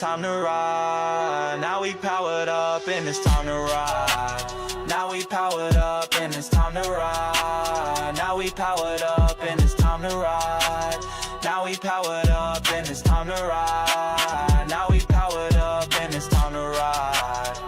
Time to ride. Now we powered up and it's time to ride. Now we powered up and it's time to ride. Now we powered up and it's time to ride. Now we powered up and it's time to ride. Now we powered up and it's time to ride.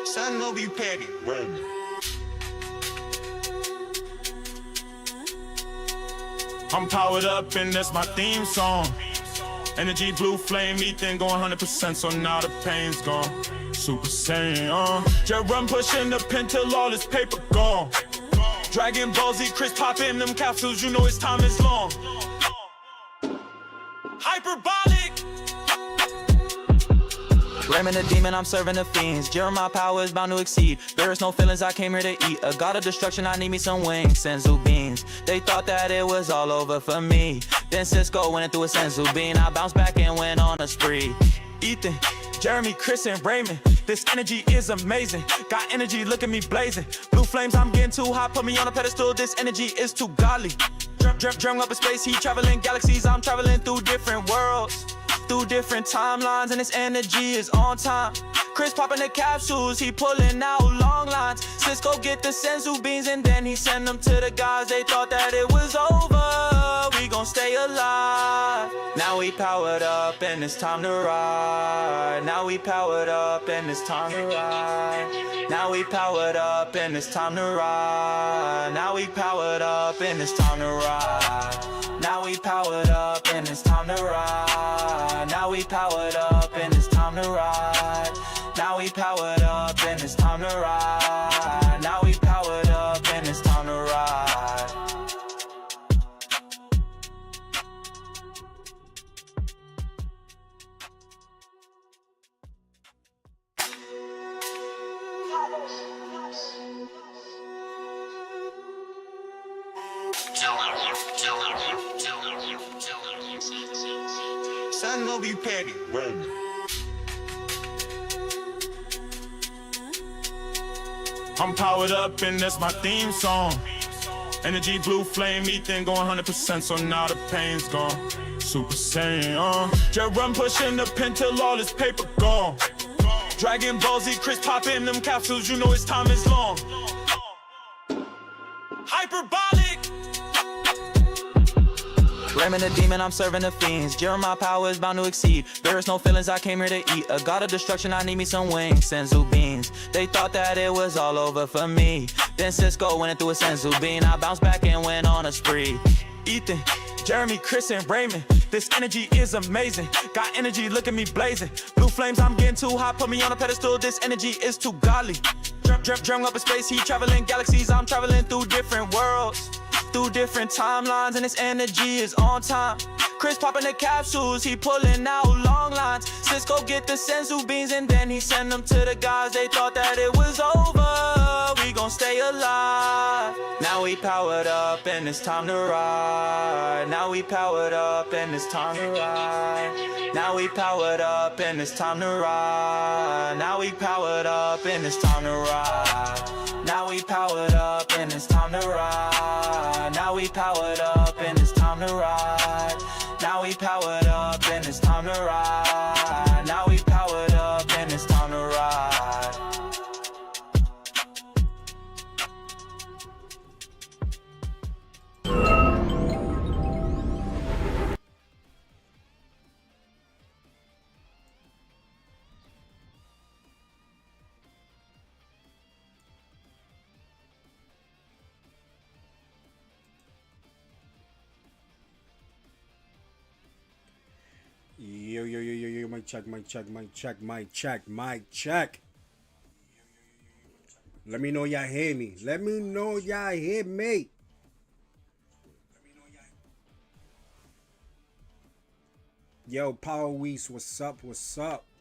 Son gonna be petty. I'm powered up and that's my theme song. Energy, blue flame, Ethan going 100%, so now the pain's gone. Super Saiyan, just run pushing the pen till all this paper gone. Dragon Ball Z, Chris popping them capsules, you know his time is long. Hyperbolic. Raymond the demon, I'm serving the fiends. Jeremiah power is bound to exceed. There is no feelings, I came here to eat. A god of destruction, I need me some wings. Senzu beans. They thought that it was all over for me. Then Cisco went through a Senzu bean. I bounced back and went on a spree. Ethan, Jeremy, Chris, and Raymond. This energy is amazing. Got energy, look at me blazing. Blue flames, I'm getting too hot. Put me on a pedestal, this energy is too godly. Dream up in space, he traveling galaxies. I'm traveling through different worlds, through different timelines, and this energy is on time. Chris popping the capsules, he pulling out long lines. Cisco get the Senzu beans and then he send them to the guys. They thought that it was over, we gon' stay alive. Now we powered up and it's time to ride. Now we powered up and it's time to ride. Now we powered up and it's time to ride. Now we powered up and it's time to ride. Now we powered up and it's time to ride. Now we powered up and it's time to ride. Now we powered up and it's time to ride. Now we powered up and it's time to ride. Son gonna be petty. I'm powered up and that's my theme song. Energy, blue flame, Ethan going 100%, so now the pain's gone. Super Saiyan, just run pushing the pen till all this paper gone. Dragon Ball Z, Chris popping them capsules, you know his time is long. Hyperbolic. Raymond the demon, I'm serving the fiends. Jeremiah power is bound to exceed. There is no feelings, I came here to eat. A god of destruction, I need me some wings. Senzu beans. They thought that it was all over for me. Then Cisco went through a Senzu bean. I bounced back and went on a spree. Ethan, Jeremy, Chris, and Raymond. This energy is amazing. Got energy, look at me blazing. Blue flames, I'm getting too hot. Put me on a pedestal, this energy is too godly. Dream up in space, he traveling galaxies. I'm traveling through different worlds, through different timelines, and this energy is on time. Chris popping the capsules, he pulling out long lines. Cisco get the Senzu beans and then he send them to the guys. They thought that it was over, we gon' stay alive. Now we powered up and it's time to ride. Now we powered up and it's time to ride. Now we powered up and it's time to ride. Now we powered up and it's time to ride. Now we powered up and it's time to ride. Now we powered up and it's time to ride. Now we powered up and it's time to ride. Now we powered up and it's time to ride. Yo, mic check. Let me know y'all hear me. Let me know y'all hear me. Yo, Power Weeks, what's up?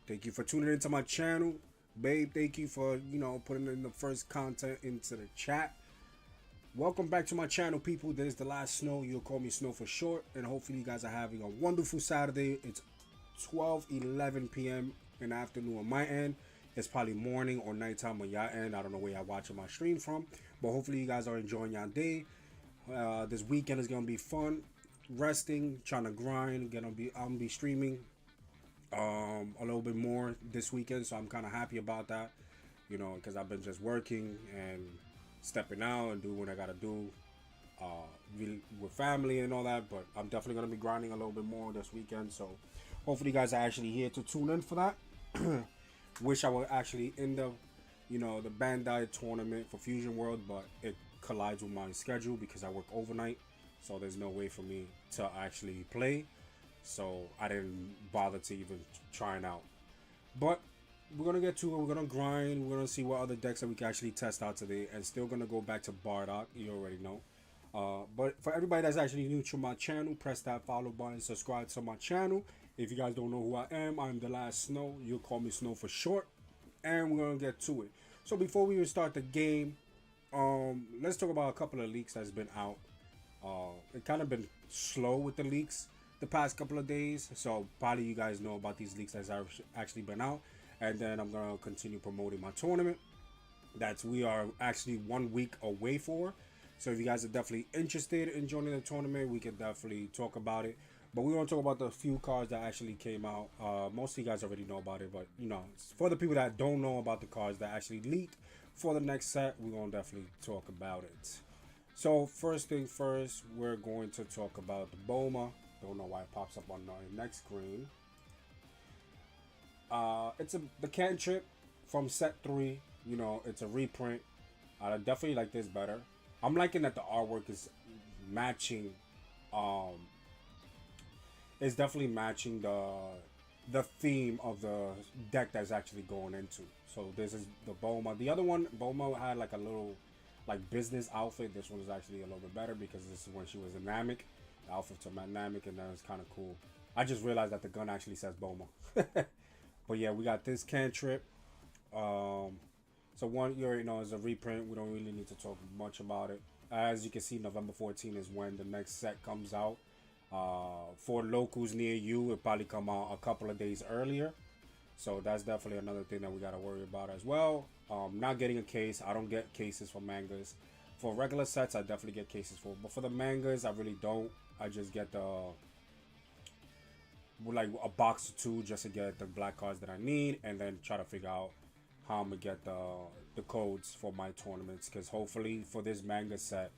Thank you for tuning into my channel. Babe, thank you for, putting in the first content into the chat. Welcome back to my channel, people. This is the last Snow. You'll call me Snow for short. And hopefully you guys are having a wonderful Saturday. It's 12:11 p.m. in the afternoon on my end. It's probably morning or nighttime on y'all end. I don't know where y'all watching my stream from. But hopefully you guys are enjoying y'all day. This weekend is going to be fun. Resting, trying to grind. I'm gonna be streaming a little bit more this weekend. So I'm kind of happy about that. You know, because I've been just working and stepping out and doing what I gotta do with family and all that. But I'm definitely gonna be grinding a little bit more this weekend. So hopefully you guys are actually here to tune in for that. Wish I were actually in the, you know, the Bandai tournament for Fusion World, but it collides with my schedule because I work overnight. So there's no way for me to actually play. So I didn't bother to even trying out. But we're gonna get to it. We're gonna grind. We're gonna see what other decks that we can actually test out today, and still gonna go back to Bardock. You already know. But for everybody that's actually new to my channel, press that follow button, subscribe to my channel. If you guys don't know who I am, I'm the last Snow. You'll call me Snow for short, and we're gonna get to it. So before we even start the game, let's talk about a couple of leaks that's been out. It kind of been slow with the leaks the past couple of days, so probably you guys know about these leaks that's actually been out. And then I'm gonna continue promoting my tournament that we are actually 1 week away for. So if you guys are definitely interested in joining the tournament, we can definitely talk about it. But we want to talk about the few cards that actually came out. Most of you guys already know about it, but you know, for the people that don't know about the cards that actually leaked for the next set, we're gonna definitely talk about it. So first thing first, we're going to talk about the Boma. Don't know why it pops up on the next screen. It's the cantrip from set 3. You know, it's a reprint. I definitely like this better. I'm liking that the artwork is matching. It's definitely matching the theme of the deck that's actually going into. So this is the Boma. The other one, Boma had like a little like business outfit. This one is actually a little bit better because this is when she was a Namek. The outfit to Namek, and that was kind of cool. I just realized that the gun actually says Boma. But yeah, we got this cantrip. So one, you already know, is a reprint. We don't really need to talk much about it. As you can see, November 14 is when the next set comes out. For locals near you, it probably come out a couple of days earlier. So that's definitely another thing that we got to worry about as well. Not getting a case. I don't get cases for mangas. For regular sets, I definitely get cases for. But for the mangas, I really don't. I just get the like a box or two just to get the black cards that I need, and then try to figure out how I'm gonna get the codes for my tournaments, because hopefully for this manga set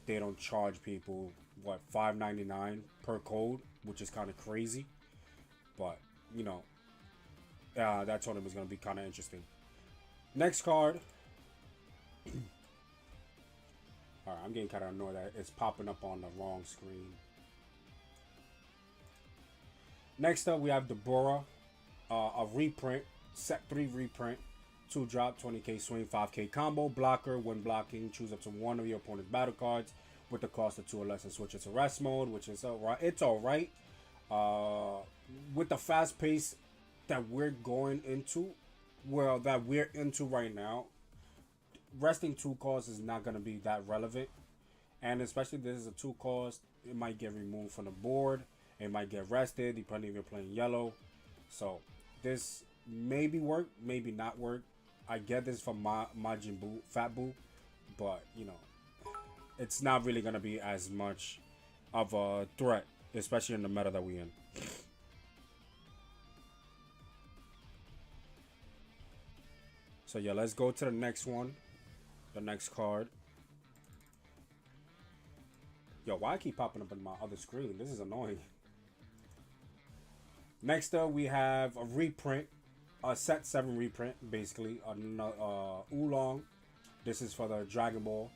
they don't charge people what $5.99 per code, which is kind of crazy. But you know, that tournament is gonna be kind of interesting. Next card. Alright, I'm getting kind of annoyed that it's popping up on the wrong screen. Next up, we have Deborah, a reprint, set 3 reprint, 2-drop, 20k swing, 5k combo, blocker. When blocking, choose up to one of your opponent's battle cards with the cost of 2 or less and switch it to rest mode, which is alright. It's alright. With the fast pace that we're going into, that we're into right now, resting 2 costs is not going to be that relevant. And especially this is a 2 cost, it might get removed from the board. It might get rested depending if you're playing yellow. So this maybe work, maybe not work. I get this from Majin Buu, Fat Buu, but you know, it's not really gonna be as much of a threat, especially in the meta that we're in. So yeah, let's go to the next one, the next card. Yo, why I keep popping up in my other screen? This is annoying. Next up, we have a reprint, a set 7 reprint, basically, Oolong. This is for the Dragon Ball.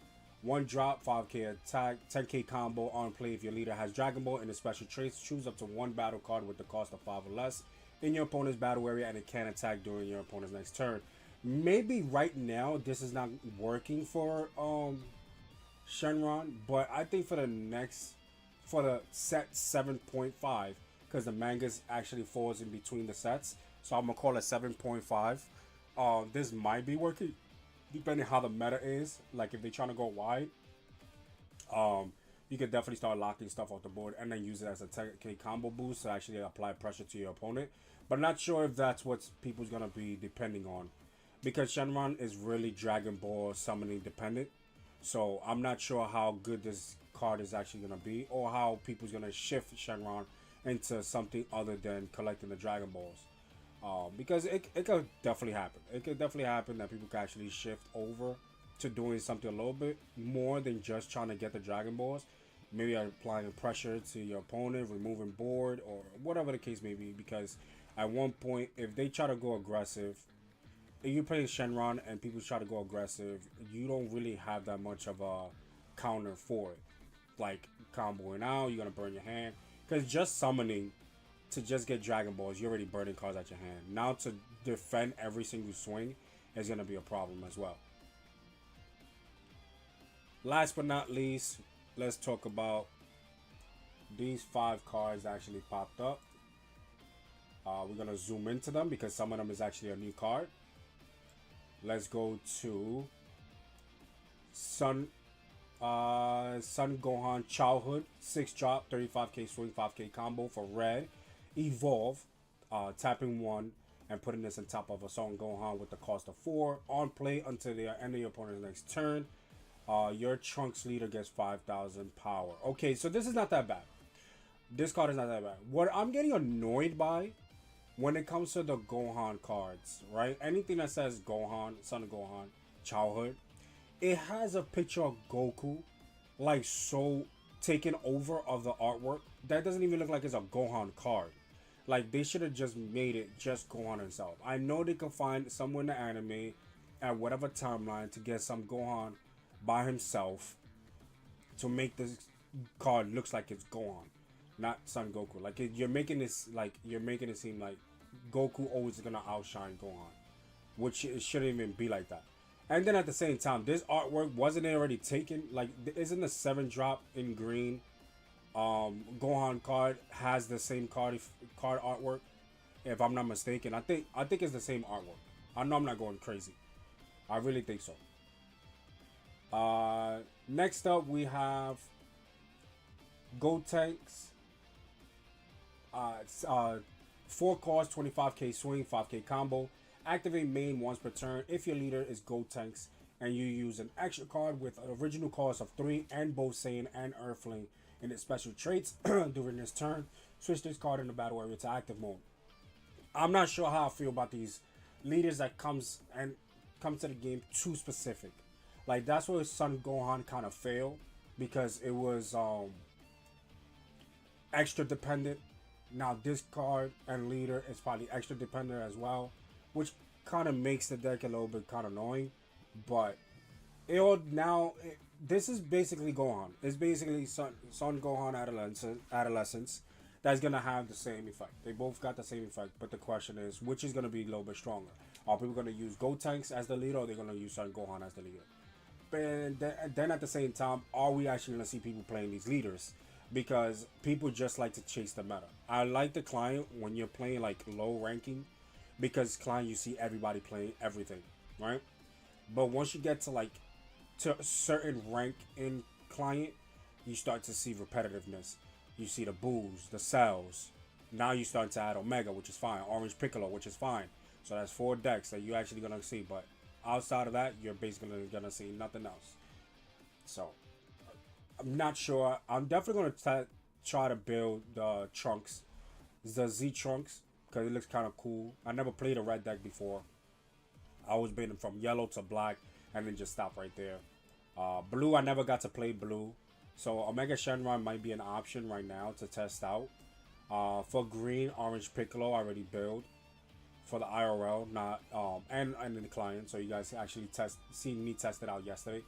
1-drop, 5k attack, 10k combo on play. If your leader has Dragon Ball and the special traits, choose up to 1 battle card with the cost of 5 or less in your opponent's battle area, and it can attack during your opponent's next turn. Maybe right now this is not working for Shenron, but I think for the set 7.5, because the mangas actually falls in between the sets, so I'm gonna call it 7.5. This might be working depending how the meta is. Like if they're trying to go wide, You could definitely start locking stuff off the board and then use it as a 10k combo boost to actually apply pressure to your opponent. But not sure if that's what people's gonna be depending on, because Shenron is really Dragon Ball summoning dependent. So I'm not sure how good this card is actually gonna be, or how people's gonna shift Shenron into something other than collecting the Dragon Balls. Because it could definitely happen. It could definitely happen that people can actually shift over to doing something a little bit more than just trying to get the Dragon Balls. Maybe applying pressure to your opponent, removing board, or whatever the case may be. Because at one point, if they try to go aggressive, if you play Shenron and people try to go aggressive, you don't really have that much of a counter for it. Like comboing out, you're gonna burn your hand. Because just summoning to just get Dragon Balls, you're already burning cards at your hand. Now to defend every single swing is gonna be a problem as well. Last but not least, let's talk about these 5 cards that actually popped up. We're gonna zoom into them because some of them is actually a new card. Let's go to Sun Gohan Childhood, 6 drop, 35k swing, 5k combo for red. Evolve, tapping 1 and putting this on top of a Sun Gohan with the cost of 4. On play until the end of your opponent's next turn. Your Trunks leader gets 5,000 power. Okay, so this is not that bad. This card is not that bad. What I'm getting annoyed by when it comes to the Gohan cards, right? Anything that says Gohan, Son of Gohan, Childhood, it has a picture of Goku, like so taken over of the artwork. That doesn't even look like it's a Gohan card. Like they should have just made it just Gohan himself. I know they can find somewhere in the anime at whatever timeline to get some Gohan by himself to make this card looks like it's Gohan, not Son Goku. Like you're making this like you're making it seem like Goku always gonna outshine Gohan, which it shouldn't even be like that. And then at the same time, this artwork wasn't it already taken? Like isn't the 7 drop in green Gohan card has the same card artwork? If I'm not mistaken, I think it's the same artwork. I know I'm not going crazy. I really think so. Next up we have Gotenks. 4 cost, 25k swing, 5k combo. Activate main once per turn. If your leader is Gotenks and you use an extra card with an original cost of 3 and both Saiyan and Earthling in its special traits during this turn, switch this card in the battle area to active mode. I'm not sure how I feel about these leaders that come to the game too specific. Like that's where Son Gohan kind of failed because it was extra dependent. Now this card and leader is probably extra dependent as well, which kind of makes the deck a little bit kind of annoying. But this is basically Gohan. It's basically Son Gohan adolescence that's gonna have the same effect. They both got the same effect, but the question is which is gonna be a little bit stronger. Are people gonna use Gotenks as the leader, or are they gonna use Son Gohan as the leader? And then at the same time, are we actually gonna see people playing these leaders? Because people just like to chase the meta. I like the client when you're playing like low ranking, because client you see everybody playing everything, right? But once you get to like to a certain rank in client, you start to see repetitiveness. You see the Boos, the Cells. Now you start to add Omega, which is fine. Orange Piccolo, which is fine. So that's 4 decks that you're actually gonna see. But outside of that, you're basically gonna see nothing else. So I'm not sure. I'm definitely gonna try to build the Trunks, the Z Trunks, because it looks kind of cool. I never played a red deck before. I was building from yellow to black and then just stop right there. Blue, I never got to play blue. So Omega Shenron might be an option right now to test out. For green, Orange Piccolo, I already build for the IRL, not and in the client. So you guys actually seen me test it out yesterday.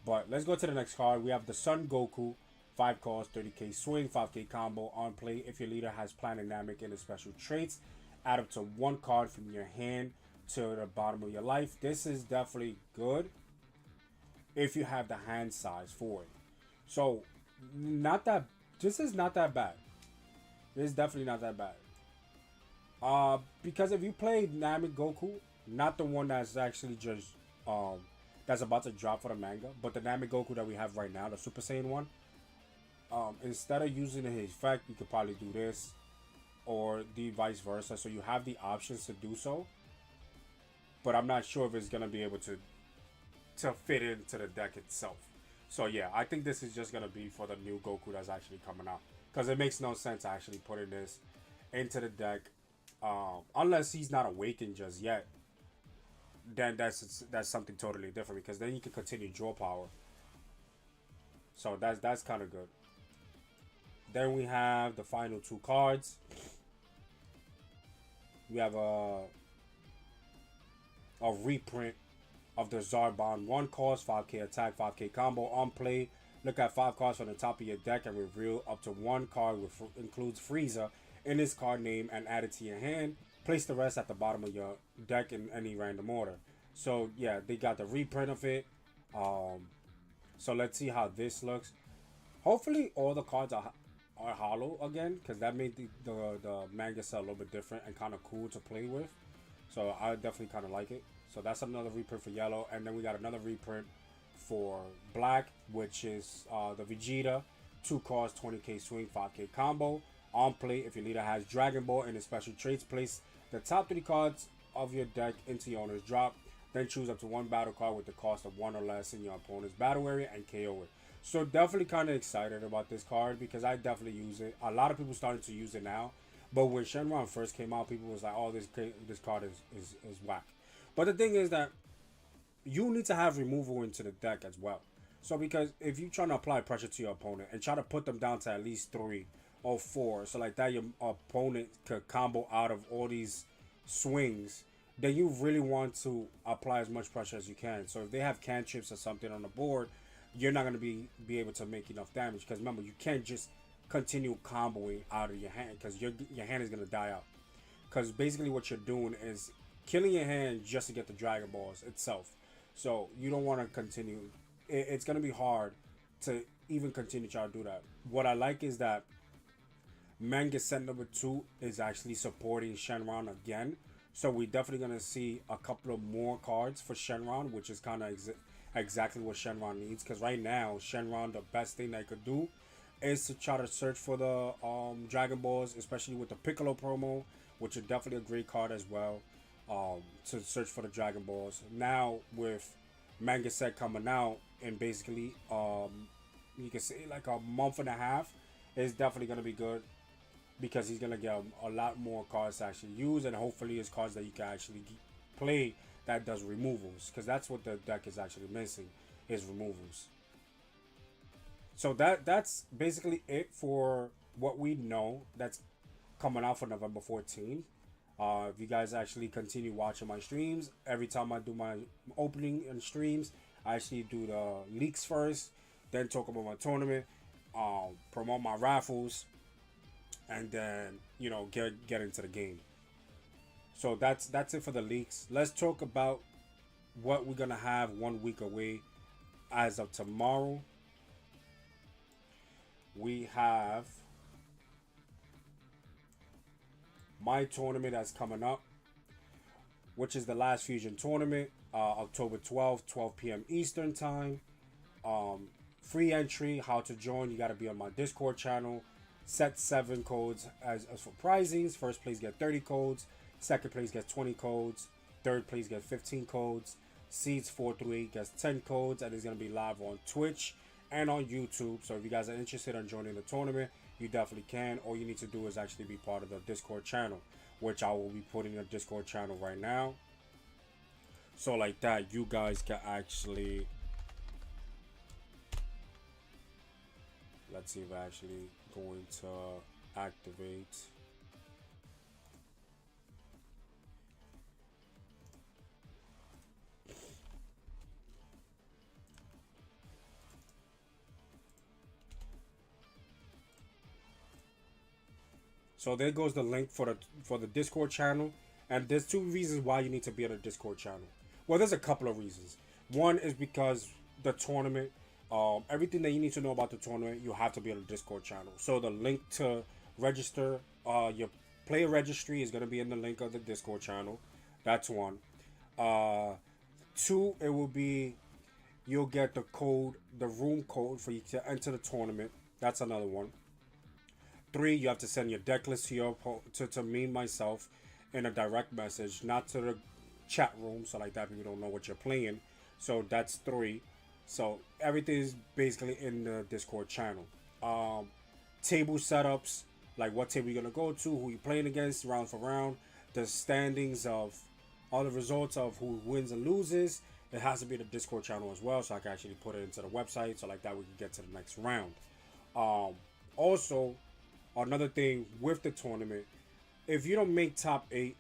But let's go to the next card. We have the Son Goku, 5 cost, 30k swing, 5k combo. On play, if your leader has Plan Dynamic in his special traits, add up to 1 card from your hand to the bottom of your life. This is definitely good if you have the hand size for it. So, this is not that bad. This is definitely not that bad. Because if you play Dynamic Goku, not the one that's actually just that's about to drop for the manga. But the Namegoku that we have right now, the Super Saiyan one, instead of using his effect, you could probably do this, or the vice versa. So you have the options to do so, but I'm not sure if it's gonna be able to fit into the deck itself. So yeah, I think this is just gonna be for the new Goku that's actually coming out, because it makes no sense actually putting this into the deck, unless he's not awakened just yet. Then that's something totally different, because then you can continue draw power. So that's kind of good. Then we have the final two cards. We have a reprint of the Zarbon 1 cost, 5k attack, 5k combo. On play, look at 5 cards from the top of your deck and reveal up to 1 card, which includes Frieza in its card name, and add it to your hand. Place the rest at the bottom of your deck in any random order. So yeah, they got the reprint of it. So let's see how this looks. Hopefully all the cards are hollow again, because that made the manga set a little bit different and kind of cool to play with. So I definitely kind of like it. So that's another reprint for yellow. And then we got another reprint for black, which is the Vegeta. 2 cards, 20k swing, 5k combo. On play, if your leader has Dragon Ball in his special traits, place the top 3 cards of your deck into your owner's drop. Then choose up to 1 battle card with the cost of 1 or less in your opponent's battle area and KO it. So definitely kind of excited about this card, because I definitely use it. A lot of people starting to use it now. But when Shenron first came out, people was like, oh, this card is whack. But the thing is that you need to have removal into the deck as well. So because if you're trying to apply pressure to your opponent and try to put them down to at least 3 or 4, so like that your opponent could combo out of all these swings, then you really want to apply as much pressure as you can. So if they have cantrips or something on the board, you're not going to be able to make enough damage, because remember, you can't just continue comboing out of your hand, because your hand is going to die out. Because basically what you're doing is killing your hand just to get the Dragon Balls itself. So you don't want to continue. It's going to be hard to even continue trying to do that. What I like is that manga set number 2 is actually supporting Shenron again. So we're definitely going to see a couple of more cards for Shenron, which is kind of exactly what Shenron needs. Because right now, Shenron, the best thing they could do is to try to search for the Dragon Balls, especially with the Piccolo promo, which is definitely a great card as well, to search for the Dragon Balls. Now, with manga set coming out, and basically, you can say like a month and a half, it's definitely going to be good, because he's going to get a lot more cards to actually use, and hopefully it's cards that you can actually play that does removals, because that's what the deck is actually missing, is removals. So that's basically it for what we know that's coming out for November 14th. If you guys actually continue watching my streams, every time I do my opening and streams, I actually do the leaks first, then talk about my tournament, promote my raffles, and then get into the game. So that's it for the leaks. Let's talk about what we're gonna have 1 week away. As of tomorrow, we have my tournament that's coming up, which is the Last Fusion tournament, October 12th, 12 p.m. Eastern time. Free entry. How to join? You got to be on my Discord channel. Set 7 codes as for prizings. First place get 30 codes. Second place gets 20 codes. Third place gets 15 codes. Seeds 4 through 8 gets 10 codes, and it's going to be live on Twitch and on YouTube. So if you guys are interested in joining the tournament, you definitely can. All you need to do is actually be part of the Discord channel, which I will be putting in the Discord channel right now. So like that, you guys can actually... Let's see if I actually going to activate... So there goes the link for the Discord channel, and there's 2 reasons why you need to be on the Discord channel. Well, there's a couple of reasons. One is because the tournament, everything that you need to know about the tournament, you have to be on the Discord channel. So the link to register your player registry is going to be in the link of the Discord channel. That's one. 2, it will be you'll get the code, the room code for you to enter the tournament. That's another one. 3, you have to send your deck list to to me myself in a direct message, not to the chat room, so like that people don't know what you're playing. So that's 3. So everything is basically in the Discord channel. Table setups, like what table you're gonna go to, who you're playing against, round for round, the standings of all the results of who wins and loses. It has to be the Discord channel as well, so I can actually put it into the website, so like that we can get to the next round. Also, another thing with the tournament, if you don't make top 8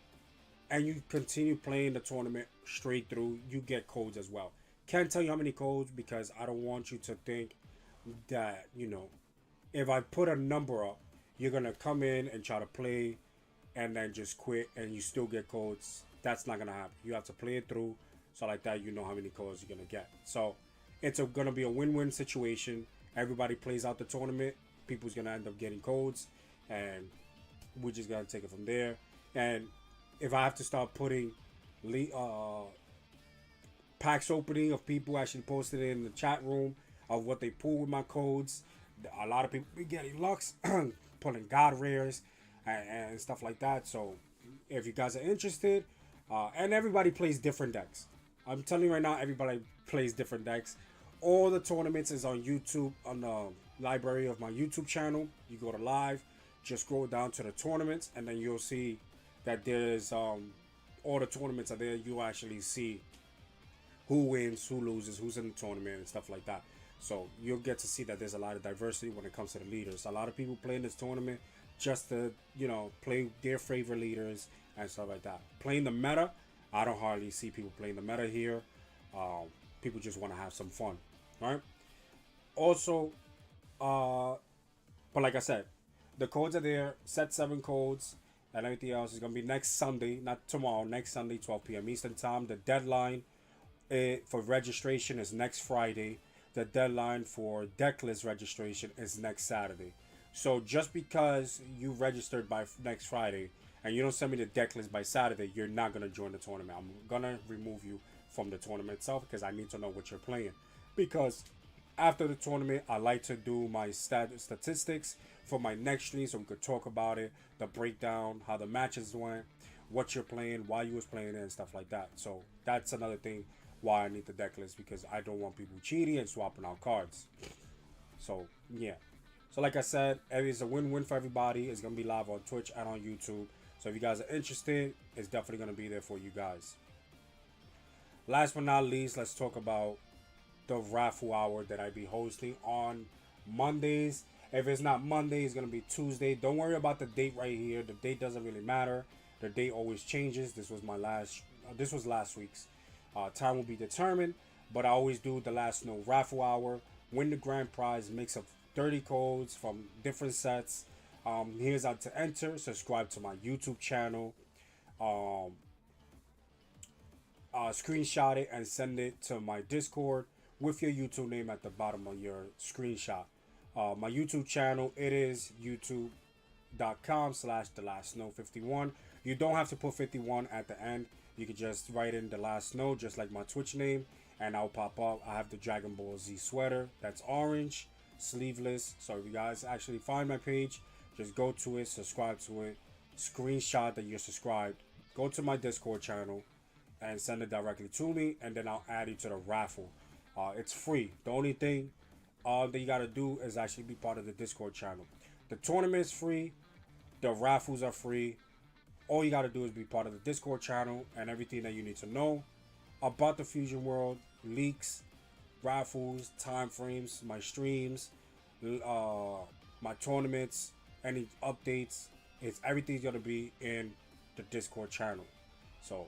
and you continue playing the tournament straight through, you get codes as well. Can't tell you how many codes because I don't want you to think that, if I put a number up, you're gonna come in and try to play and then just quit and you still get codes. That's not gonna happen. You have to play it through, so like that you know how many codes you're gonna get. So it's gonna be a win-win situation. Everybody plays out the tournament. People's gonna end up getting codes, and we're just gonna take it from there. And if I have to start putting packs opening of people actually posted in the chat room of what they pull with my codes, a lot of people be getting Lux, pulling God rares and stuff like that. So if you guys are interested, and everybody plays different decks. I'm telling you right now, everybody plays different decks. All the tournaments is on YouTube, on the library of my YouTube channel. You go to live, just scroll down to the tournaments, and then you'll see that there's all the tournaments are there. You'll actually see who wins, who loses, who's in the tournament, and stuff like that. So you'll get to see that there's a lot of diversity when it comes to the leaders. A lot of people play in this tournament just to, play their favorite leaders and stuff like that. Playing the meta, I don't hardly see people playing the meta here. People just want to have some fun, right? Also, but like I said, the codes are there. Set 7 codes and everything else is gonna be next Sunday, not tomorrow. Next Sunday, 12 p.m. Eastern time. The deadline for registration is next Friday. The deadline for deck list registration is next Saturday. So just because you registered by next Friday and you don't send me the deck list by Saturday, you're not gonna join the tournament. I'm gonna remove you from the tournament itself because I need to know what you're playing. Because after the tournament, I like to do my statistics for my next stream so we could talk about it, the breakdown, how the matches went, what you're playing, why you was playing it, and stuff like that. So that's another thing why I need the deck list, because I don't want people cheating and swapping out cards. So yeah. So like I said, it's a win-win for everybody. It's gonna be live on Twitch and on YouTube. So if you guys are interested, it's definitely gonna be there for you guys. Last but not least, let's talk about the raffle hour that I be hosting on Mondays. If it's not Monday, it's gonna be Tuesday. Don't worry about the date right here. The date doesn't really matter. The date always changes. This was last week's. Time will be determined, but I always do the last snow raffle hour. Win the grand prize, mix of 30 codes from different sets. Here's how to enter. Subscribe to my YouTube channel. Screenshot it and send it to my Discord with your YouTube name at the bottom of your screenshot. My YouTube channel, it is youtube.com/thelast snow51. You don't have to put 51 at the end. You can just write in the last snow, just like my Twitch name, and I'll pop up. I have the Dragon Ball Z sweater that's orange, sleeveless. So if you guys actually find my page, just go to it, subscribe to it, screenshot that you're subscribed, go to my Discord channel, and send it directly to me, and then I'll add you to the raffle. It's free. The only thing that you gotta do is actually be part of the Discord channel. The tournament is free. The raffles are free. All you gotta do is be part of the Discord channel, and everything that you need to know about the Fusion World, leaks, raffles, time frames, my streams, my tournaments, any updates. Everything's gonna be in the Discord channel. So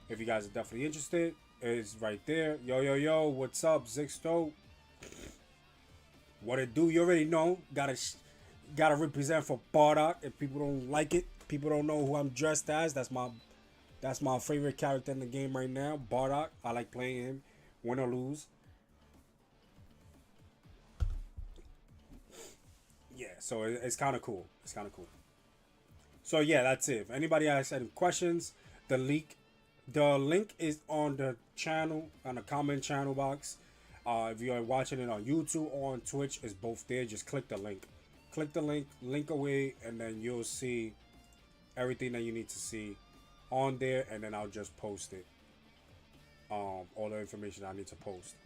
if you guys are definitely interested, it's right there. Yo, what's up, Zixto? What it do? You already know. Gotta represent for Bardock. If people don't like it, people don't know who I'm dressed as. That's my favorite character in the game right now, Bardock. I like playing him, win or lose. Yeah, so it's kind of cool. So yeah, that's it. If anybody has any questions, the The link is on the channel, on the comment channel box. If you're watching it on YouTube or on Twitch, it's both there. Just click the link. Click the link away, and then you'll see everything that you need to see on there, and then I'll just post it. All the information I need to post.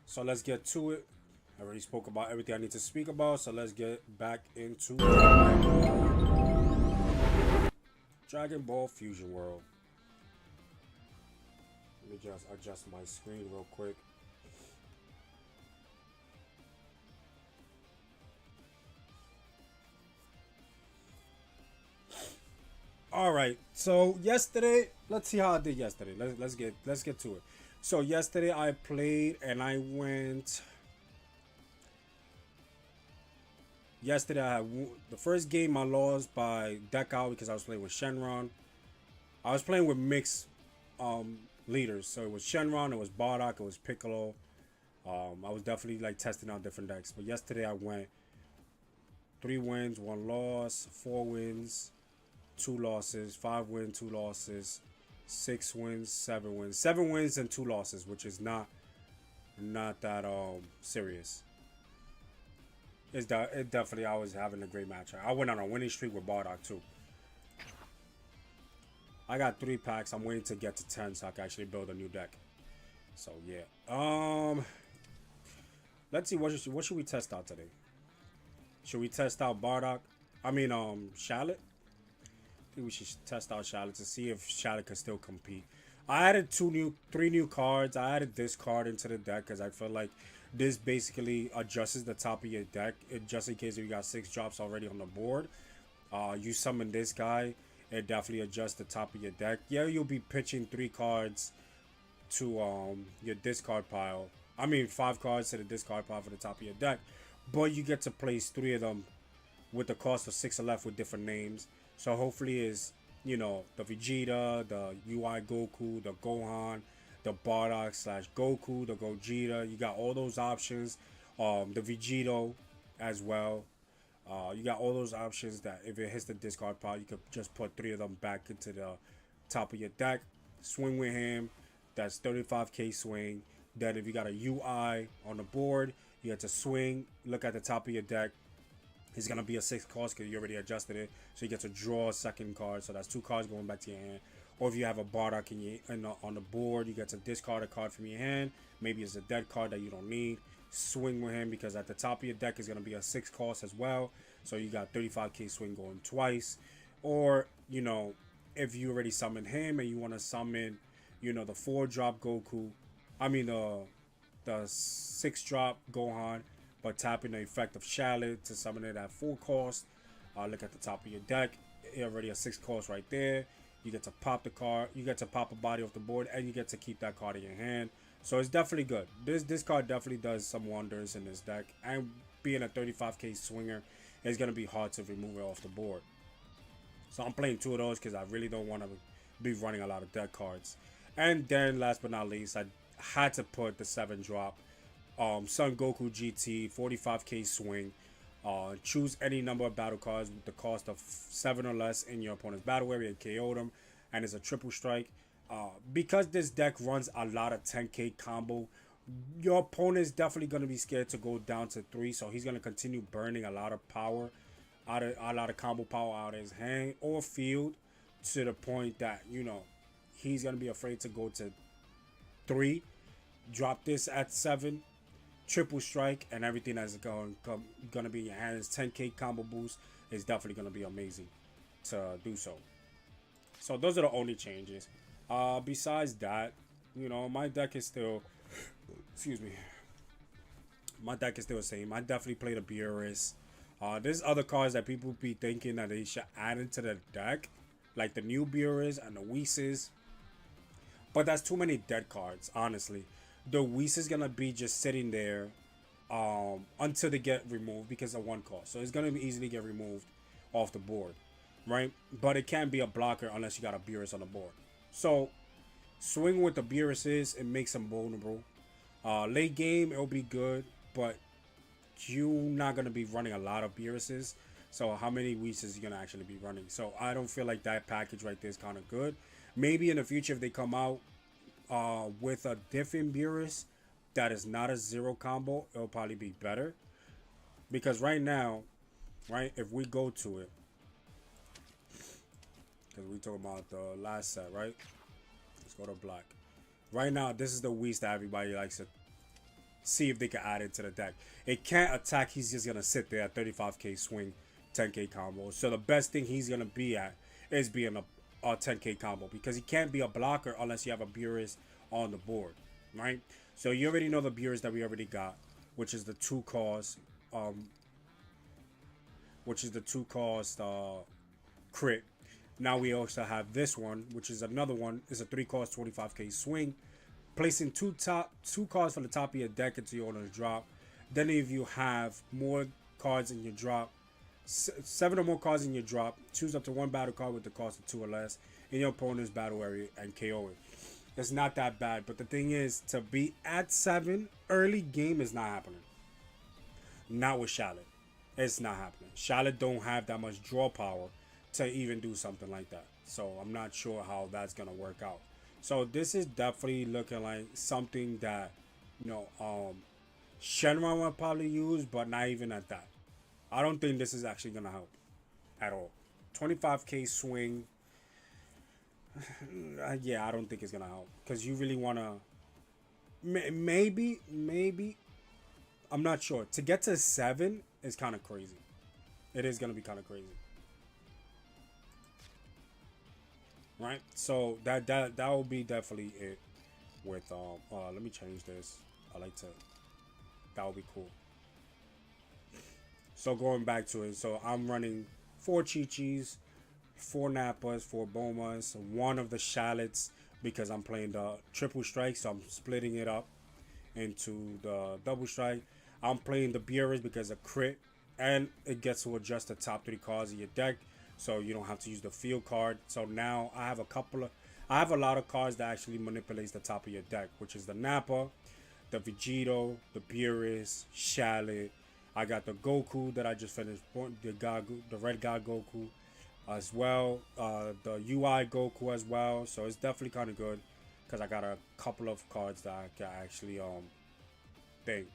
So let's get to it. I already spoke about everything I need to speak about, so let's get back into Dragon Ball Fusion World. Let me just adjust my screen real quick. All right. So yesterday, let's see how I did yesterday. Let's get to it. So yesterday I played and I went. Yesterday I had the first game I lost by deck out because I was playing with Shenron. I was playing with mixed leaders, so it was Shenron, it was Bardock, it was Piccolo. I was definitely like testing out different decks. But yesterday I went 3 wins, 1 loss, 4 wins, 2 losses, 5 wins, 2 losses, 6 wins, 7 wins, 7 wins and 2 losses, which is not that serious. It definitely, I was having a great match. I went on a winning streak with Bardock too. I got 3 packs. I'm waiting to get to 10 so I can actually build a new deck. So yeah. Let's see, what should we test out today? Should we test out Bardock? I mean Charlotte? I think we should test out Charlotte to see if Charlotte can still compete. I added 3 new cards. I added this card into the deck because I feel like this basically adjusts the top of your deck. Just in case if you got 6 drops already on the board. You summon this guy. It definitely adjusts the top of your deck. Yeah, you'll be pitching 3 cards to your discard pile. I mean 5 cards to the discard pile for the top of your deck. But you get to place 3 of them with the cost of 6 left with different names. So hopefully is, you know, the Vegeta, the UI Goku, the Gohan, the Bardock / Goku, the Gogeta. You got all those options. The Vegito as well. You got all those options that if it hits the discard pile, you could just put 3 of them back into the top of your deck. Swing with him. That's 35k swing. Then if you got a UI on the board, you have to swing. Look at the top of your deck. It's going to be a 6 cost because you already adjusted it. So you get to draw a second card. So that's 2 cards going back to your hand. Or if you have a Bardock on the board, you get to discard a card from your hand. Maybe it's a dead card that you don't need. Swing with him because at the top of your deck is going to be a 6 cost as well. So you got 35k swing going twice. Or, you know, if you already summoned him and you want to summon, you know, the 4-drop Goku. I mean, the 6-drop Gohan. But tapping the effect of Charlotte to summon it at full cost. Look at the top of your deck. Already a 6 cost right there. You get to pop the card. You get to pop a body off the board, and you get to keep that card in your hand. So it's definitely good. This card definitely does some wonders in this deck. And being a 35k swinger, it's gonna be hard to remove it off the board. So I'm playing 2 of those because I really don't want to be running a lot of deck cards. And then last but not least, I had to put the 7-drop. Son Goku GT, 45k swing. Choose any number of battle cards with the cost of 7 or less in your opponent's battle area and KO them. And it's a triple strike. Because this deck runs a lot of 10k combo, your opponent is definitely going to be scared to go down to 3. So he's going to continue burning a lot of power, a lot of combo power out of his hand or field to the point that, you know, he's going to be afraid to go to 3. Drop this at 7. Triple strike and everything that's gonna be in your hands. 10k combo boost is definitely gonna be amazing to do so. So those are the only changes. Besides that, you know, my deck is still, excuse me, my deck is still the same. I definitely played a Beerus. There's other cards that people be thinking that they should add into the deck, like the new Beerus and the Whis. But that's too many dead cards, honestly. The Whis is gonna be just sitting there until they get removed because of 1 cost. So it's gonna be easily get removed off the board, right? But it can't be a blocker unless you got a Beerus on the board. So swing with the Beerus it makes them vulnerable. Late game it'll be good, but you're not gonna be running a lot of Beeruses. So how many weeks is he gonna actually be running? So I don't feel like that package right there is kind of good. Maybe in the future if they come out with a different Beerus that is not a zero combo, it'll probably be better. Because right now, right, if we go to it, because we talking about the last set, right? Let's go to black. Right now, this is the Whis that everybody likes to see if they can add it to the deck. It can't attack. He's just going to sit there at 35k swing, 10k combo. So the best thing he's going to be at is being a 10k combo. Because he can't be a blocker unless you have a Beerus on the board, right? So you already know the Beerus that we already got, which is the 2-cost, crit. Now we also have this one, which is another one. It's a 3-cost 25k swing. Placing two cards from the top of your deck into your owner's drop. Then if you have more cards in your drop, 7 or more cards in your drop, choose up to 1 battle card with the cost of 2 or less in your opponent's battle area and KO it. It's not that bad, but the thing is, to be at 7 early game is not happening. Not with Charlotte. It's not happening. Charlotte don't have that much draw power to even do something like that. So I'm not sure how that's gonna work out. So this is definitely looking like something that, you know, Shenron will probably use, but not even at that. I don't think this is actually gonna help at all. 25k swing. Yeah, I don't think it's gonna help because you really wanna. Maybe. I'm not sure. To get to 7 is kind of crazy. It is gonna be kind of crazy. Right, so that will be definitely it with let me change this. I like to, that would be cool. So going back to it, so I'm running 4 Chi-Chis, 4 Nappas, 4 Bomas, 1 of the Shallots because I'm playing the triple strike, so I'm splitting it up into the double strike. I'm playing the Beerus because of crit and it gets to adjust the top 3 cards of your deck. So you don't have to use the field card. So now I have a lot of cards that actually manipulates the top of your deck, which is the Nappa, the Vegito, the Beerus, Shallot. I got the Goku that I just finished, the Red God Goku as well, the UI Goku as well. So it's definitely kind of good because I got a couple of cards that I can actually think.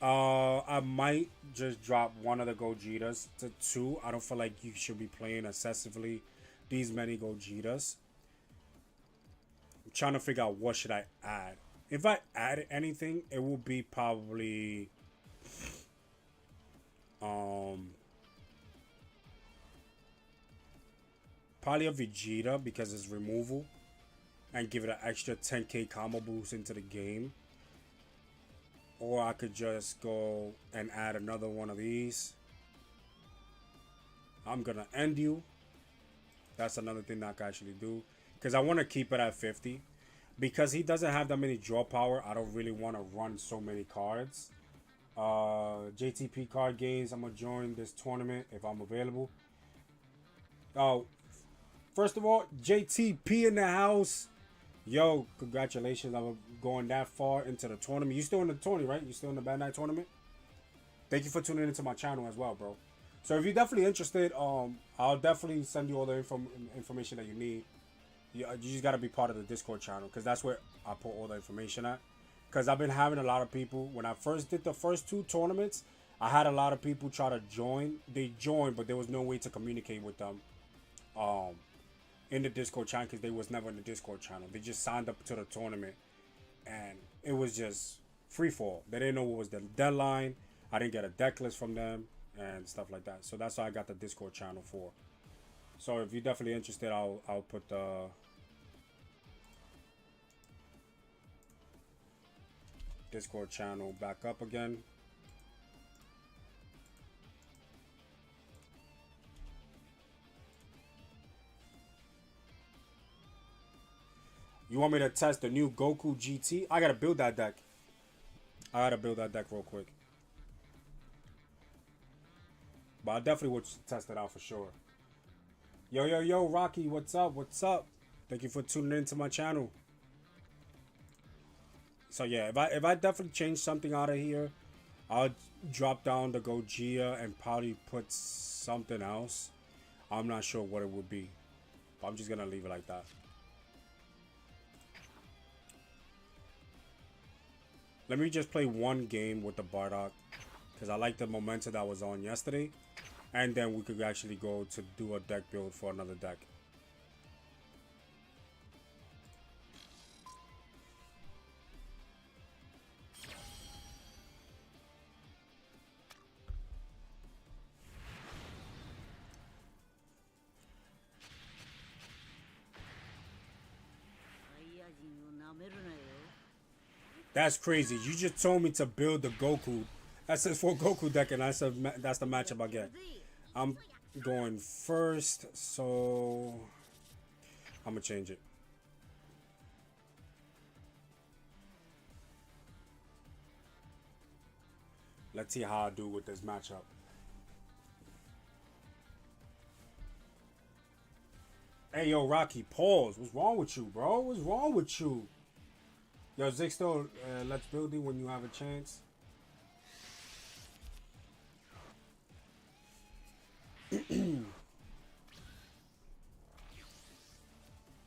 I might just drop one of the Gogetas to 2. I don't feel like you should be playing excessively these many Gogetas. I'm trying to figure out what should I add. If I add anything, it will be probably probably a Vegeta because it's removal and give it an extra 10k combo boost into the game. Or I could just go and add another one of these. I'm going to end you. That's another thing that I can actually do. Because I want to keep it at 50. Because he doesn't have that many draw power, I don't really want to run so many cards. JTP card games, I'm going to join this tournament if I'm available. First of all, JTP in the house. Yo, congratulations on going that far into the tournament. You still in the tourney, right? You still in the Bad Night tournament? Thank you for tuning into my channel as well, bro. So if you're definitely interested, I'll definitely send you all the information that you need. You just got to be part of the Discord channel because that's where I put all the information at. Because I've been having a lot of people, when I first did the first 2 tournaments, I had a lot of people try to join. They joined, but there was no way to communicate with them. In the Discord channel because they was never in the Discord channel. They just signed up to the tournament and it was just free fall. They didn't know what was the deadline. I didn't get a deck list from them and stuff like that. So that's why I got the Discord channel for. So if you're definitely interested, I'll put the Discord channel back up again. You want me to test the new Goku GT? I gotta build that deck. I gotta build that deck real quick. But I definitely would test it out for sure. Yo, Rocky, what's up? What's up? Thank you for tuning into my channel. So yeah, if I definitely change something out of here, I'll drop down the Gogeta and probably put something else. I'm not sure what it would be, but I'm just gonna leave it like that. Let me just play one game with the Bardock, because I like the momentum that was on yesterday, and then we could actually go to do a deck build for another deck. That's crazy. You just told me to build the Goku. That says for Goku deck, and that's the matchup I get. I'm going first, so I'm gonna change it. Let's see how I do with this matchup. Hey, yo, Rocky, pause. What's wrong with you, bro? What's wrong with you? Yo, Zixto, let's build it when you have a chance.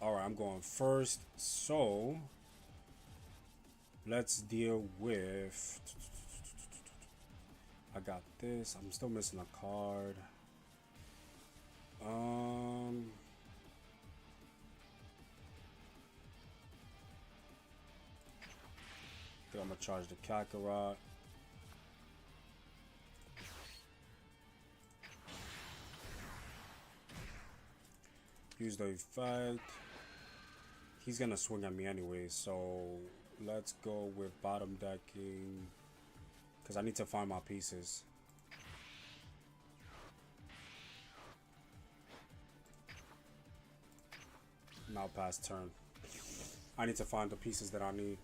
Alright, I'm going first. So, let's deal with... I got this. I'm still missing a card. I think I'm gonna charge the Kakarot. Use the effect. He's gonna swing at me anyway, so let's go with bottom decking, because I need to find my pieces. Now pass turn. I need to find the pieces that I need.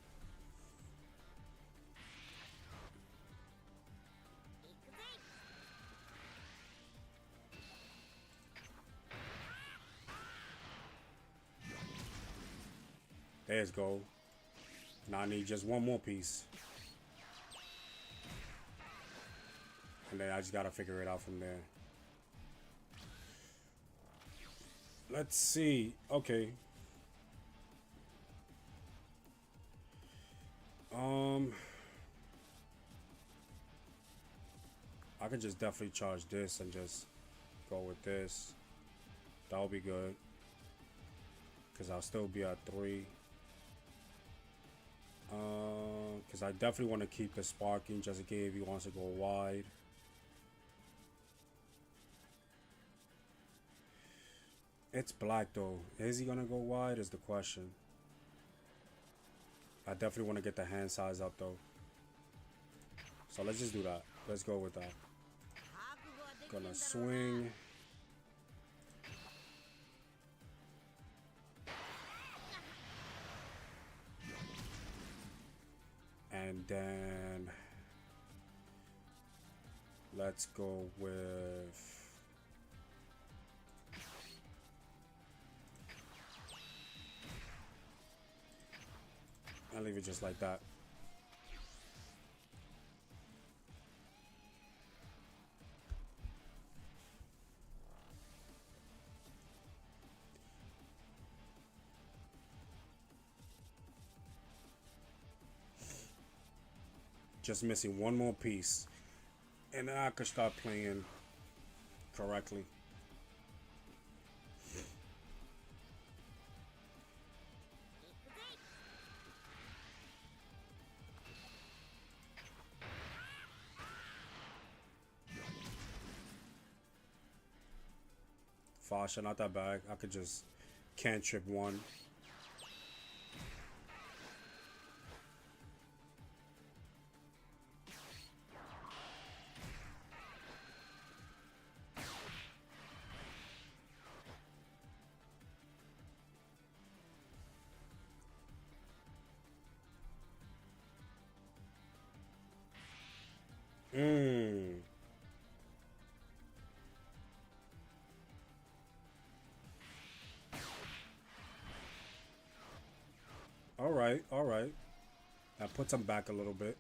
There's go. Now I need just one more piece. And then I just gotta figure it out from there. Let's see. Okay. I could just definitely charge this and just go with this. That'll be good. Because I'll still be at 3. Because I definitely want to keep the sparking just in case if he wants to go wide. It's black though. Is he gonna go wide is the question. I definitely want to get the hand size up though. So let's just do that. Let's go with that. Gonna swing. And then let's go with I'll leave it just like that. Just missing one more piece. And then I could start playing correctly. Fasha, not that bad. I could just cantrip one. All right. That puts him back a little bit.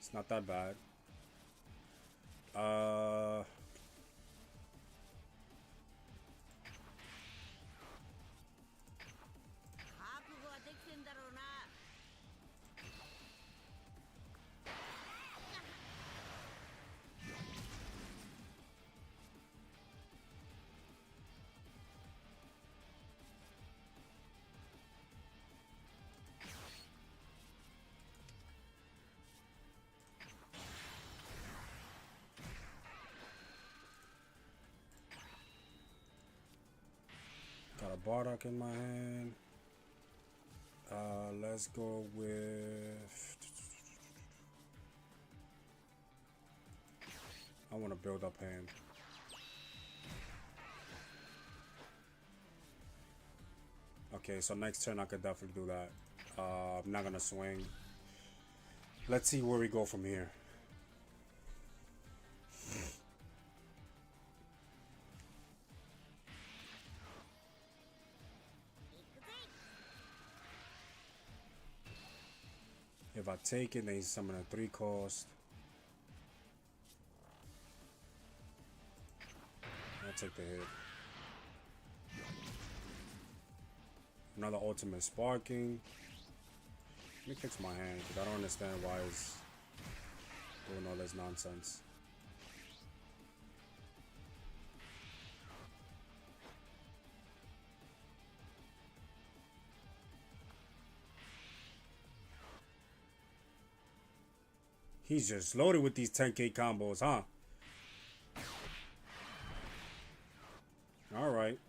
It's not that bad. Uh, got a Bardock in my hand. Let's go with... I want to build up hand. Okay, so next turn I could definitely do that. I'm not gonna swing. Let's see where we go from here. If I take it, then he's summon a 3 cost. I'll take the hit. Another ultimate sparking. Let me fix my hand because I don't understand why it's doing all this nonsense. He's just loaded with these 10k combos, huh? All right.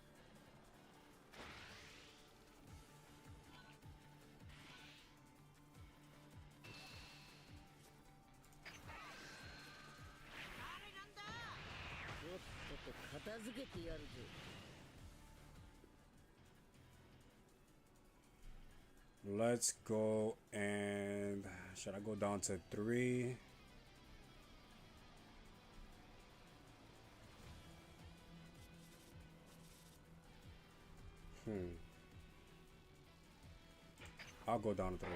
Let's go and should I go down to 3? I'll go down to 3.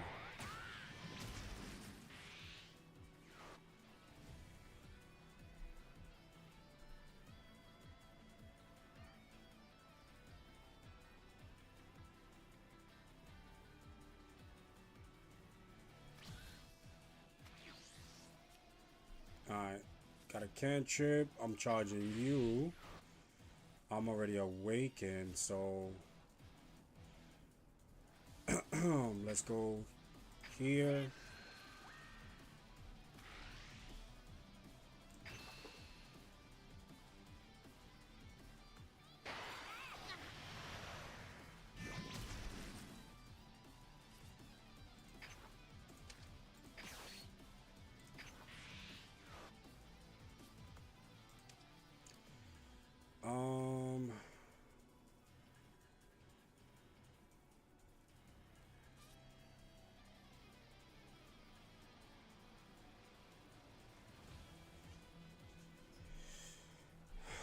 Alright, got a cantrip. I'm charging you. I'm already awakened, so let's go here.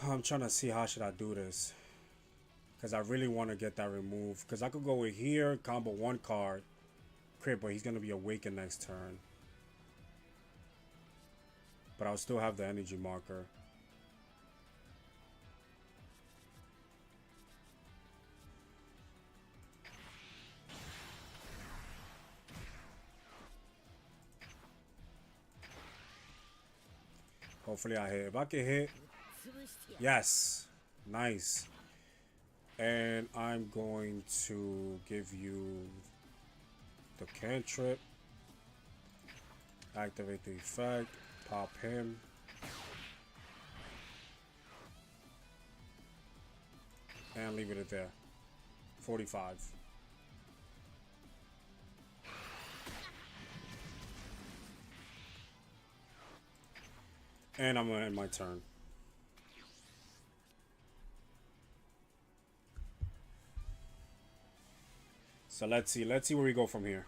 I'm trying to see how should I do this, because I really want to get that removed. Because I could go with here, combo 1 card, crit, but he's gonna be awakened next turn. But I'll still have the energy marker. Hopefully I hit. If I can hit, yes, nice. And I'm going to give you the cantrip, activate the effect, pop him, and leave it at there. 45. And I'm gonna end my turn. So let's see where we go from here.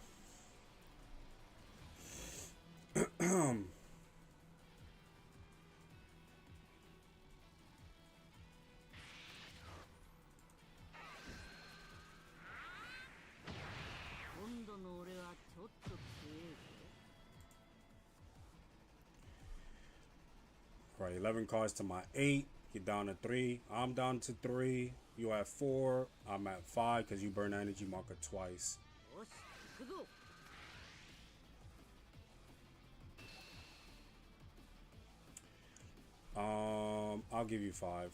Right, 11 cards to my 8. You're down to 3. I'm down to 3. You at 4. I'm at 5 because you burn energy marker twice. I'll give you 5.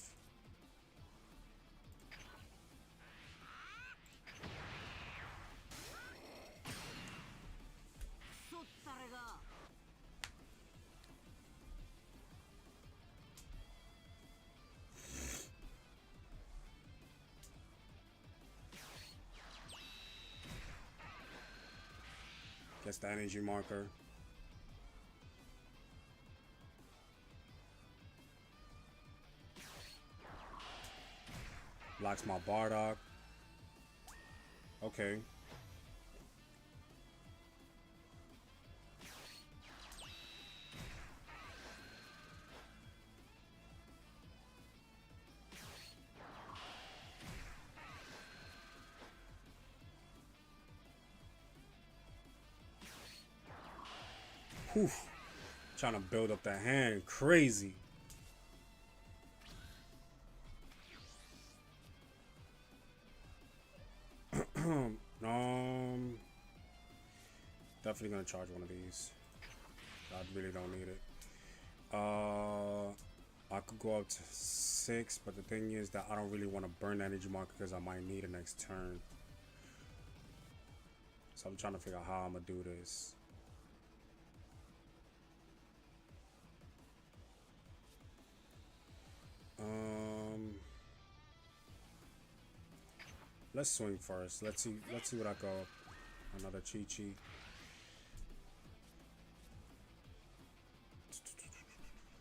Gets the energy marker. Locks my Bardock. Okay. Whew. Trying to build up the hand. Crazy. Definitely gonna charge one of these. I really don't need it. I could go up to 6, but the thing is that I don't really want to burn energy marker because I might need it next turn. So I'm trying to figure out how I'm gonna do this. Let's swing first. Let's see what I go. Another Chi-Chi.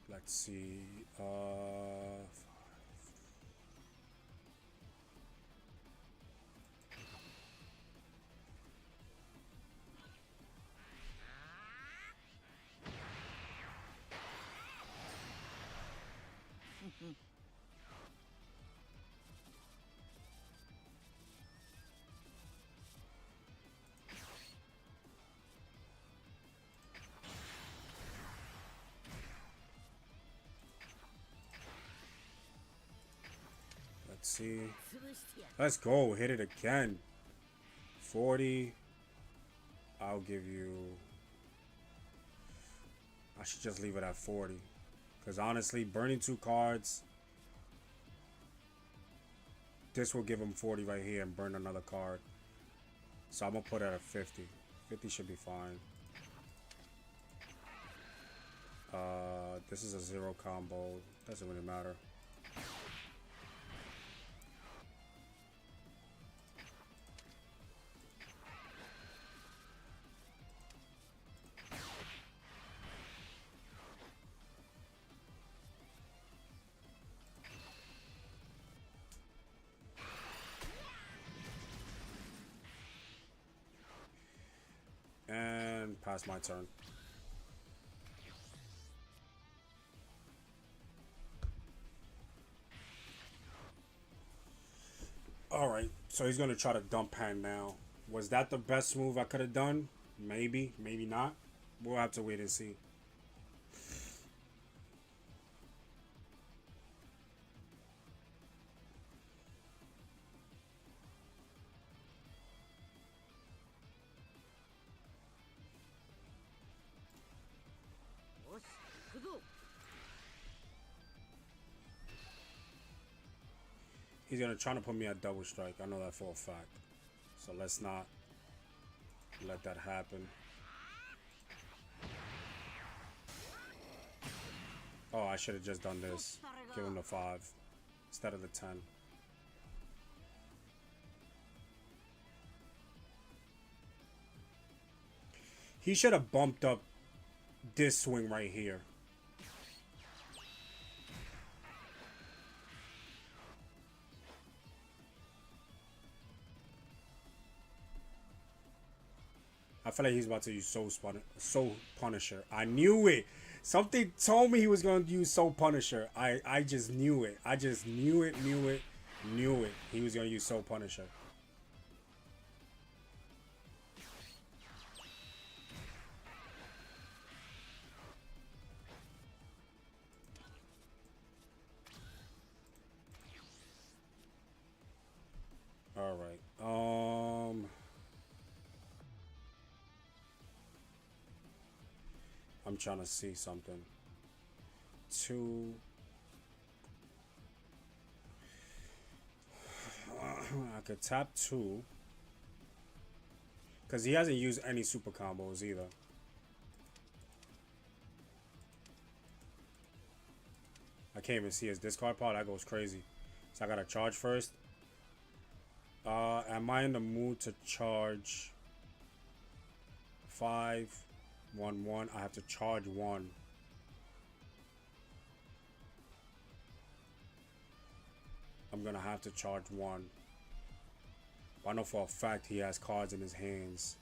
Let's see. Let's see. Let's go. Hit it again. 40. I'll give you... I should just leave it at 40. Because honestly, burning 2 cards... This will give him 40 right here and burn another card. So I'm going to put it at 50. 50 should be fine. This is a 0 combo. Doesn't really matter. And pass my turn. Alright, so he's going to try to dump hand now. Was that the best move I could have done? Maybe, maybe not. We'll have to wait and see. He's gonna try to put me at double strike. I know that for a fact. So let's not let that happen. Oh, I should have just done this. Give him the 5 instead of the 10. He should have bumped up this swing right here. I feel like he's about to use Soul Punisher. I knew it. Something told me he was going to use Soul Punisher. I just knew it. I just knew it. He was going to use Soul Punisher. I'm trying to see something. 2. I could tap 2. Because he hasn't used any super combos either. I can't even see his discard pile. That goes crazy. So I gotta charge first. Am I in the mood to charge 5, 1, 1? I have to charge 1. I'm gonna have to charge 1. I know for a fact he has cards in his hands.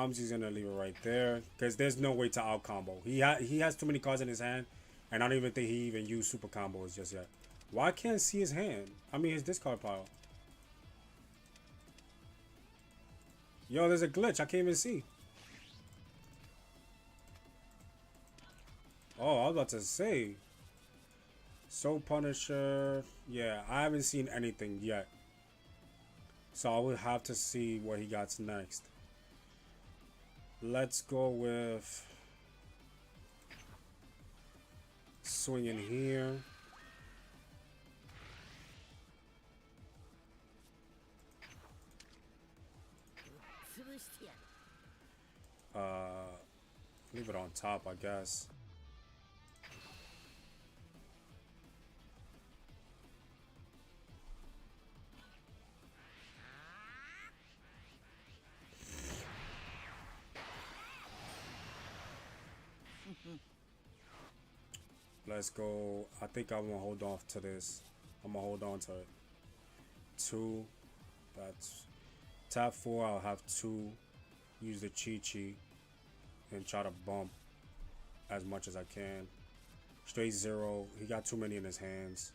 He's gonna leave it right there because there's no way to out combo. He has too many cards in his hand, and I don't even think he even used super combos just yet. Why can't I see his hand? I mean his discard pile. Yo, there's a glitch. I can't even see. Oh, I was about to say. Soul Punisher. Yeah, I haven't seen anything yet. So I would have to see what he got next. Let's go with swing in here. Leave it on top, I guess. Let's go. I think I'm gonna hold off to this. I'm gonna hold on to it. 2. That's tap 4. I'll have 2. Use the Chi and try to bump as much as I can. Straight 0. He got too many in his hands.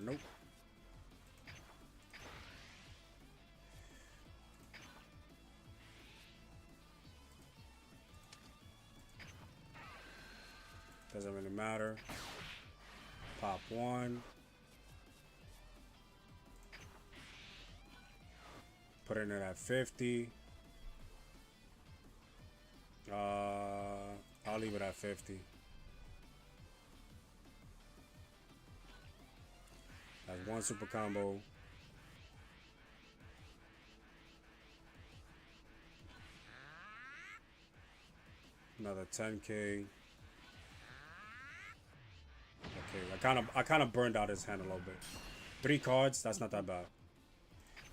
Nope. Doesn't really matter. Pop 1. Put it in at 50. I'll leave it at 50. That's 1 super combo. Another 10k. Okay, I kind of burned out his hand a little bit. 3 cards, that's not that bad.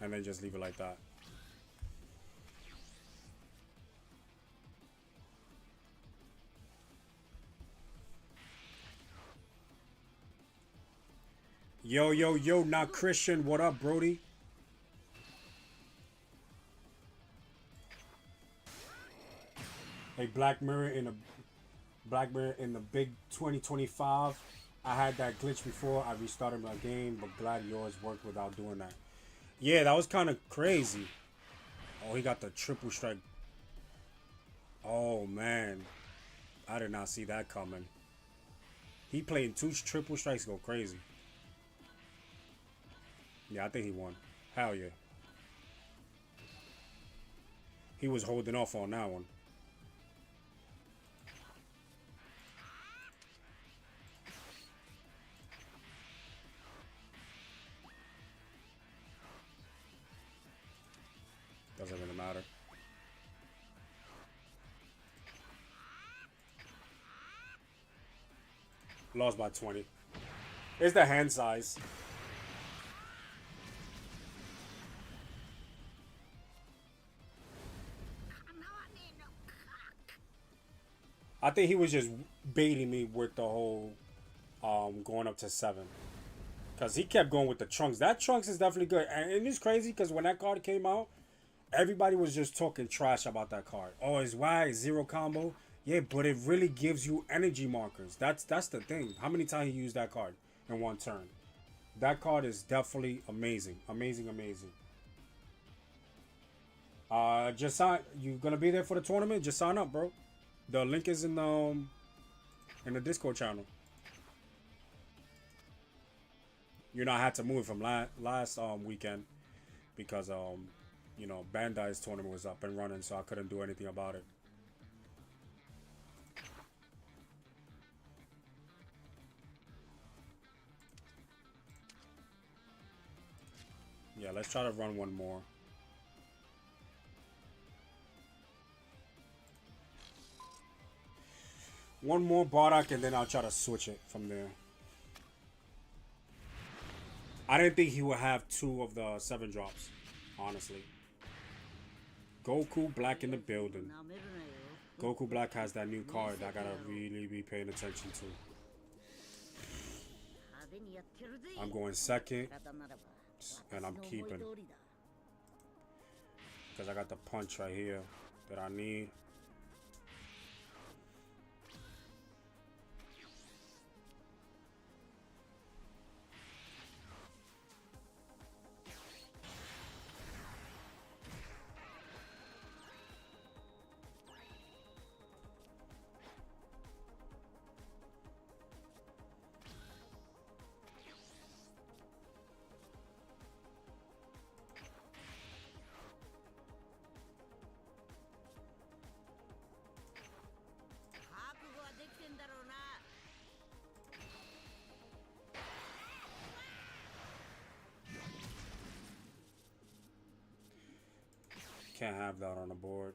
And then just leave it like that. Yo, not Christian. What up, Brody? A Black Mirror in the big 2025. I had that glitch before. I restarted my game, but glad yours worked without doing that. Yeah, that was kind of crazy. Oh, he got the triple strike. Oh man, I did not see that coming. He playing 2 triple strikes, go crazy. Yeah, I think he won. Hell yeah. He was holding off on that one. Doesn't really matter. Lost by 20. It's the hand size. I think he was just baiting me with the whole going up to 7. Because he kept going with the Trunks. That Trunks is definitely good. And it's crazy because when that card came out, everybody was just talking trash about that card. Oh, it's why 0 combo. Yeah, but it really gives you energy markers. That's the thing. How many times you use that card in one turn? That card is definitely amazing. Amazing, amazing. Just sign. You gonna be there for the tournament? Just sign up, bro. The link is in the Discord channel. You know, I had to move it from last weekend because you know, Bandai's tournament was up and running, so I couldn't do anything about it. Yeah, let's try to run one more. One more Bardock, and then I'll try to switch it from there. I didn't think he would have two of the 7 drops, honestly. Goku Black in the building. Goku Black has that new card that I gotta really be paying attention to. I'm going second, and I'm keeping. Because I got the punch right here that I need. Can't have that on the board.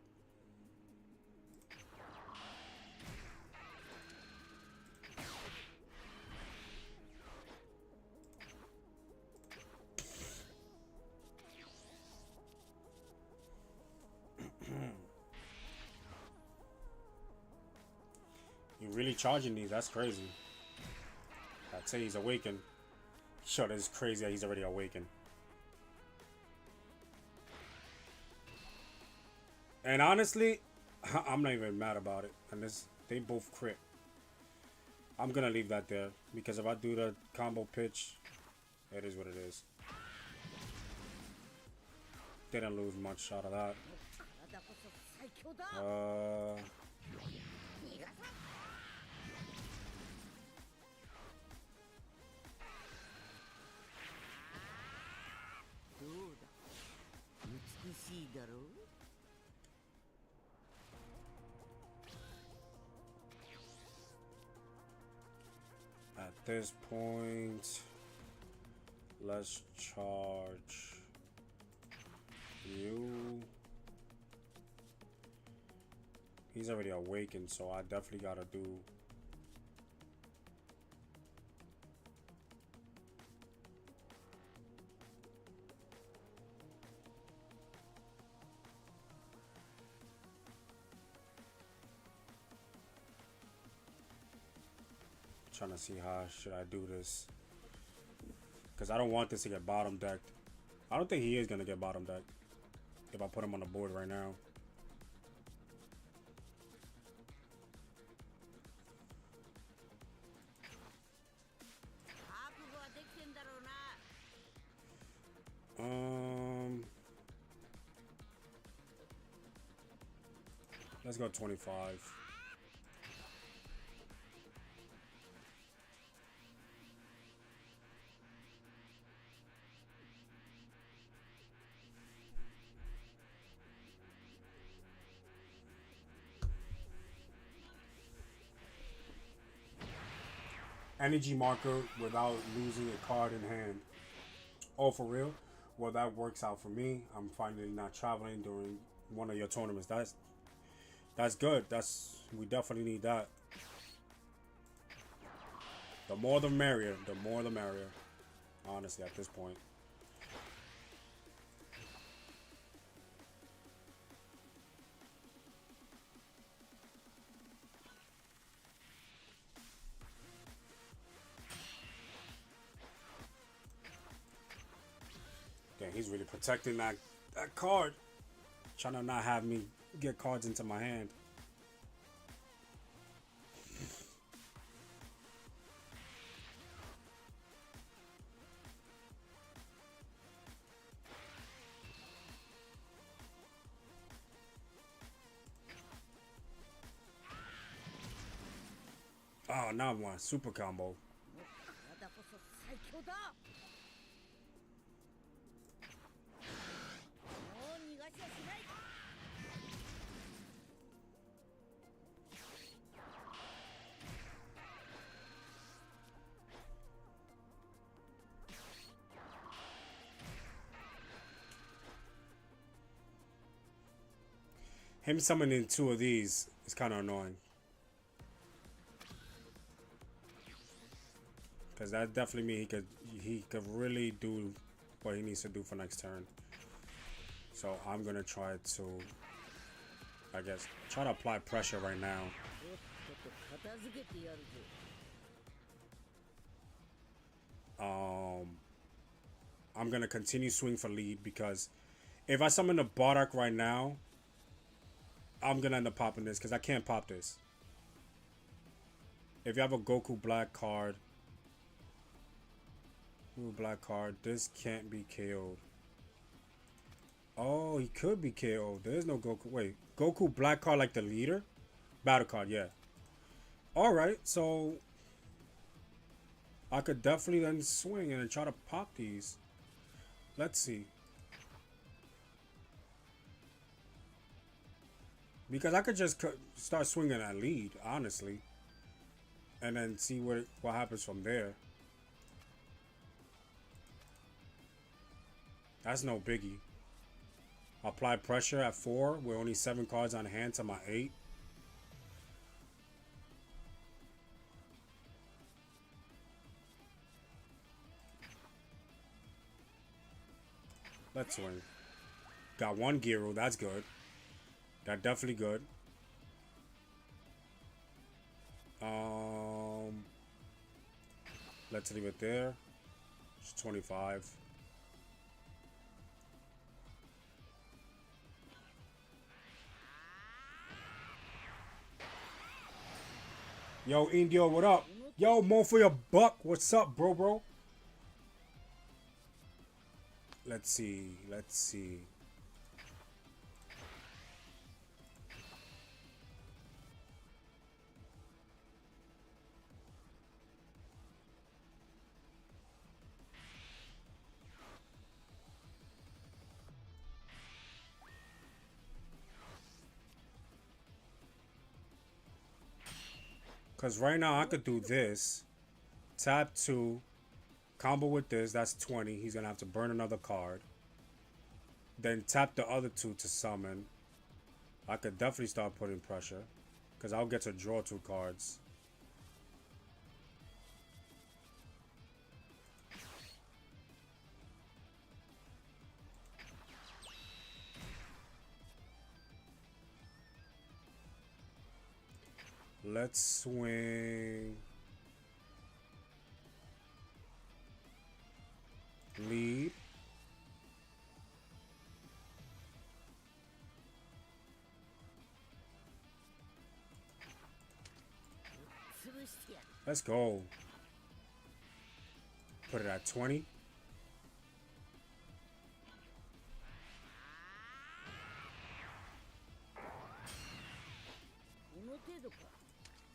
You're really charging these. That's crazy. I'd say he's awakened. Sure, that's crazy that he's already awakened. And honestly, I'm not even mad about it. And they both crit. I'm gonna leave that there because if I do the combo pitch, it is what it is. Didn't lose much out of that. At this point, let's charge you. He's already awakened, so I definitely gotta do. Trying to see how should I do this, because I don't want this to get bottom decked. I don't think he is gonna get bottom decked if I put him on the board right now. Let's go 25. Energy marker without losing a card in hand. Oh, for real? Well, that works out for me. I'm finally not traveling during one of your tournaments. That's good. We definitely need that. The more the merrier. The more the merrier. Honestly, at this point. Yeah, he's really protecting that card. Trying to not have me get cards into my hand. Oh, now I want super combo. Him summoning two of these is kind of annoying. Because that definitely means he could really do what he needs to do for next turn. So I'm going to try to, I guess, try to apply pressure right now. I'm going to continue swing for lead because if I summon the Bardock right now, I'm going to end up popping this because I can't pop this. If you have a Goku black card, this can't be KO'd. Oh, he could be KO'd. There's no Goku. Wait, Goku black card like the leader? Battle card, yeah. Alright, so I could definitely then swing and try to pop these. Let's see. Because I could just start swinging at lead, honestly. And then see what happens from there. That's no biggie. Apply pressure at 4 with only 7 cards on hand to my 8. Let's swing. Got one Giro, that's good. That's definitely good. Let's leave it there. It's 25. Yo, Indio, what up? Yo, more for your buck. What's up, bro? Let's see. Because right now I could do this. Tap 2. Combo with this. That's 20. He's going to have to burn another card. Then tap the other 2 to summon. I could definitely start putting pressure. Because I'll get to draw 2 cards. Let's swing. Lead. Let's go. Put it at 20.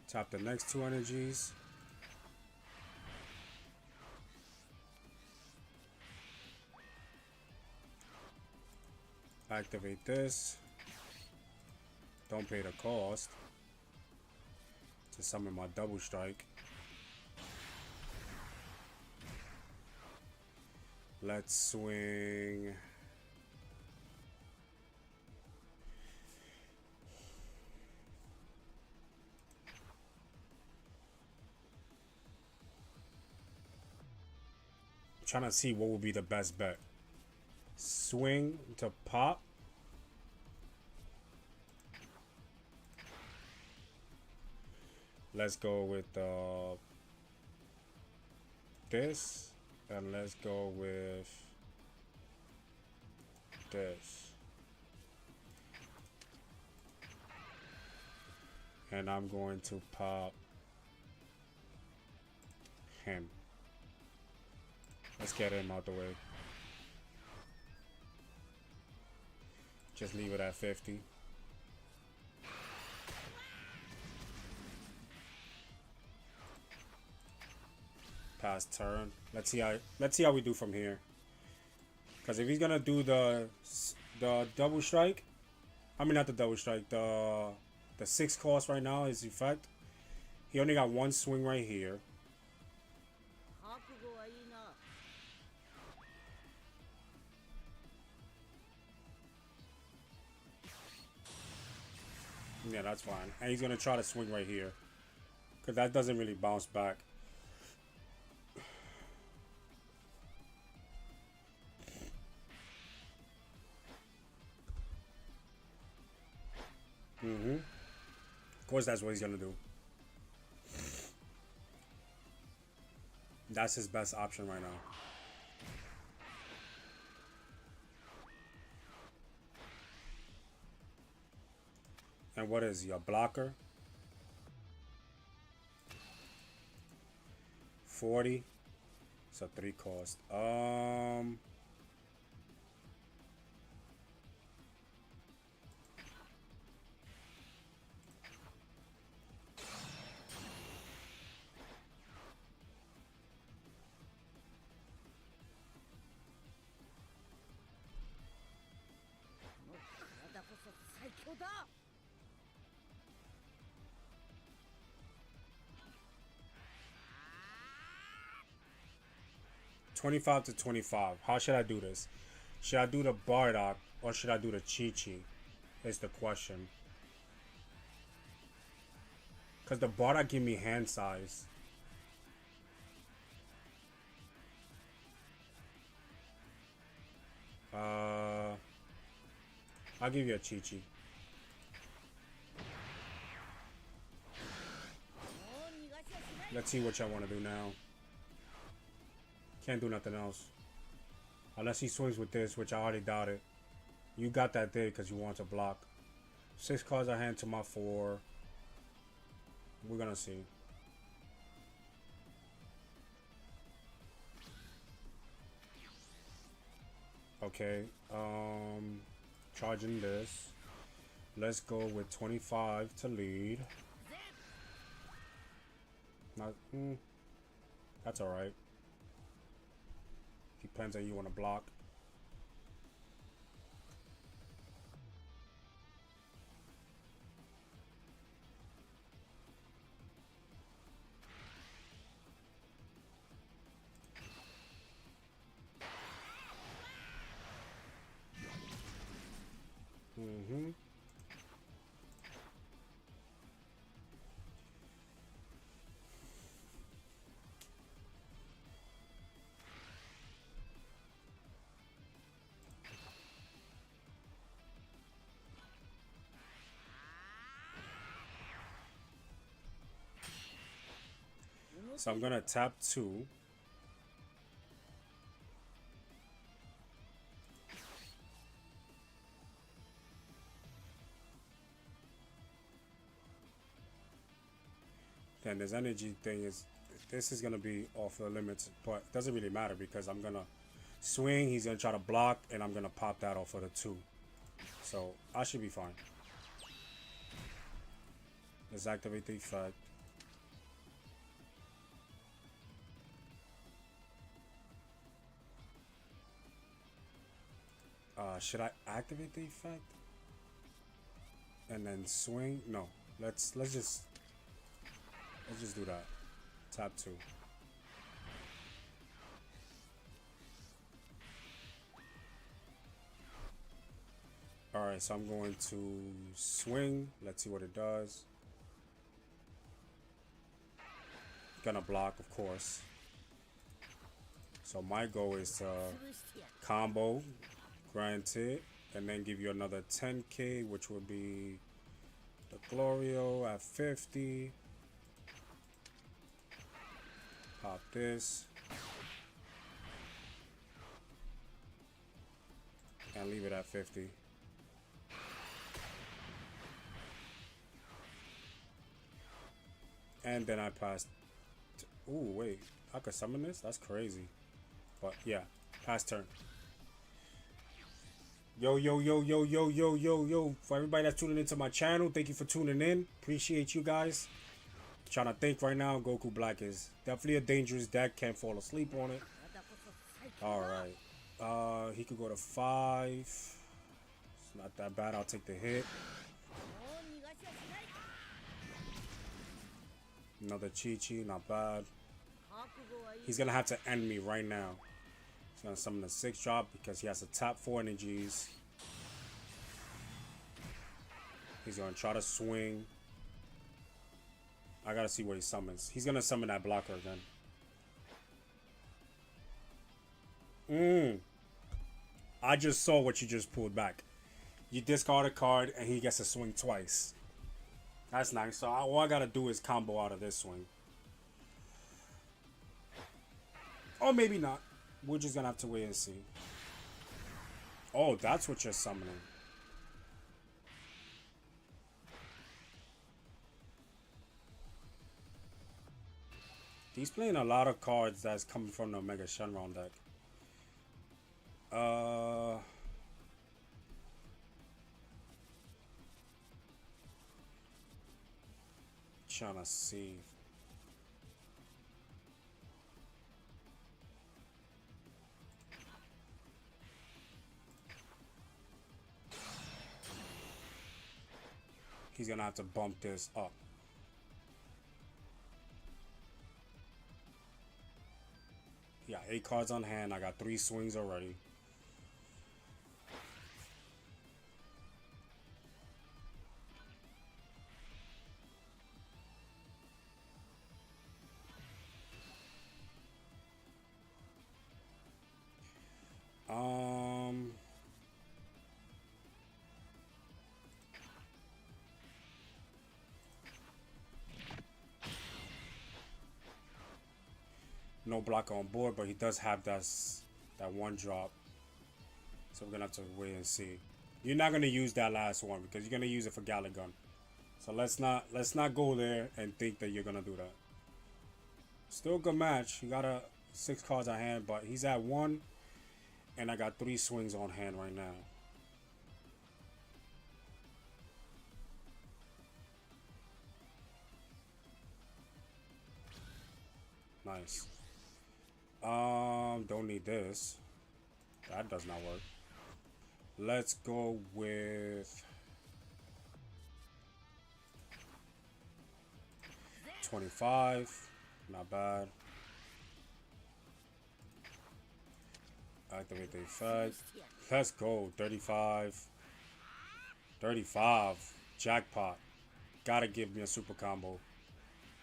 Tap the next 2 energies. Activate this. Don't pay the cost to summon my double strike. Let's swing. I'm trying to see what would be the best bet. Swing to pop. Let's go with this. And let's go with this. And I'm going to pop him. Let's get him out the way. Just leave it at 50. . pass turn. Let's see how we do from here. Because if he's gonna do the double strike, I mean not the double strike, the 6 cost right now, his effect. He only got one swing right here. Yeah, that's fine. And he's gonna try to swing right here, because that doesn't really bounce back. Of course, that's what he's gonna do. That's his best option right now. And what is he, a blocker? 40. It's a 3 cost. $25 to 25. How should I do this? Should I do the Bardock or should I do the Chi-Chi? Is the question. Because the Bardock give me hand size. I'll give you a Chi-Chi. Let's see what y'all want to do now. Can't do nothing else. Unless he swings with this, which I already doubt it. You got that there because you want to block. 6 cards I hand to my 4. We're gonna see. Okay, charging this. Let's go with 25 to lead. Not, that's alright. Depends on you want to block. So I'm gonna tap 2. Then this energy thing this is gonna be off the limits, but it doesn't really matter because I'm gonna swing, he's gonna try to block, and I'm gonna pop that off of the 2. So I should be fine. Let's activate the effect. Should I activate the effect and then swing? No, let's just do that. Tap 2. All right, so I'm going to swing. Let's see what it does. Gonna block, of course. So my goal is to combo, granted, and then give you another 10k, which would be the Glorio at 50. Pop this. And leave it at 50. And then I passed. Ooh, wait. I could summon this? That's crazy. But yeah, pass turn. Yo, yo, yo, yo, yo, yo. For everybody that's tuning into my channel, thank you for tuning in. Appreciate you guys. trying to think right now. Goku Black is definitely a dangerous deck. Can't fall asleep on it. Alright. He could go to 5. It's not that bad. I'll take the hit. Another Chi-Chi. Not bad. He's going to have to end me right now. He's going to summon a 6-drop because he has to tap 4 energies. He's going to try to swing. I got to see what he summons. He's going to summon that blocker again. I just saw what you just pulled back. You discard a card and he gets to swing twice. That's nice. So all I gotta do is combo out of this swing. Or maybe not. We're just gonna have to wait and see. Oh, that's what you're summoning. He's playing a lot of cards that's coming from the Omega Shenron deck. Trying to see. He's gonna have to bump this up. Yeah, 8 cards on hand. I got 3 swings already. No blocker on board, but he does have that 1-drop. So we're gonna have to wait and see. You're not gonna use that last one because you're gonna use it for Galagun. So let's not go there and think that you're gonna do that. Still a good match. He got 6 cards on hand, but he's at 1, and I got 3 swings on hand right now. Nice. Don't need this. That does not work. Let's go with 25. Not bad. Activate the effect. Let's go. 35. 35. Jackpot. Gotta give me a super combo.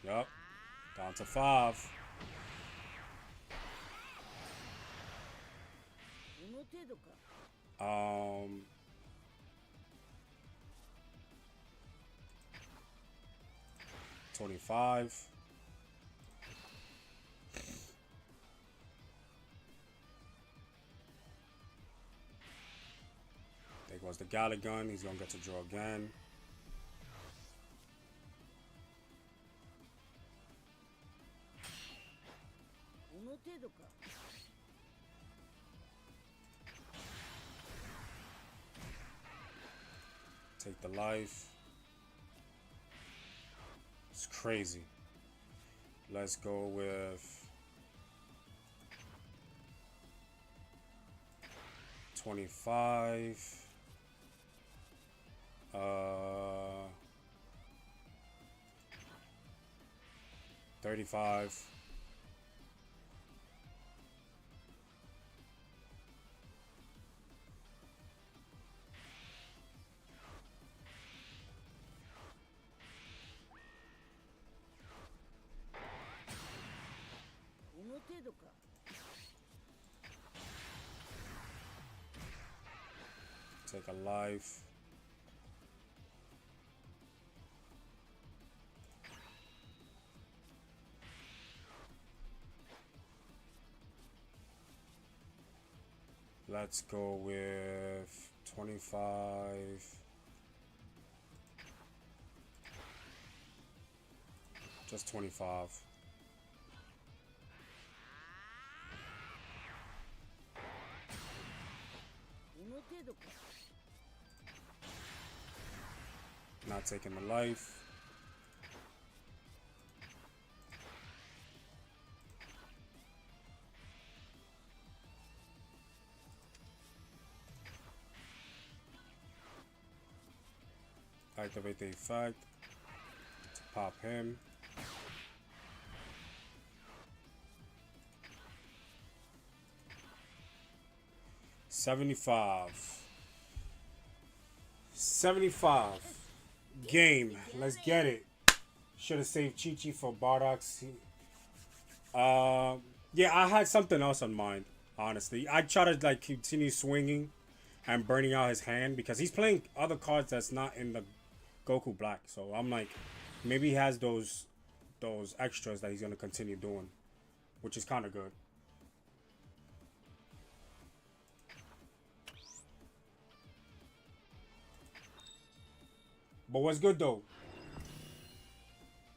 Yup. Down to 5. 25. There goes the Galagun. He's gonna get to draw again. Take the life. It's crazy. Let's go with 25. 35. Take a life. Let's go with 25. Just 25. Not taking the life. Activate the effect. To pop him. $75. Game. Let's get it. Should have saved Chi-Chi for Bardock's. Yeah, I had something else on mind, honestly. I try to like continue swinging and burning out his hand because he's playing other cards that's not in the Goku Black. So I'm like, maybe he has those extras that he's gonna continue doing, which is kind of good. But what's good though?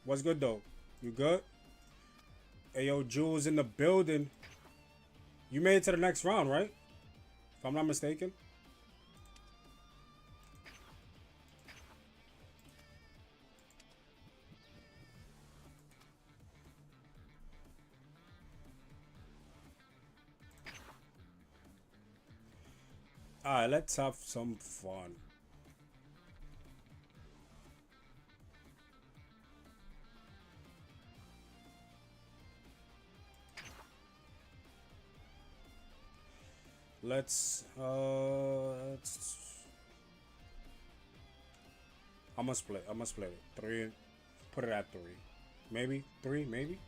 What's good though? You good? Hey yo, Jules in the building. You made it to the next round, right? If I'm not mistaken. Alright, let's have some fun. Let's I'm gonna split it. 3, put it at 3. Maybe 3, maybe?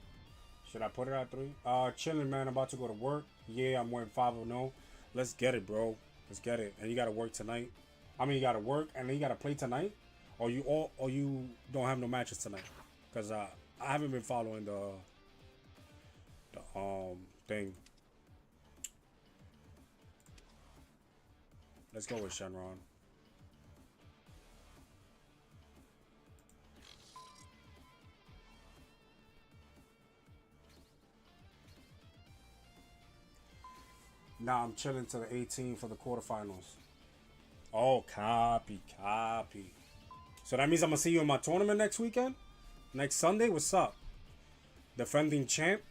Should I put it at 3? Chilling, man. About to go to work. Yeah, I'm wearing 5-0. Let's get it, bro. Let's get it. And you gotta work tonight. I mean, you gotta work and then you gotta play tonight. Or you don't have no matches tonight. Cause I haven't been following the thing. Let's go with Shenron. Now I'm chilling to the 18 for the quarterfinals. Oh, copy. So that means I'm gonna see you in my tournament next weekend? Next Sunday? What's up? Defending champ?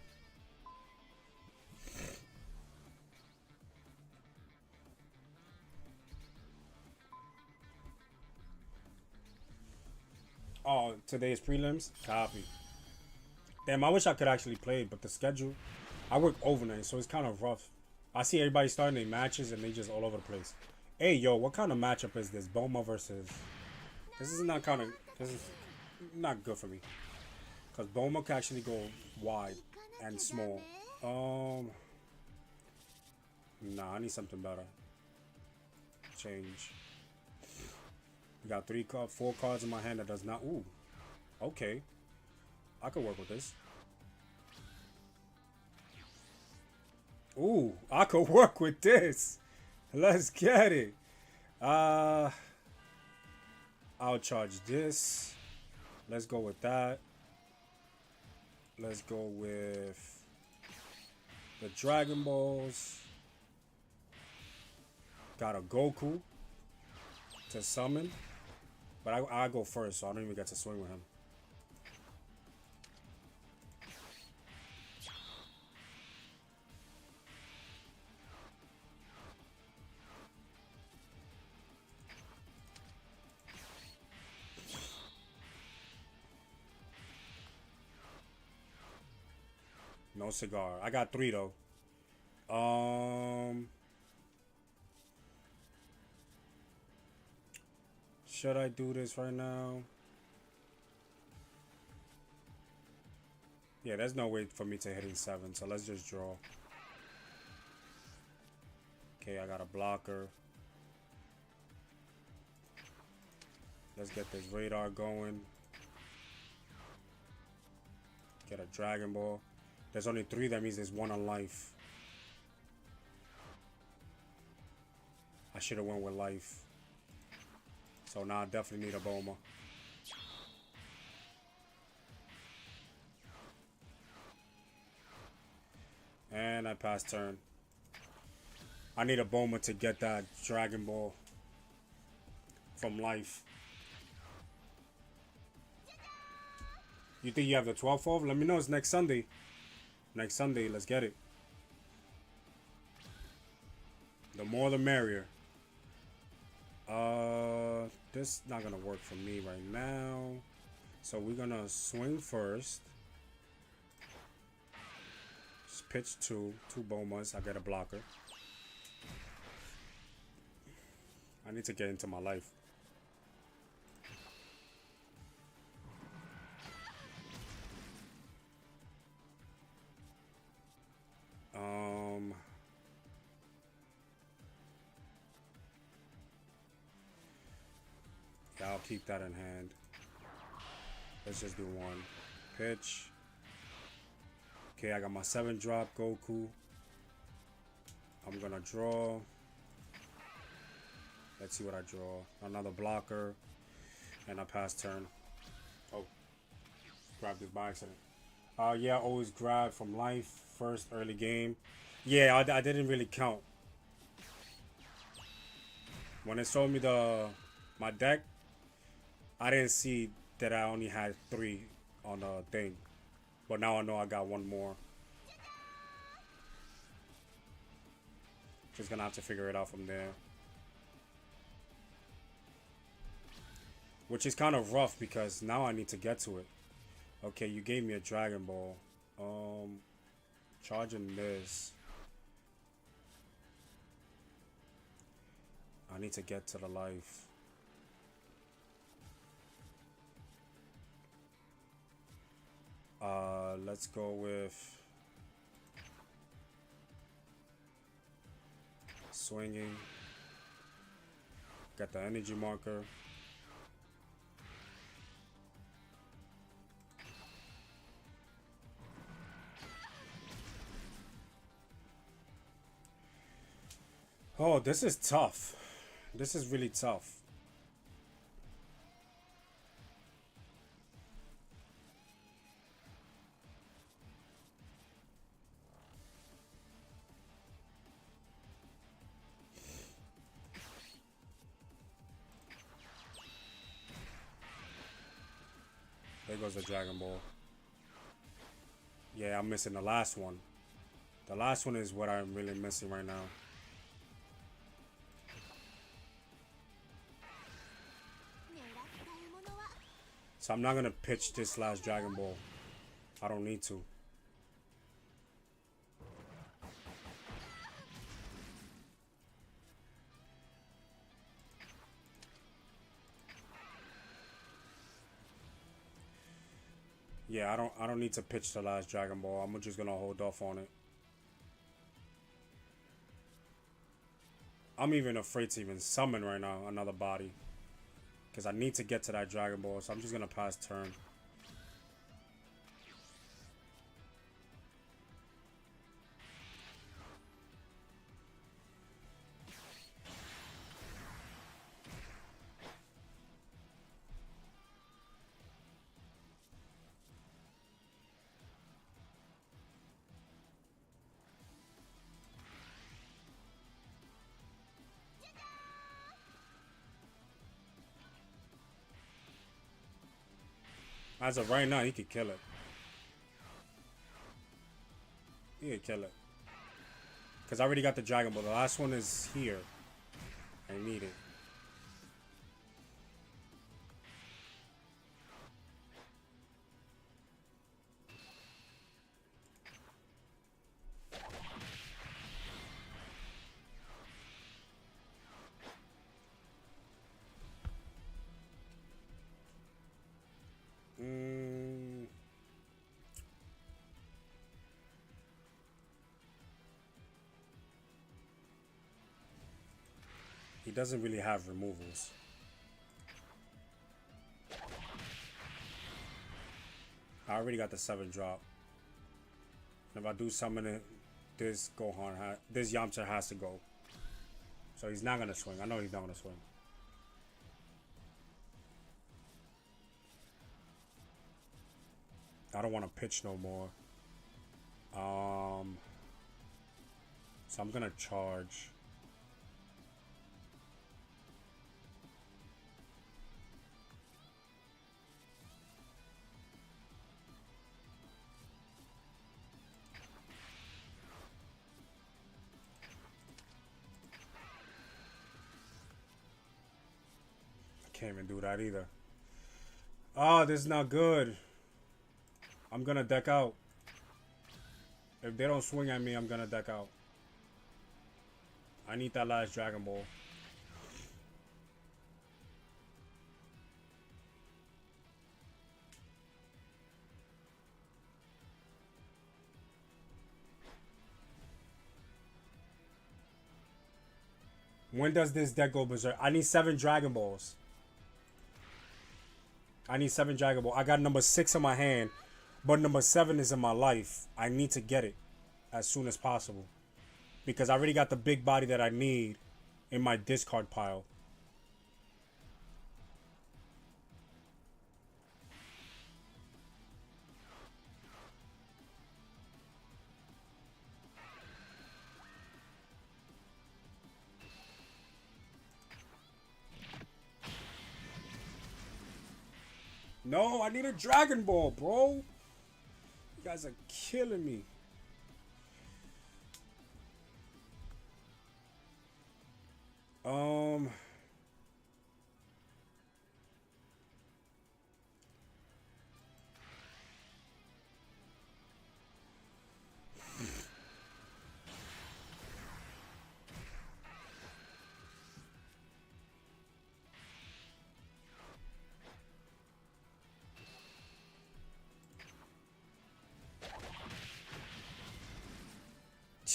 Oh, today's prelims? Copy. Damn, I wish I could actually play, but the schedule, I work overnight, so it's kind of rough. I see everybody starting their matches and they just all over the place. Hey, yo, what kind of matchup is this? Boma versus... This is not good for me. Because Boma can actually go wide and small. Nah, I need something better. Change. We got 4 cards in my hand that does not... Ooh. Okay. I could work with this. Ooh, I could work with this. Let's get it. I'll charge this. Let's go with that. Let's go with the Dragon Balls. Got a Goku to summon. But I go first, so I don't even get to swing with him. No cigar. I got 3 though. Should I do this right now? Yeah, there's no way for me to hitting 7, so let's just draw. Okay, I got a blocker. Let's get this radar going. Get a Dragon Ball. There's only 3, that means there's 1 on life. I should have went with life. So now I definitely need a Boma. And I pass turn. I need a Boma to get that Dragon Ball from life. You think you have the 12th off? Let me know. It's next Sunday. Next Sunday, let's get it. The more the merrier. This not gonna work for me right now. So we're gonna swing first. Just pitch two bombas. I get a blocker. I need to get into my life. Yeah, I'll keep that in hand. Let's just do one. Pitch. Okay, I got my 7 drop, Goku. I'm gonna draw. Let's see what I draw. Another blocker. And I pass turn. Oh. Grabbed this by accident. Yeah, always grab from life. First early game. Yeah, I didn't really count. When it showed me my deck, I didn't see that I only had 3 on the thing. But now I know I got 1 more. Just gonna have to figure it out from there. Which is kind of rough because now I need to get to it. Okay, you gave me a Dragon Ball. Charging this. I need to get to the life. Let's go with swinging. Got the energy marker. Oh, this is tough. This is really tough. There goes the Dragon Ball. Yeah, I'm missing the last one. The last one is what I'm really missing right now. So I'm not gonna pitch this last Dragon Ball. I don't need to. Yeah, I don't need to pitch the last Dragon Ball. I'm just gonna hold off on it. I'm even afraid to even summon right now another body. Because I need to get to that Dragon Ball, so I'm just gonna pass turn. As of right now, he could kill it. He could kill it. Because I already got the Dragon Ball. The last one is here. I need it. He doesn't really have removals. I already got the 7 drop. If I do summon it, this Yamcha has to go. So he's not gonna swing. I know he's not gonna swing. I don't want to pitch no more. So I'm gonna charge. can't even do that either. Oh, this is not good. I'm gonna deck out. If they don't swing at me, I'm gonna deck out. I need that last Dragon Ball. When does this deck go berserk? I need 7 Dragon Balls. I need 7 Dragon Balls. I got number 6 in my hand, but number 7 is in my life. I need to get it as soon as possible, because I already got the big body that I need in my discard pile. No, I need a Dragon Ball, bro. You guys are killing me.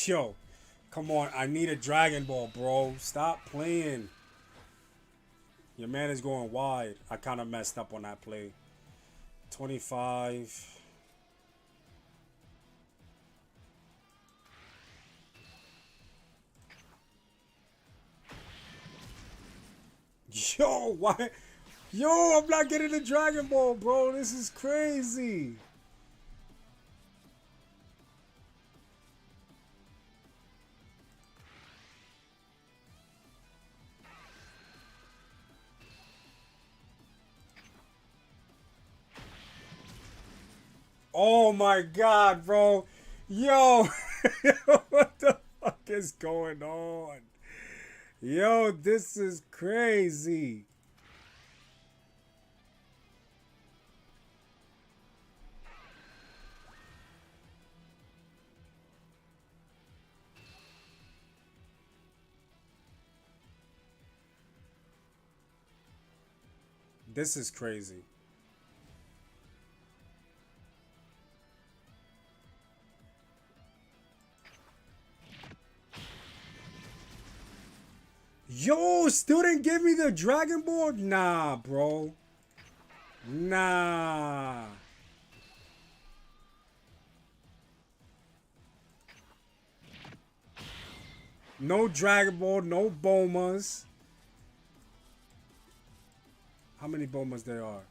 Yo, come on. I need a Dragon Ball, bro. Stop playing. Your man is going wide. I kind of messed up on that play. 25. Yo, why? Yo, I'm not getting the Dragon Ball, bro. This is crazy. Oh my god, bro. Yo, what the fuck is going on? Yo, this is crazy. This is crazy. Yo, still didn't give me the Dragon Ball? Nah, bro. Nah. No Dragon Ball, no Bomas. How many Bomas there are?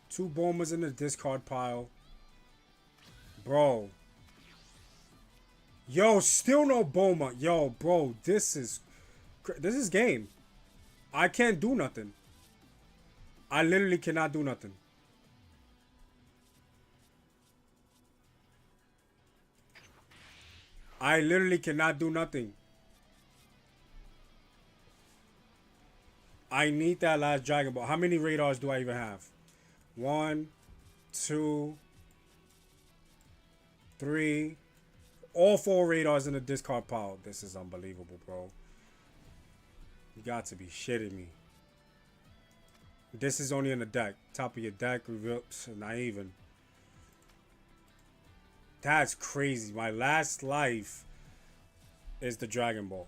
2 Bomas in the discard pile. Bro. Yo, still no Boma. Yo, bro, this is game. I can't do nothing. I literally cannot do nothing. I literally cannot do nothing. I need that last Dragon Ball. How many radars do I even have? 1, 2, 3. All 4 radars in the discard pile. This is unbelievable, bro. You got to be shitting me. This is only in the deck. Top of your deck, reveal, not even. That's crazy. My last life is the Dragon Ball.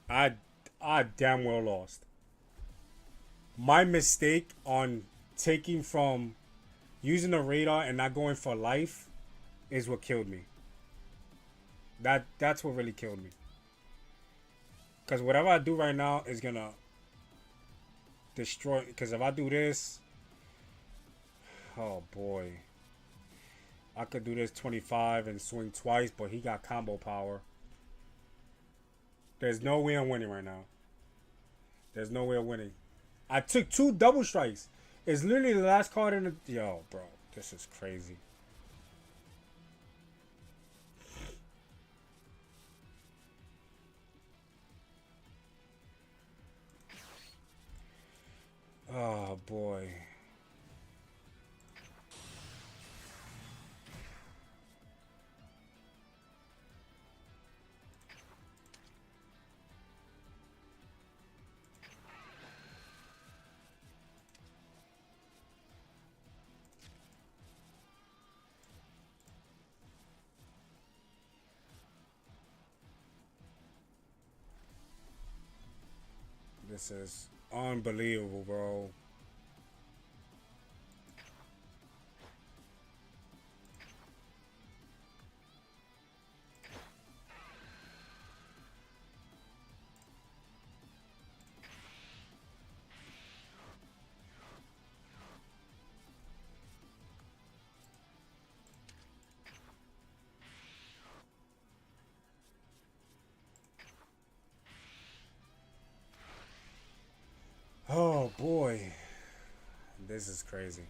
I damn well lost. My mistake on taking from using the radar and not going for life is what killed me. That's what really killed me. Because whatever I do right now is gonna destroy. Because if I do this, oh boy, I could do this 25 and swing twice, but he got combo power. There's no way I'm winning right now. There's no way I'm winning. I took 2 double strikes. It's literally the last card in the... Yo, bro. This is crazy. This is unbelievable, bro. Oh boy, this is crazy.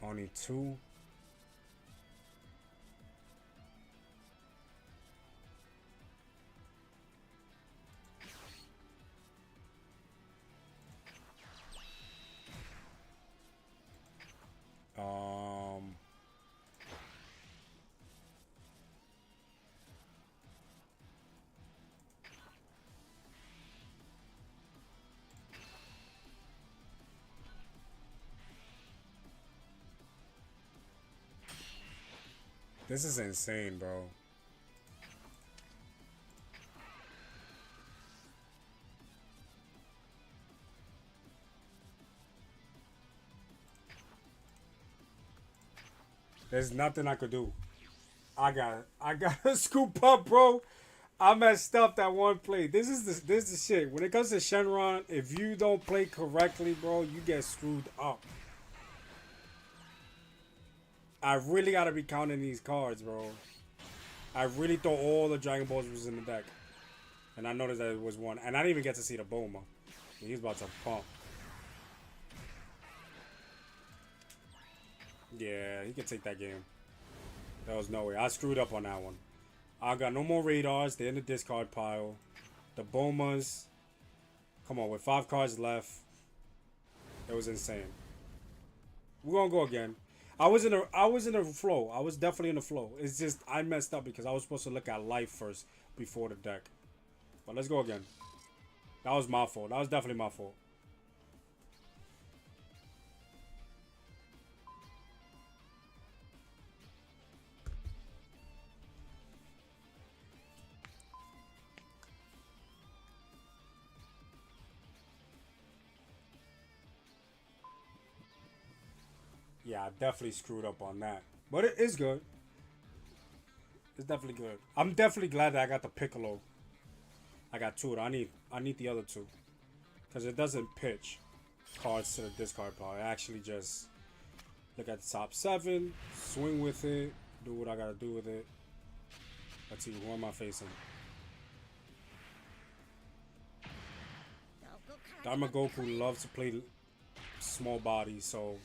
Only two. Um, this is insane, bro. There's nothing I could do. I got to scoop up, bro. I messed up that one play. This is the shit. When it comes to Shenron, if you don't play correctly, bro, you get screwed up. I really gotta be counting these cards, bro. I really thought all the Dragon Balls was in the deck. And I noticed that it was one. And I didn't even get to see the Bulma. He's about to pump. Yeah, he can take that game. There was no way. I screwed up on that one. I got no more radars. They're in the discard pile. The Bulmas. Come on, with 5 cards left. It was insane. We're gonna go again. I was in a flow. I was definitely in the flow. It's just I messed up because I was supposed to look at life first before the deck. But let's go again. That was my fault. That was definitely my fault. Yeah, I definitely screwed up on that. But it is good. It's definitely good. I'm definitely glad that I got the Piccolo. I got 2. I need the other 2. Because it doesn't pitch cards to the discard pile. It actually just look at the top 7, swing with it, do what I gotta do with it. Let's see, who am I facing? Dharma Goku loves to play small bodies, so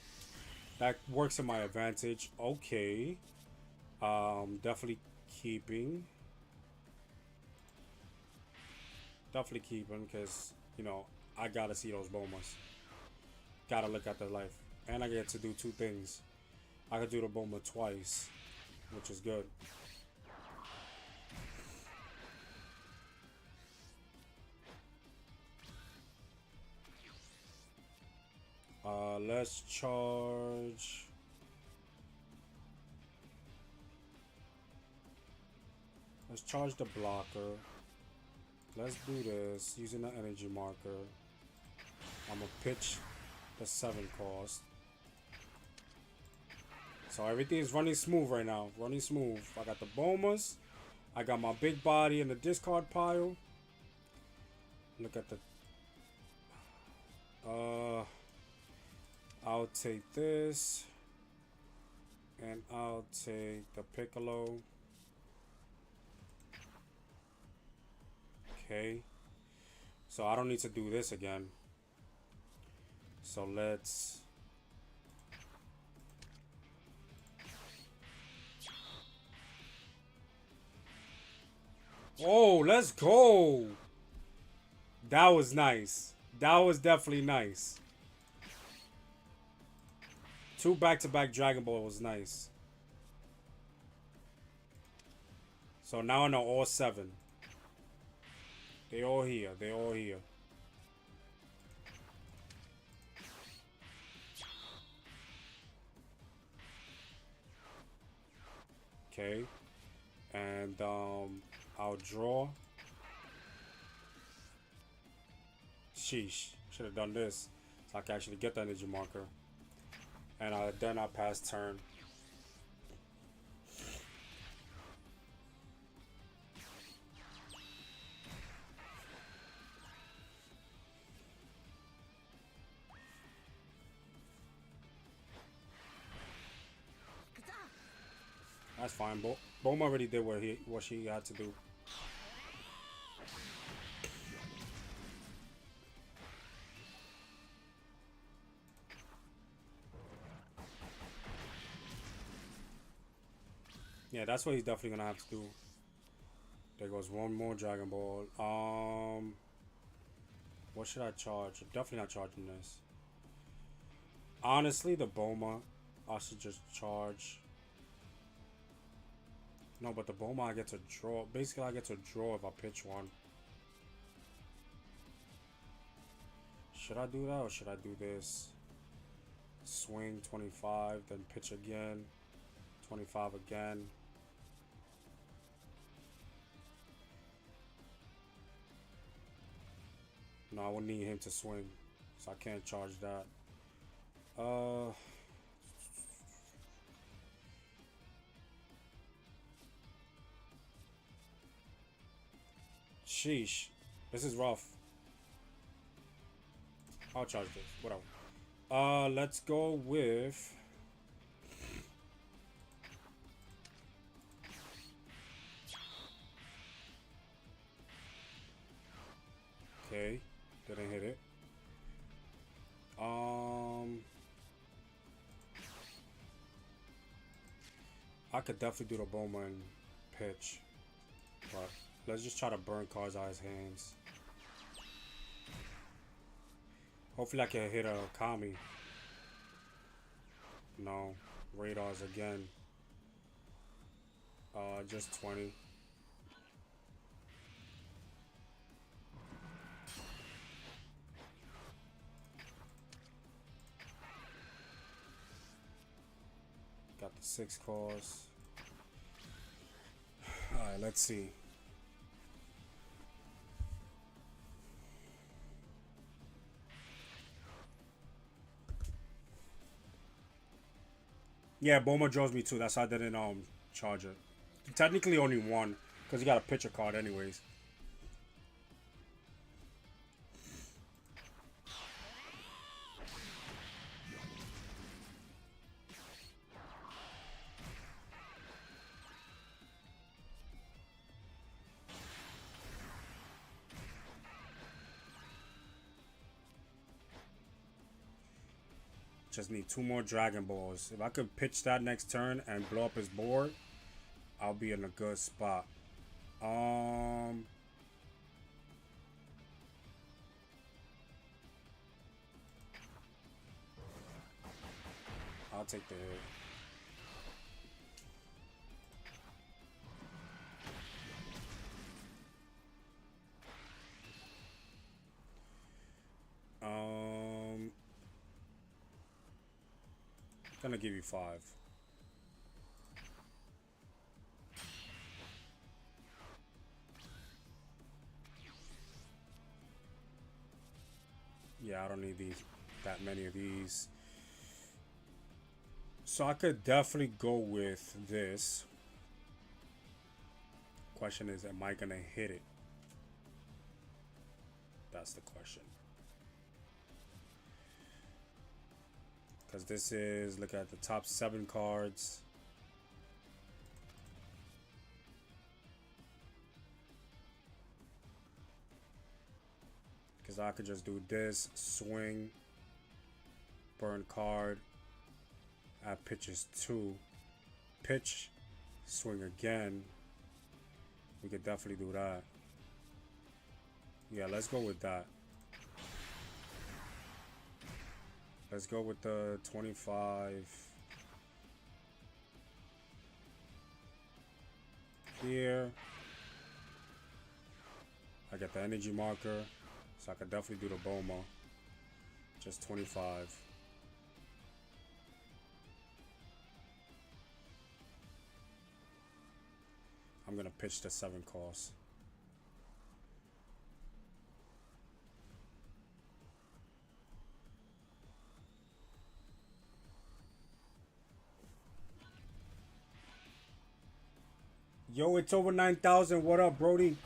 that works in my advantage. Okay. Definitely keeping. Definitely keeping because, you know, I gotta see those Bomas. Gotta look at their life. And I get to do 2 things. I could do the Boma twice, which is good. Let's charge. Let's charge the blocker. Let's do this using the energy marker. I'm gonna pitch the 7 cost. So everything is running smooth right now. Running smooth. I got the Bomas. I got my big body in the discard pile. Look at the... I'll take this. And I'll take the Piccolo. Okay. So I don't need to do this again. So let's... Oh, let's go. That was nice. That was definitely nice. 2 back-to-back Dragon Ball was nice. So now I know all 7. They all here. They all here. Okay. And I'll draw. Sheesh. Should have done this. So I can actually get the energy marker. And then I pass turn. That's fine. Boma already did what she had to do. Yeah, that's what he's definitely gonna have to do. There goes one more Dragon Ball. What should I charge? I'm definitely not charging this. Honestly, the Boma, I should just charge. No, but the Boma I get to draw. Basically, I get to draw if I pitch one. Should I do that or should I do this? Swing 25, then pitch again. 25 again. No, I would need him to swing, so I can't charge that. Sheesh. This is rough. I'll charge this. Whatever. Let's go with... Okay. Didn't hit it. I could definitely do the Boma and pitch. But let's just try to burn cards out of his hands. Hopefully I can hit a Kami. No. Radars again. Just 20. Got the 6 calls. Alright, let's see. Yeah, Boma draws me too. That's why I didn't charge it. Technically only one, because you got a picture card anyways. Just need 2 more Dragon Balls. If I could pitch that next turn and blow up his board, I'll be in a good spot. I'll take the hit. Gonna give you 5. Yeah, I don't need that many of these. So I could definitely go with this. Question is, am I gonna hit it? That's the question. Because this is, look at the top 7 cards. Because I could just do this, swing, burn card, add pitches 2, pitch, swing again. We could definitely do that. Yeah, let's go with that. Let's go with the 25 here. I got the energy marker, so I could definitely do the Boma. Just 25. I'm gonna pitch the 7 cost. Yo, it's over 9,000. What up, Brody?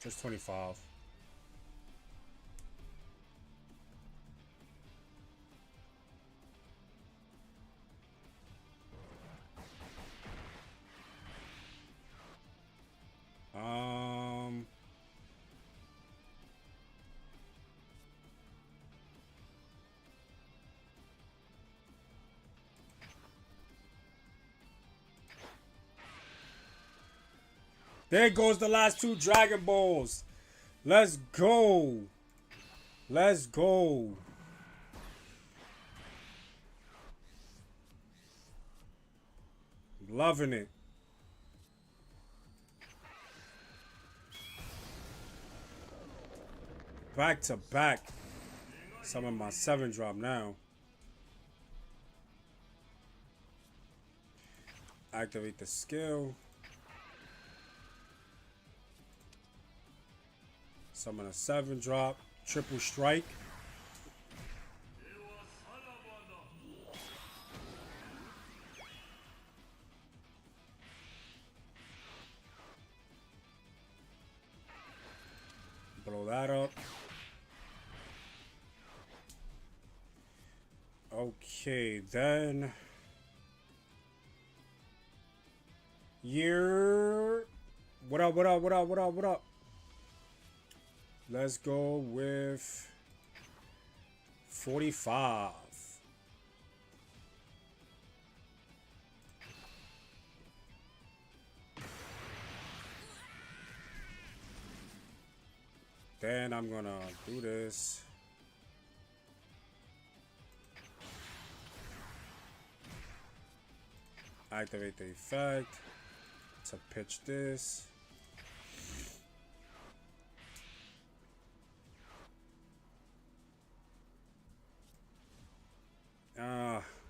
Just 25. There goes the last 2 Dragon Balls. Let's go. Let's go. Loving it. Back to back. Some of my 7 drop now. Activate the skill. Summon a 7 drop. Triple strike. Blow that up. Okay, then. Year. What up, what up, what up, what up, what up? Let's go with 45. Then I'm gonna do this. Activate the effect to pitch this.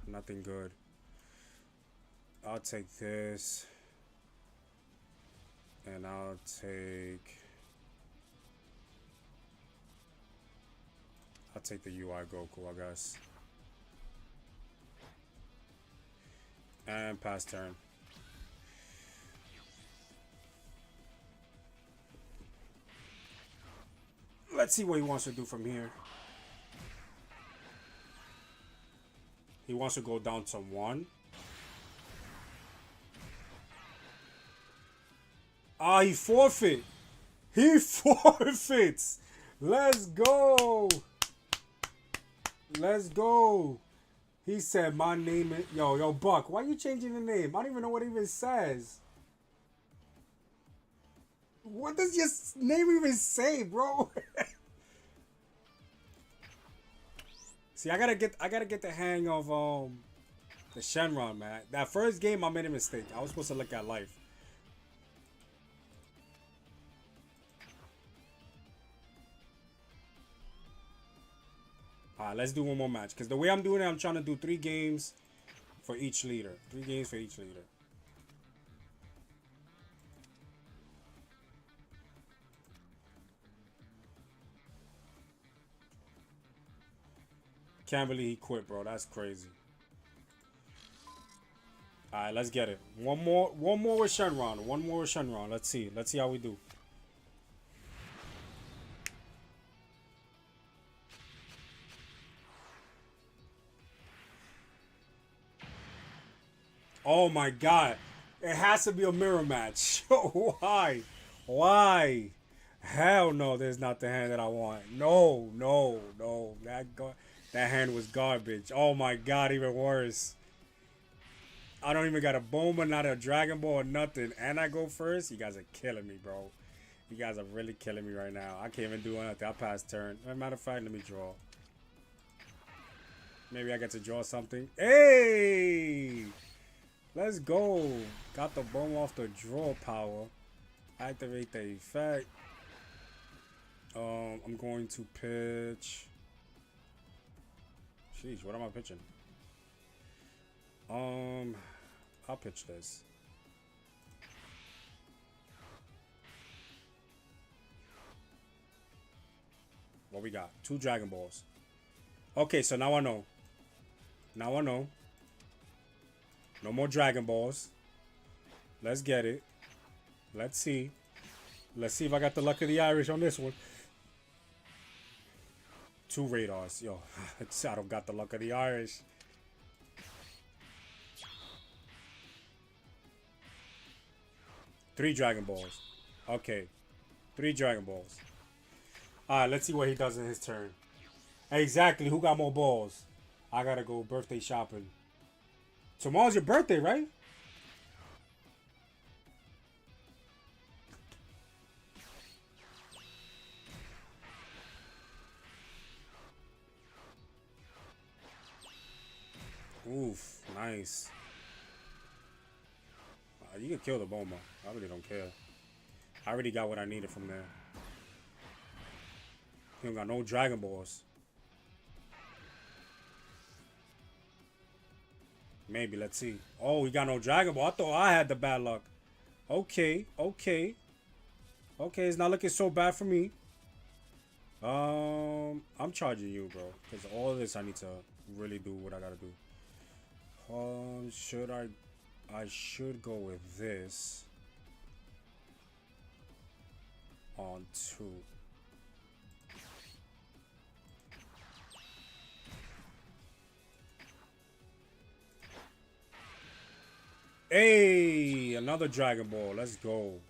Nothing good. I'll take this. And I'll take the UI Goku, I guess. And pass turn. Let's see what he wants to do from here. He wants to go down to 1. Ah, he forfeit. He forfeits. Let's go. Let's go. He said my name is... Yo, Buck, why you changing the name? I don't even know what it even says. What does your name even say, bro? See, I gotta get the hang of the Shenron, man. That first game, I made a mistake. I was supposed to look at life. Alright, let's do one more match. Because the way I'm doing it, I'm trying to do 3 games for each leader. 3 games for each leader. Can't believe he quit, bro. That's crazy. Alright, let's get it. One more with Shenron. One more with Shenron. Let's see. Let's see how we do. Oh my god. It has to be a mirror match. Why? Why? Hell no, there's not the hand that I want. No. That hand was garbage. Oh my god, even worse. I don't even got a Boma, not a Dragon Ball, or nothing. And I go first? You guys are killing me, bro. You guys are really killing me right now. I can't even do anything. I'll pass turn. As a matter of fact, let me draw. Maybe I get to draw something. Hey! Let's go. Got the Boma off the draw power. Activate the effect. I'm going to pitch. Jeez, what am I pitching? I'll pitch this. What we got? 2 Dragon Balls. Okay, so now I know. Now I know. No more Dragon Balls. Let's get it. Let's see. Let's see if I got the luck of the Irish on this one. 2 radars. Yo, I don't got the luck of the Irish. Three Dragon Balls. Okay. 3 Dragon Balls. Alright, let's see what he does in his turn. Exactly. Who got more balls? I gotta go birthday shopping. Tomorrow's your birthday, right? Oof. Nice. You can kill the Boma. I really don't care. I already got what I needed from there. He don't got no Dragon Balls. Maybe, let's see. Oh, he got no Dragon Ball. I thought I had the bad luck. Okay, okay. Okay, it's not looking so bad for me. I'm charging you, bro. Because all of this I need to really do what I gotta do. Should I should go with this on 2. Hey, another Dragon Ball. Let's go.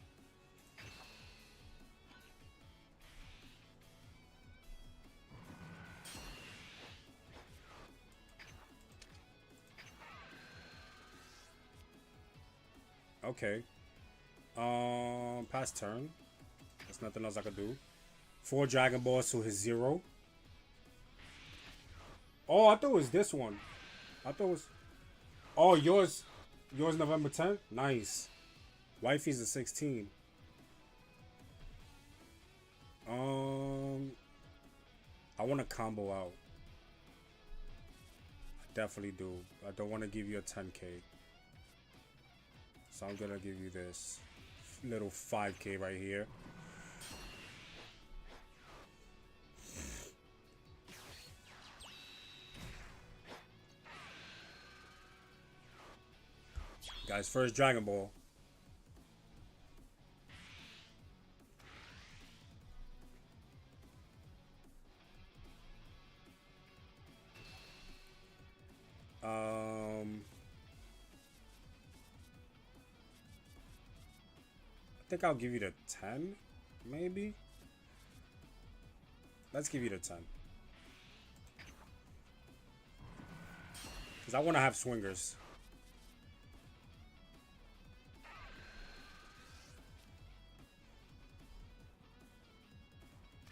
Okay. Pass turn. There's nothing else I could do. 4 Dragon Balls to his 0. Oh, I thought it was this one. I thought it was... Oh, yours November 10th? Nice. Wifey's the 16th. I want to combo out. I definitely do. I don't want to give you a 10k. So I'm gonna give you this little 5k right here. Guys, first Dragon Ball. I think I'll give you the 10, maybe. Let's give you the 10. Because I want to have swingers.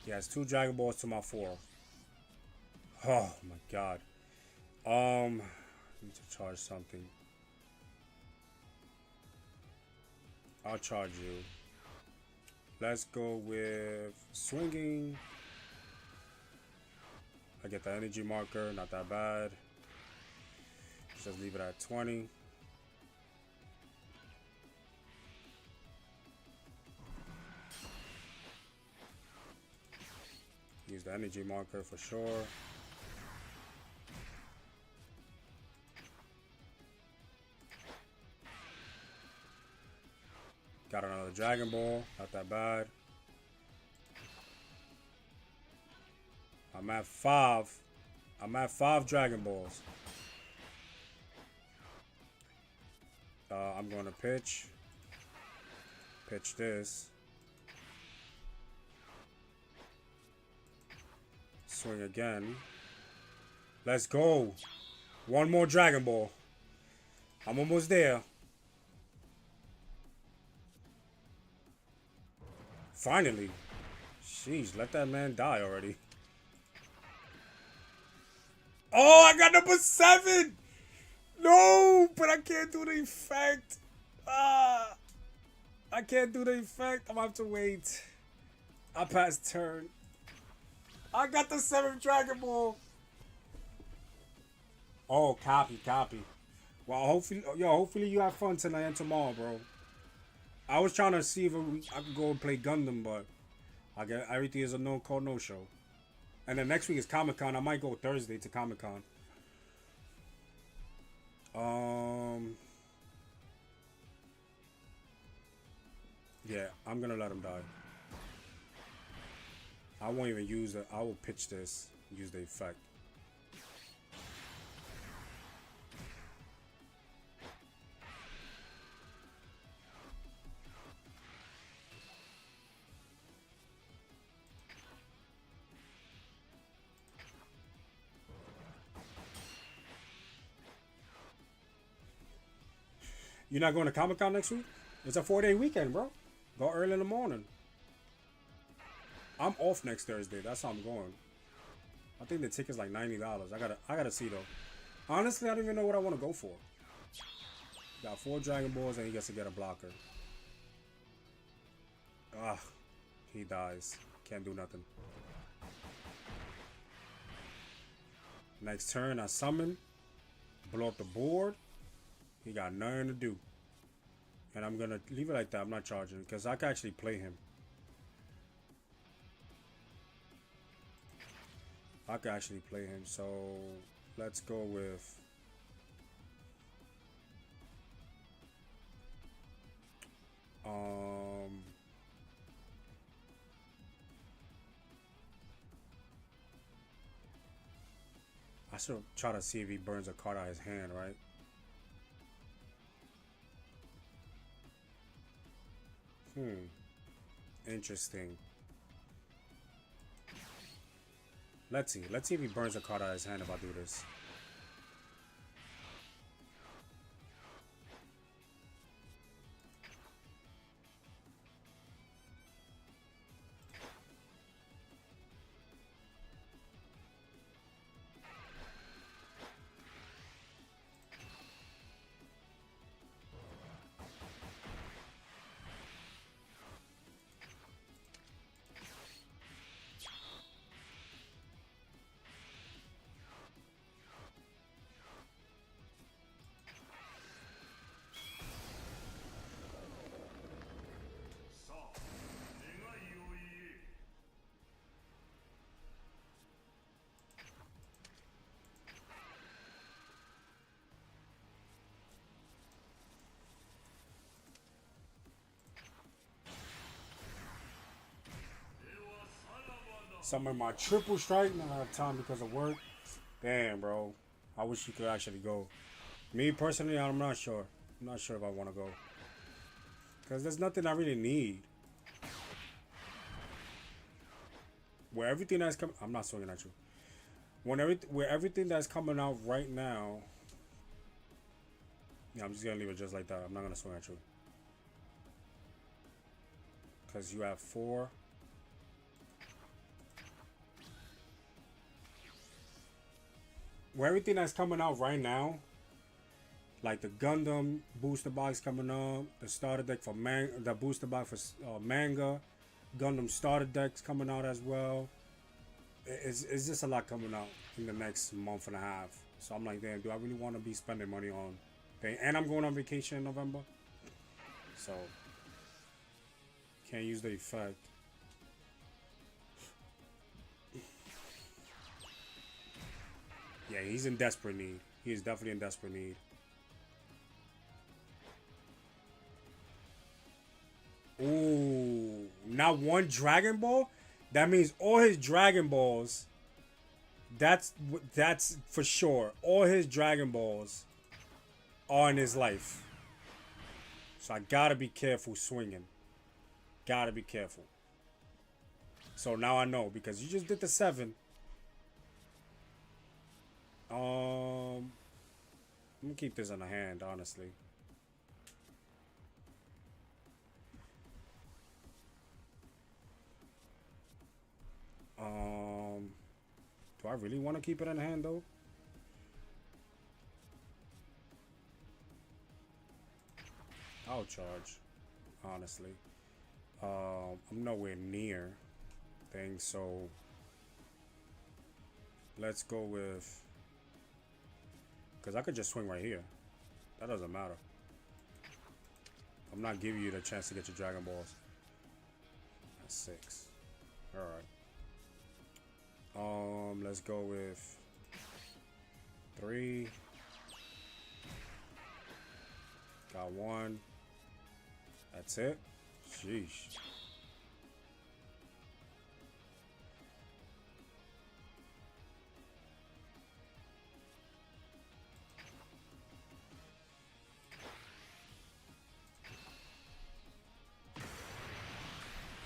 He has 2 Dragon Balls to my 4. Oh my god. I need to charge something. I'll charge you. Let's go with swinging. I get the energy marker, not that bad. Just leave it at 20. Use the energy marker for sure. Got another Dragon Ball, not that bad. I'm at 5. I'm at 5 Dragon Balls. I'm going to pitch. Pitch this. Swing again. Let's go. One more Dragon Ball. I'm almost there. Finally. Jeez, let that man die already. Oh, I got number 7. No, but I can't do the effect. Ah, I can't do the effect. I'm gonna have to wait. I passed turn. I got the 7th Dragon Ball. Oh, copy. Well, hopefully you have fun tonight and tomorrow, bro. I was trying to see if I could go and play Gundam, but I guess everything is a no-call, no-show. And then next week is Comic-Con. I might go Thursday to Comic-Con. Yeah, I'm gonna let him die. I won't even use it. I will pitch this, use the effect. You're not going to Comic-Con next week? It's a 4-day weekend, bro. Go early in the morning. I'm off next Thursday. That's how I'm going. I think the ticket's like $90. I gotta see though. Honestly, I don't even know what I want to go for. Got 4 Dragon Balls and he gets to get a blocker. Ah, he dies. Can't do nothing. Next turn, I summon. Blow up the board. He got nothing to do. And I'm going to leave it like that. I'm not charging because I can actually play him. I can actually play him. So let's go with... I should try to see if he burns a card out of his hand, right? Interesting. Let's see. Let's see if he burns a card out of his hand if I do this. Summon my triple strike. Not have time because of work. Damn, bro. I wish you could actually go. Me personally, I'm not sure. I'm not sure if I want to go. Because there's nothing I really need. Where everything that's coming... I'm not swinging at you. Where everything that's coming out right now... Yeah, I'm just going to leave it just like that. I'm not going to swing at you. Because you have 4... Where everything that's coming out right now, like the Gundam booster box coming up, the starter deck for the booster box for manga, Gundam starter decks coming out as well. It's just a lot coming out in the next month and a half. So I'm like, damn, do I really want to be spending money on things? And I'm going on vacation in November, so can't use the effect. Yeah, he's in desperate need. He is definitely in desperate need. Ooh, not one Dragon Ball? That means all his Dragon Balls. That's for sure. All his Dragon Balls are in his life. So I gotta be careful swinging. Gotta be careful. So now I know because you just did the 7. I'm gonna keep this in the hand, honestly. Do I really want to keep it in hand though? I'll charge, honestly. I'm nowhere near things, so let's go with, because I could just swing right here. That doesn't matter. I'm not giving you the chance to get your Dragon Balls. That's 6. Alright. Let's go with 3. Got 1. That's it. Sheesh.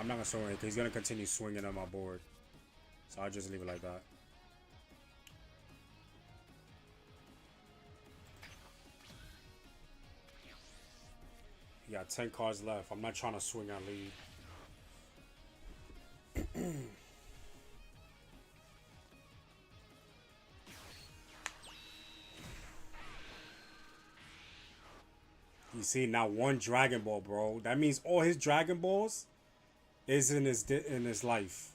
I'm not gonna swing it because he's gonna continue swinging on my board. So I'll just leave it like that. He got 10 cards left. I'm not trying to swing on lead. You see, now 1 Dragon Ball, bro. That means all his Dragon Balls is in his life.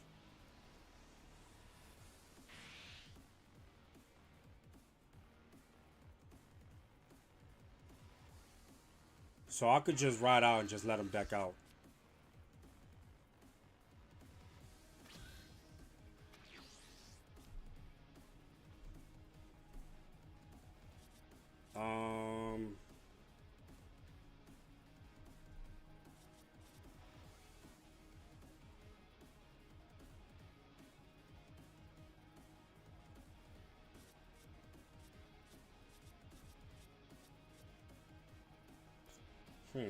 So I could just ride out and just let him deck out. Um, hmm.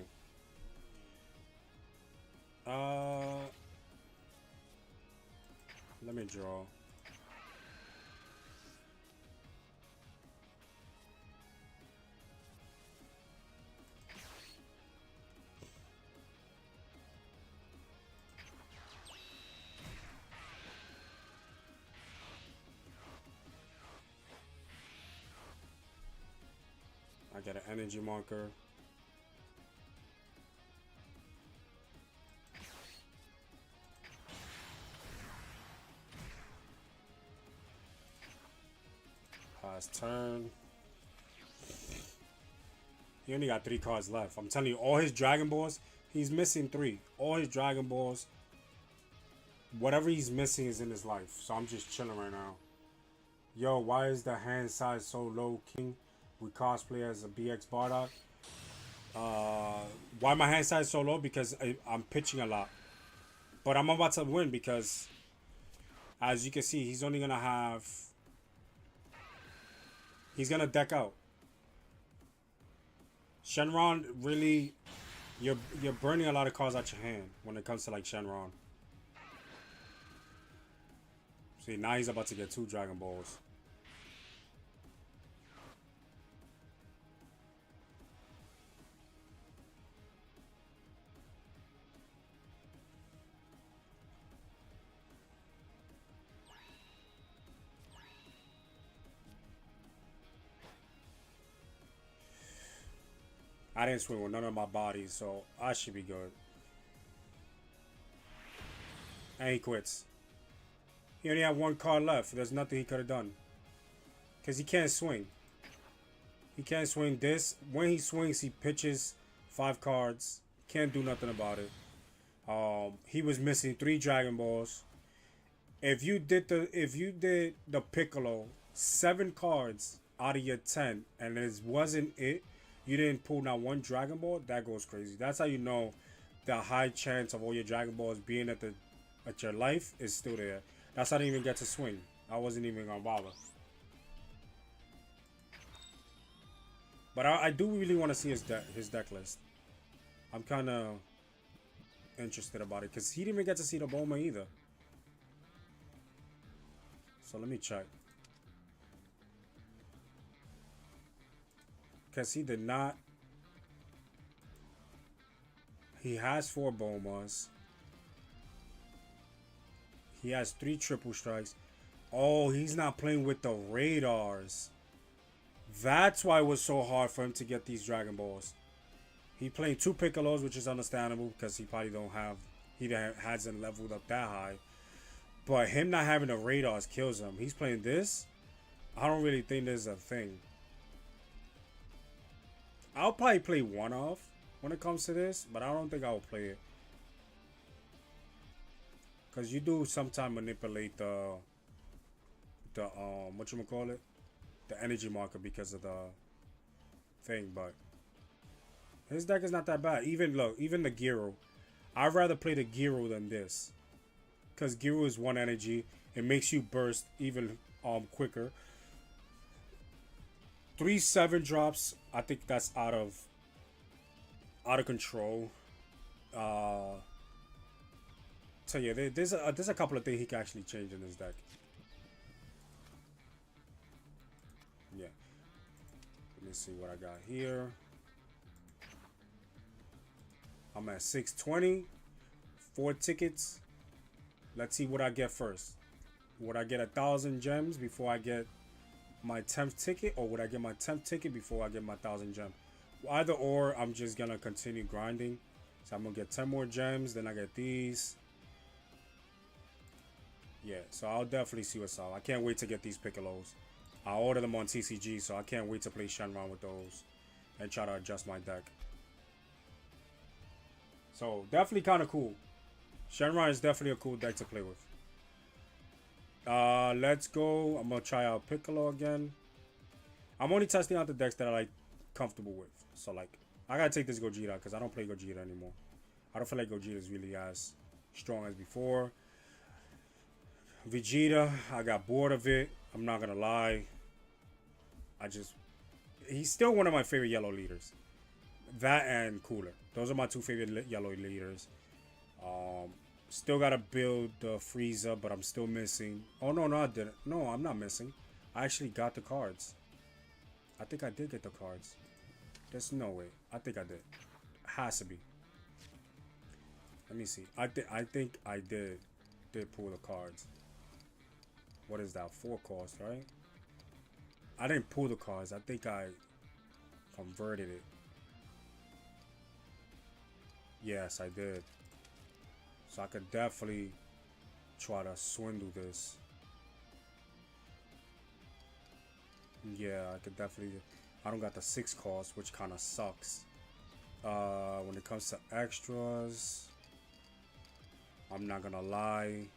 Let me draw. I get an energy marker. Pass turn. He only got 3 cards left. I'm telling you, all his Dragon Balls, he's missing 3. All his Dragon Balls, whatever he's missing is in his life. So I'm just chilling right now. Yo, why is the hand size so low, King? We cosplay as a BX Bardock. Why my hand size so low? Because I'm pitching a lot. But I'm about to win because, as you can see, he's only going to have... He's going to deck out. Shenron, really... You're burning a lot of cards out your hand when it comes to, like, Shenron. See, now he's about to get 2 Dragon Balls. I didn't swing with none of my bodies, so I should be good. And he quits. He only had 1 card left. There's nothing he could have done. Because he can't swing. He can't swing this. When he swings, he pitches 5 cards. Can't do nothing about it. He was missing 3 Dragon Balls. If you did the Piccolo 7 cards out of your 10 and it wasn't it, you didn't pull not 1 Dragon Ball, that goes crazy. That's how you know the high chance of all your Dragon Balls being at your life is still there. That's how I didn't even get to swing. I wasn't even gonna bother. But I do really want to see his deck list. I'm kind of interested about it because he didn't even get to see the Bulma either. So let me check. because he did not. He has 4 bombas. He has 3 triple strikes. Oh, he's not playing with the radars. That's why it was so hard for him to get these Dragon Balls. He playing 2 Piccolos, which is understandable because he probably don't have, he hasn't leveled up that high. But him not having the radars kills him. He's playing this. I don't really think there's a thing. I'll probably play one off when it comes to this, but I don't think I'll play it. Because you do sometimes manipulate the whatchamacallit? The energy marker because of the thing, but his deck is not that bad. Even look, even the Gyro. I'd rather play the Gyro than this. Because Gyro is 1 energy. It makes you burst even quicker. 3 7-drops. I think that's out of control. So yeah, there's a couple of things he can actually change in his deck. Yeah. Let me see what I got here. I'm at 620. 4 tickets. Let's see what I get first. Would I get 1,000 gems before I get my 10th ticket, or would I get my 10th ticket before I get my 1,000 gems? Either or, I'm just gonna continue grinding. So I'm gonna get 10 more gems, then I get these. Yeah, so I'll definitely see what's up. I can't wait to get these Piccolos. I ordered them on TCG, so I can't wait to play Shenron with those and try to adjust my deck. So definitely kind of cool. Shenron is definitely a cool deck to play with. Let's go. I'm gonna try out Piccolo again. I'm only testing out the decks that I like comfortable with. So like, I gotta take this Gogeta because I don't play Gogeta anymore. I don't feel like Gogeta is really as strong as before. Vegeta, I got bored of it. I'm not gonna lie. He's still one of my favorite yellow leaders. That and Cooler. Those are my 2 favorite yellow leaders. Still gotta build the Frieza, but I'm still missing. Oh no, I didn't. No, I'm not missing. I actually got the cards. I think I did get the cards. There's no way. I think I did. Has to be. Let me see. I think I did pull the cards. What is that? 4 cost, right? I didn't pull the cards. I think I converted it. Yes, I did. So I could definitely try to swindle this. Yeah, I could definitely. I don't got the 6 cost, which kind of sucks. When it comes to extras, I'm not gonna lie.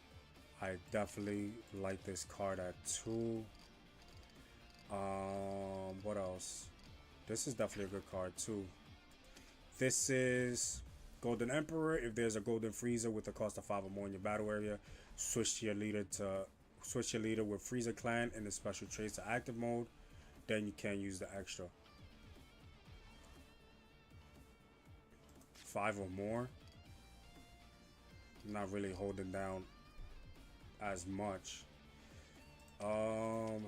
I definitely like this card at 2. What else? This is definitely a good card too. This is Golden Emperor. If there's a Golden Frieza with a cost of 5 or more in your battle area, switch your leader with Frieza Clan and the special traits to active mode. Then you can use the extra. 5 or more. I'm not really holding down as much. I'm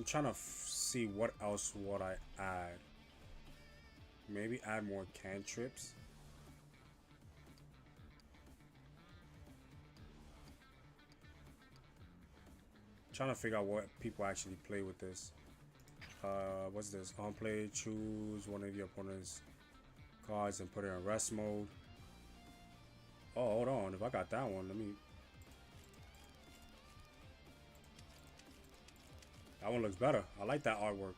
trying to see what else would I add. Maybe add more cantrips. Trying to figure out what people actually play with this. What's this? On play, choose one of your opponent's cards and put it in rest mode. Oh, hold on. If I got that one, let me. That one looks better. I like that artwork.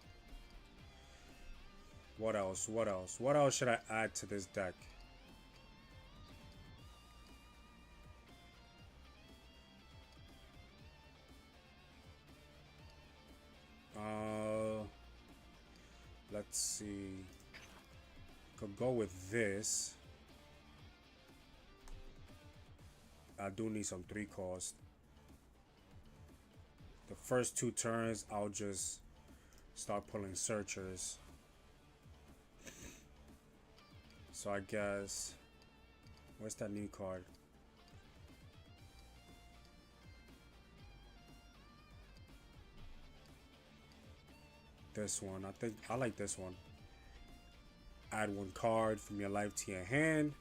What else? What else? What else should I add to this deck? Let's see. Could go with this. I do need some 3 cost. The first 2 turns, I'll just start pulling searchers. So I guess, where's that new card? this one. I think I like this one. Add one card from your life to your hand,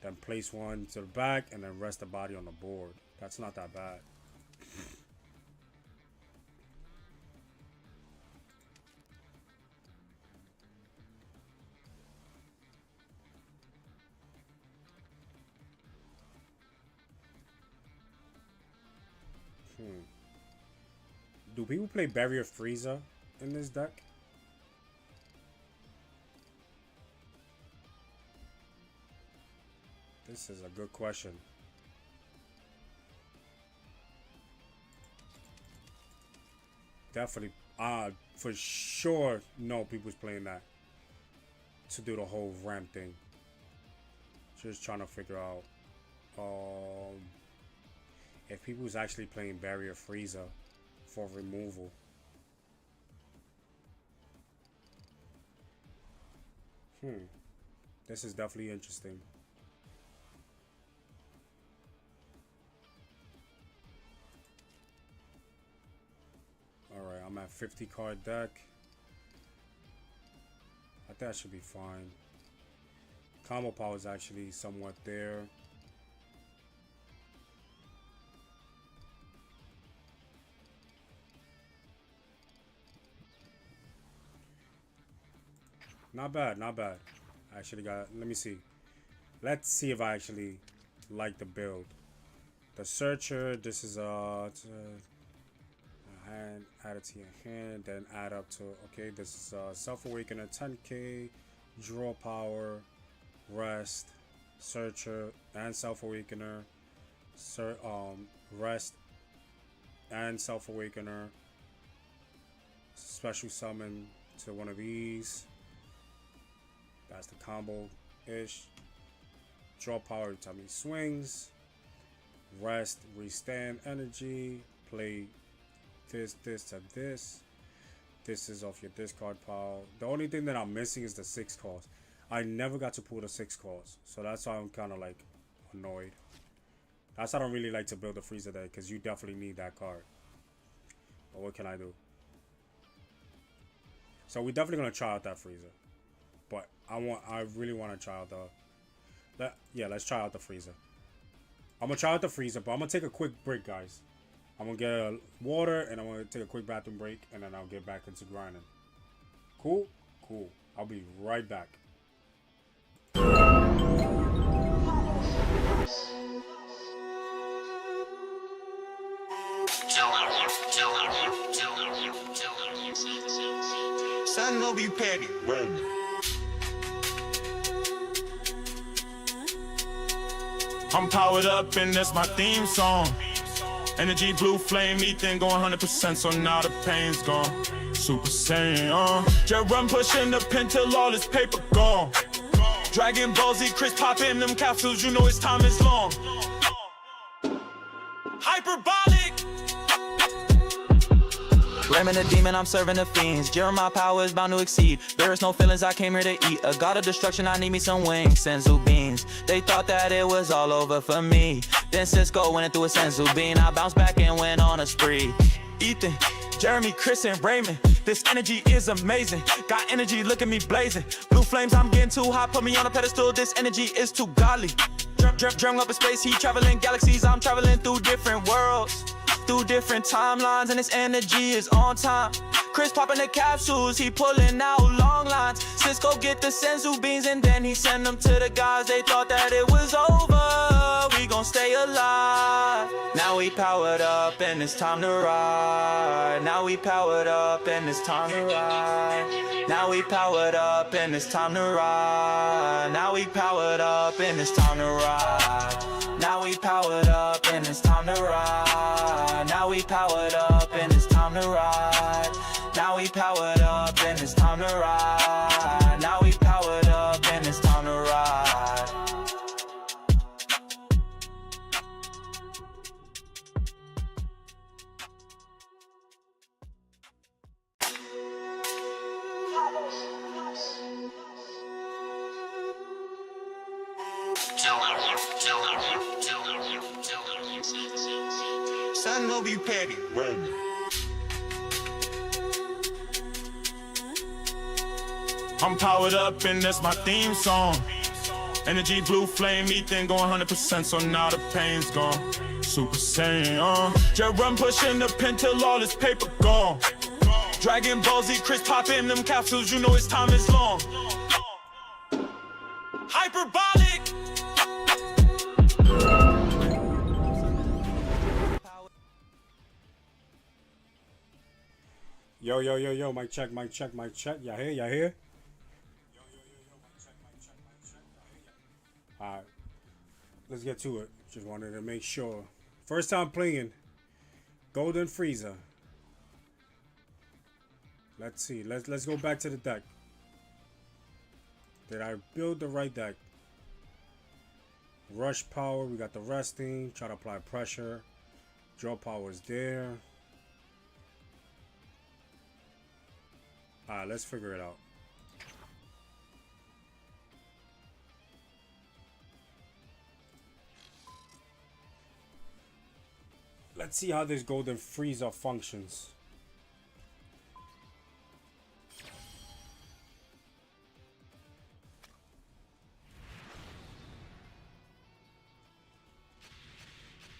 then place one to the back, and then rest the body on the board. That's not that bad. Do people play Barrier Frieza in this deck? This is a good question. Definitely, for sure, no, people's playing that to do the whole ramp thing. Just trying to figure out if people's actually playing Barrier Frieza for removal. This is definitely interesting. Alright, I'm at 50 card deck. I think that should be fine. Combo power is actually somewhat there. Not bad, not bad. I actually got, let me see. Let's see if I actually like the build. The Searcher, this is hand, add it to your hand, then add up to, okay, this is Self-Awakener 10k, Draw Power, Rest, Searcher, and Self-Awakener, Rest, and Self-Awakener, Special Summon to one of these. That's the combo-ish. Draw Power time he swings. Rest, restand energy. Play this to this. This is off your discard pile. The only thing that I'm missing is the 6 cost. I never got to pull the 6 cost, so that's why I'm kind of like annoyed. That's why I don't really like to build a Frieza deck, because you definitely need that card. But what can I do? So we're definitely gonna try out that Frieza. But I really want to try out the, let's try out the Frieza. I'm gonna try out the Frieza, but I'm gonna take a quick break, guys. I'm gonna get water and I'm gonna take a quick bathroom break, and then I'll get back into grinding. Cool? Cool. I'll be right back. Son will be petty. I'm powered up and that's my theme song. Energy, blue flame, Ethan going 100%, so now the pain's gone. Super Saiyan, just run pushing the pen till all this paper gone. Dragon Ball Z, Chris popping them capsules, you know his time is long. Hyperbolic. Ramming a demon, I'm serving the fiends. Jeremiah power is bound to exceed. There is no feelings, I came here to eat. A god of destruction, I need me some wings. Senzu beans. They thought that it was all over for me. Then Cisco went through a Senzu bean. I bounced back and went on a spree. Ethan, Jeremy, Chris, and Raymond. This energy is amazing. Got energy, look at me blazing. Blue flames, I'm getting too hot. Put me on a pedestal, this energy is too godly. Drum up in space, he traveling galaxies. I'm traveling through different worlds, through different timelines, and this energy is on time. Chris popping the capsules, he pulling out long lines. Cisco get the Senzu beans and then he send them to the guys. They thought that it was over, we gon' stay alive. Now we powered up and it's time to ride. Now we powered up and it's time to ride. Now we powered up and it's time to ride. Now we powered up and it's time to ride. Now we powered up and it's time to ride. Now we powered up and it's time to ride. Now we powered up and it's time to ride. Now we powered up and it's time to ride. Son will be petty. I'm powered up and that's my theme song. Energy, blue flame, ethan going 100%, so now the pain's gone. Super Saiyan, just run pushing the pen till all this paper gone. Dragon Ball Z, Chris popping them capsules, you know his time is long. Hyperbolic. Yo, mic check. Y'all here? Alright, let's get to it. Just wanted to make sure. First time playing Golden Frieza. Let's see. Let's go back to the deck. Did I build the right deck? Rush power, we got the resting. Try to apply pressure. Draw power is there. Alright, let's figure it out. Let's see how this Golden Frieza functions.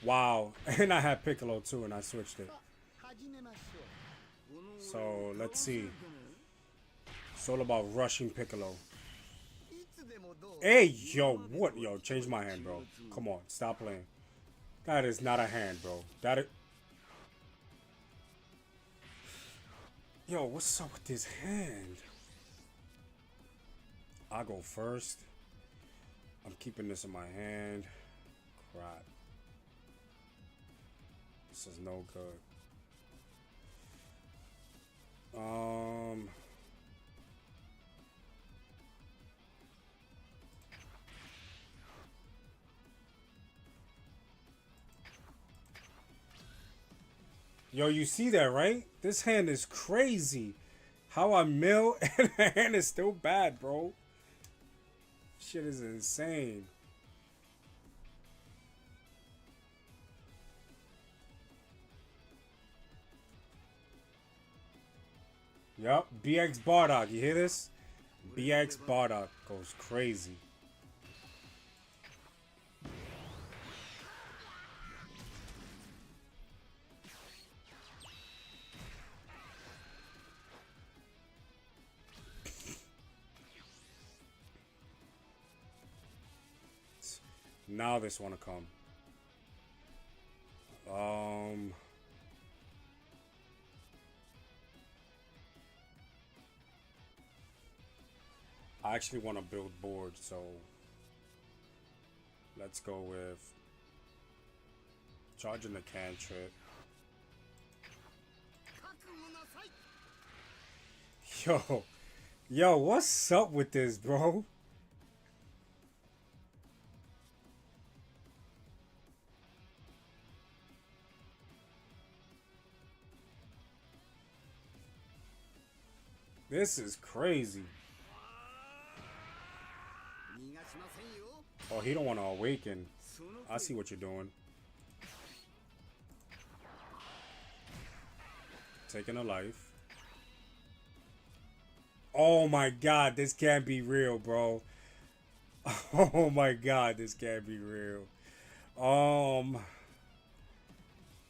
Wow, and I had Piccolo too, and I switched it. So let's see. It's all about rushing Piccolo. Hey, yo, what? Yo, change my hand, bro. Come on, stop playing. That is not a hand, bro. That is... Yo, what's up with this hand? I'll go first. I'm keeping this in my hand. Crap. This is no good. Yo, you see that, right? This hand is crazy. How I mill and the hand is still bad, bro. Shit is insane. Yup, BX Bardock, you hear this? BX Bardock goes crazy. Now this wanna come. I actually want to build board, so let's go with charging the cantrip. Yo, what's up with this, bro? This is crazy. Oh, he don't want to awaken. I see what you're doing. Taking a life. Oh my god, this can't be real, bro. Oh my god, this can't be real.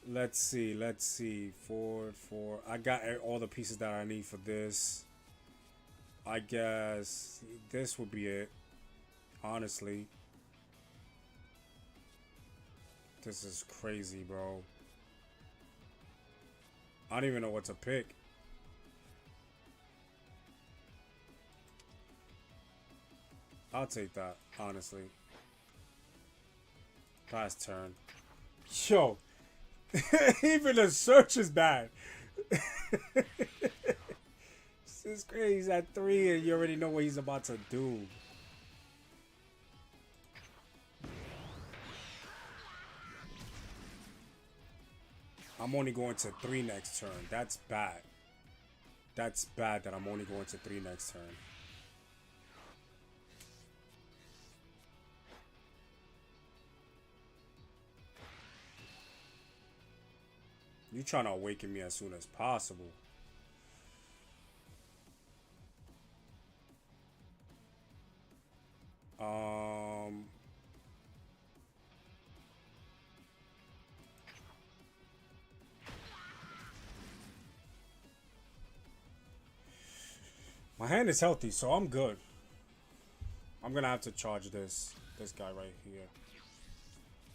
Let's see. Four. I got all the pieces that I need for this. I guess this would be it. Honestly. This is crazy, bro. I don't even know what to pick. I'll take that, honestly. Pass turn. Yo. Even the search is bad. This is crazy. He's at 3 and you already know what he's about to do. I'm only going to 3 next turn. That's bad. That's bad that I'm only going to 3 next turn. You trying to awaken me as soon as possible. My hand is healthy, so I'm good. I'm gonna have to charge this guy right here.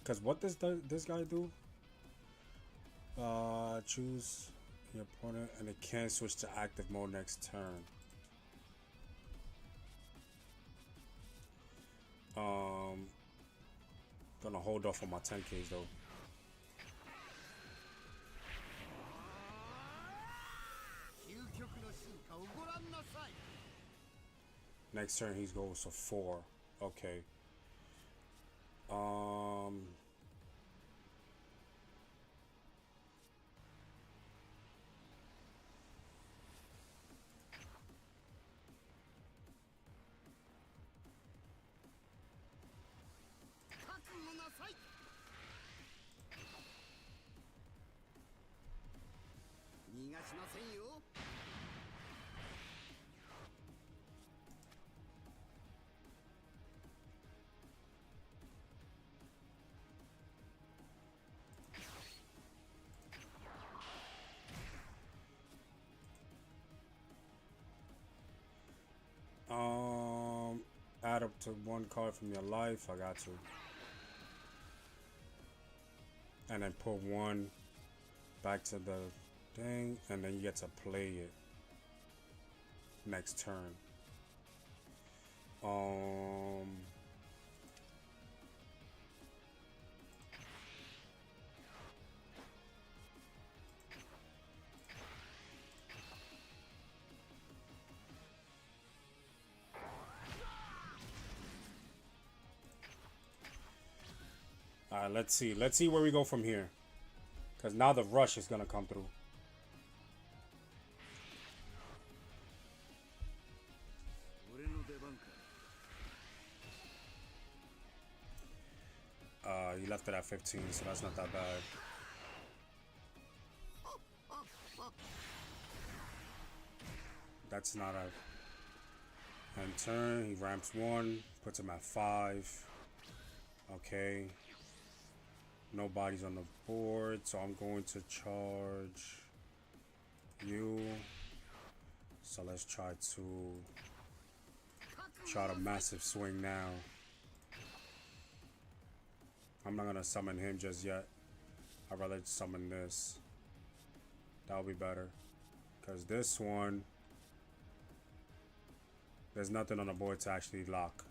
Cause what does this guy do? Choose your opponent, and it can't switch to active mode next turn. Gonna hold off on my 10Ks though. Next turn he goes to 4. Okay. Add up to 1 card from your life. I got to. And then put 1 back to the thing, and then you get to play it next turn. Alright, let's see. Let's see where we go from here. Because now the rush is going to come through. You left it at 15, so that's not that bad. That's not a end turn. He ramps 1, puts him at 5. Okay. Nobody's on the board, so I'm going to charge you. So let's try a massive swing now. I'm not gonna summon him just yet. I'd rather summon this. That'll be better. Because this one, there's nothing on the board to actually lock.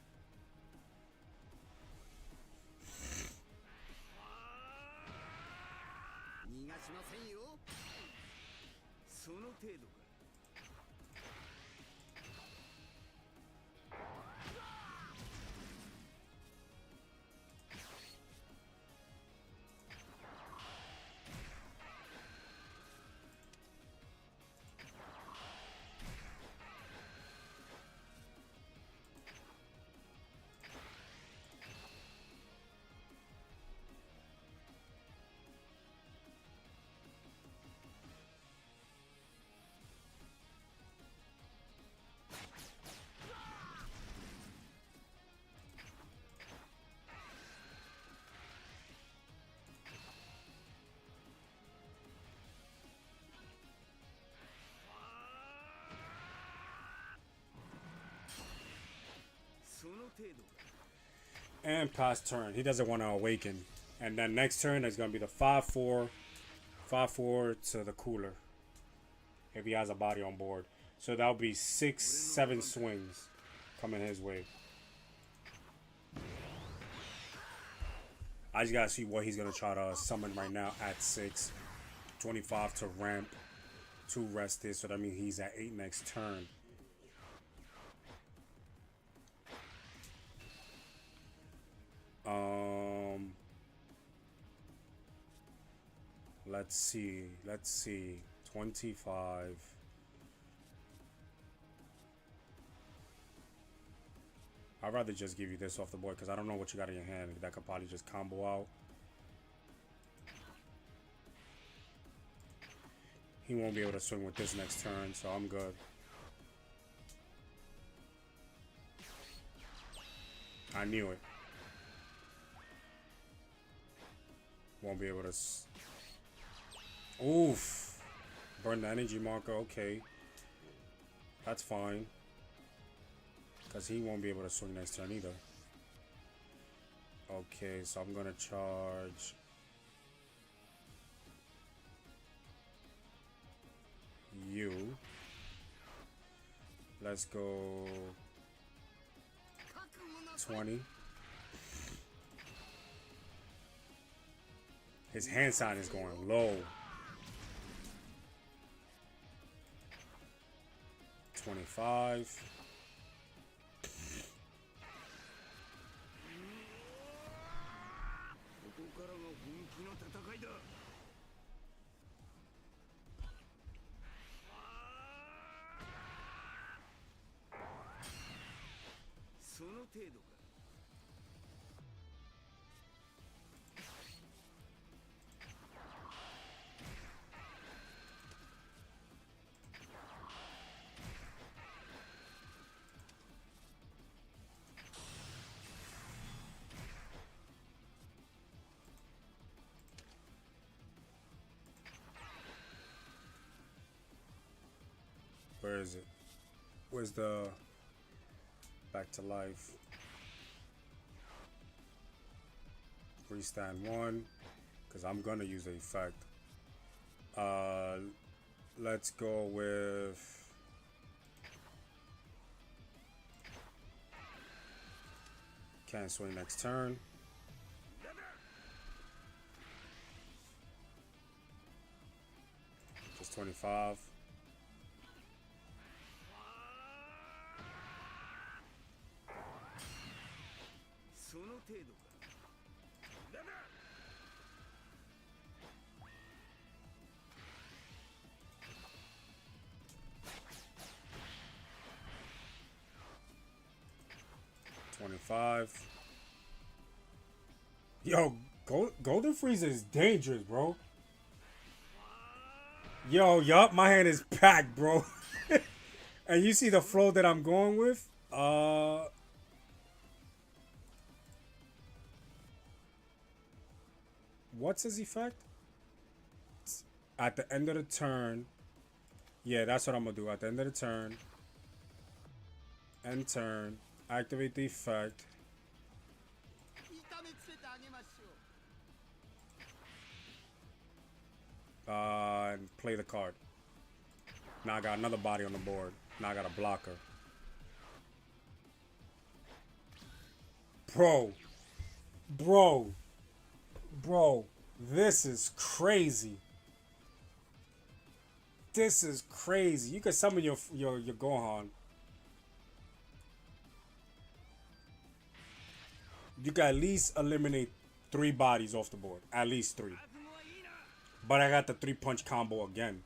And past turn. He doesn't want to awaken. And then next turn is going to be the 5-4. 5-4 to the cooler. If he has a body on board. So that'll be 6-7 swings coming his way. I just got to see what he's going to try to summon right now at 6. 25 to ramp. 2 rested. So that means he's at 8 next turn. Let's see. 25. I'd rather just give you this off the board because I don't know what you got in your hand. That could probably just combo out. He won't be able to swing with this next turn, so I'm good. I knew it. Won't be able to... Oof. Burn the energy marker. Okay. That's fine. Because he won't be able to swing next turn either. Okay, so I'm going to charge you. Let's go 20. His hand sign is going low. 25. Where is it? Where's the back to life? Freestand 1, because I'm gonna use the effect. Let's go with can't swing next turn. Just 25. Yo, Golden Freezer is dangerous, bro. Yo, yup, my hand is packed, bro. And you see the flow that I'm going with? What's his effect? At the end of the turn. Yeah, that's what I'm gonna do. At the end of the turn. End turn. Activate the effect. And play the card. Now I got another body on the board. Now I got a blocker. Bro, this is crazy. This is crazy. You can summon your Gohan. You can at least eliminate 3 bodies off the board. At least 3. But I got the 3-punch combo again.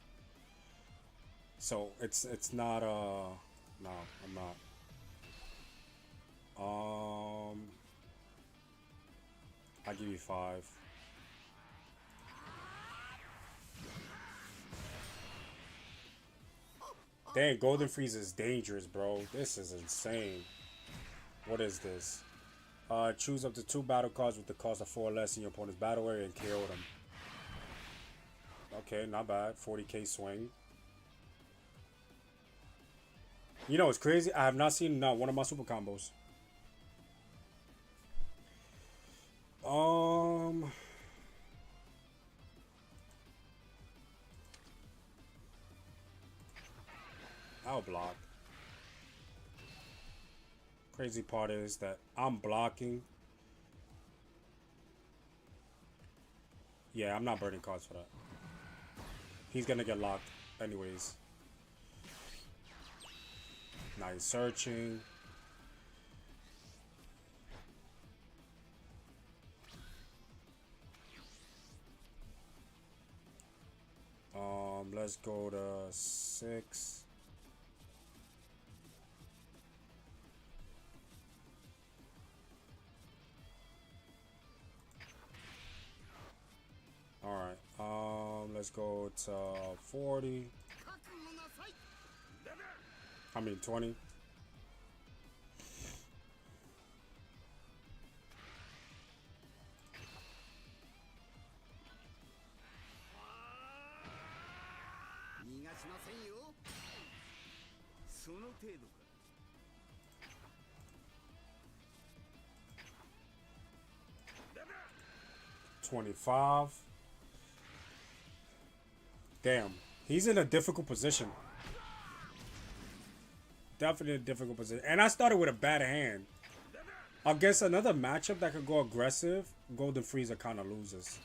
So it's not no, I'm not. I'll give you 5. Dang, Golden Freeze is dangerous, bro. This is insane. What is this? Choose up to 2 battle cards with the cost of 4 or less in your opponent's battle area and KO them. Okay, not bad. 40k swing. You know, it's crazy. I have not seen one of my super combos. I'll block. Crazy part is that I'm blocking. Yeah, I'm not burning cards for that. He's gonna get locked anyways. Now he's searching. Let's go to 6. Alright, let's go to 40. I mean 20. 25. Damn. He's in a difficult position. Definitely a difficult position. And I started with a bad hand. Against another matchup that could go aggressive, Golden Frieza kind of loses.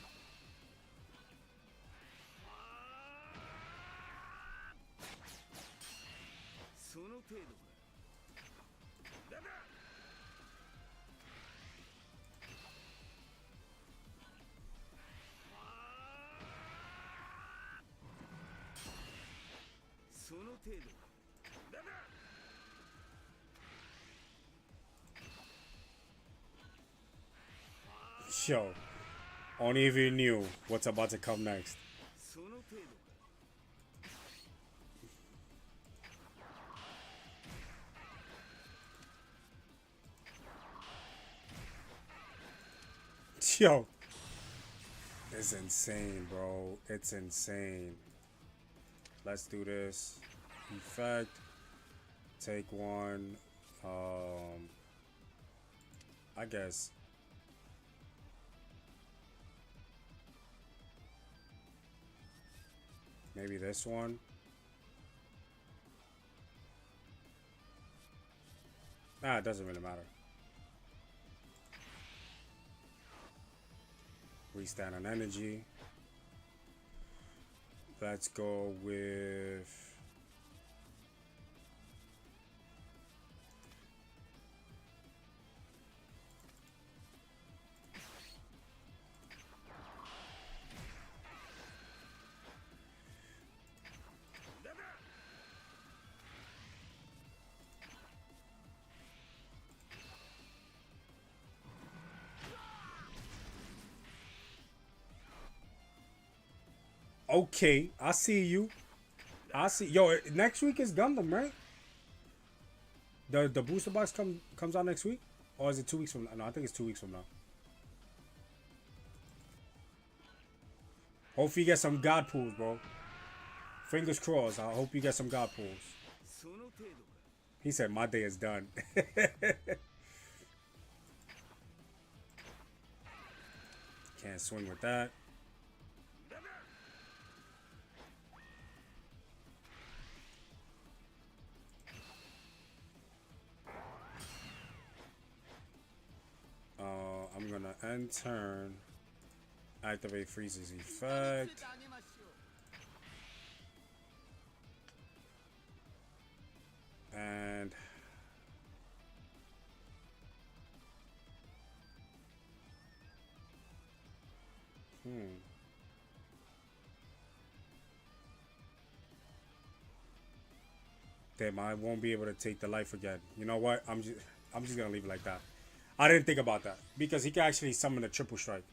Yo, only if you knew what's about to come next. Yo, it's insane, bro. It's insane. Let's do this. Effect. Take one. I guess. Maybe this one. Nah, it doesn't really matter. Restand on energy. Let's go with... Okay, I see you. I see. Yo, next week is Gundam, right? The booster box comes out next week, or is it 2 weeks from now? No, I think it's 2 weeks from now. Hopefully you get some God pools, bro. Fingers crossed. I hope you get some God pools. He said my day is done. Can't swing with that. I'm gonna end turn, activate Frieza's effect. And damn, I won't be able to take the life again. You know what? I'm just gonna leave it like that. I didn't think about that because he can actually summon a triple strike.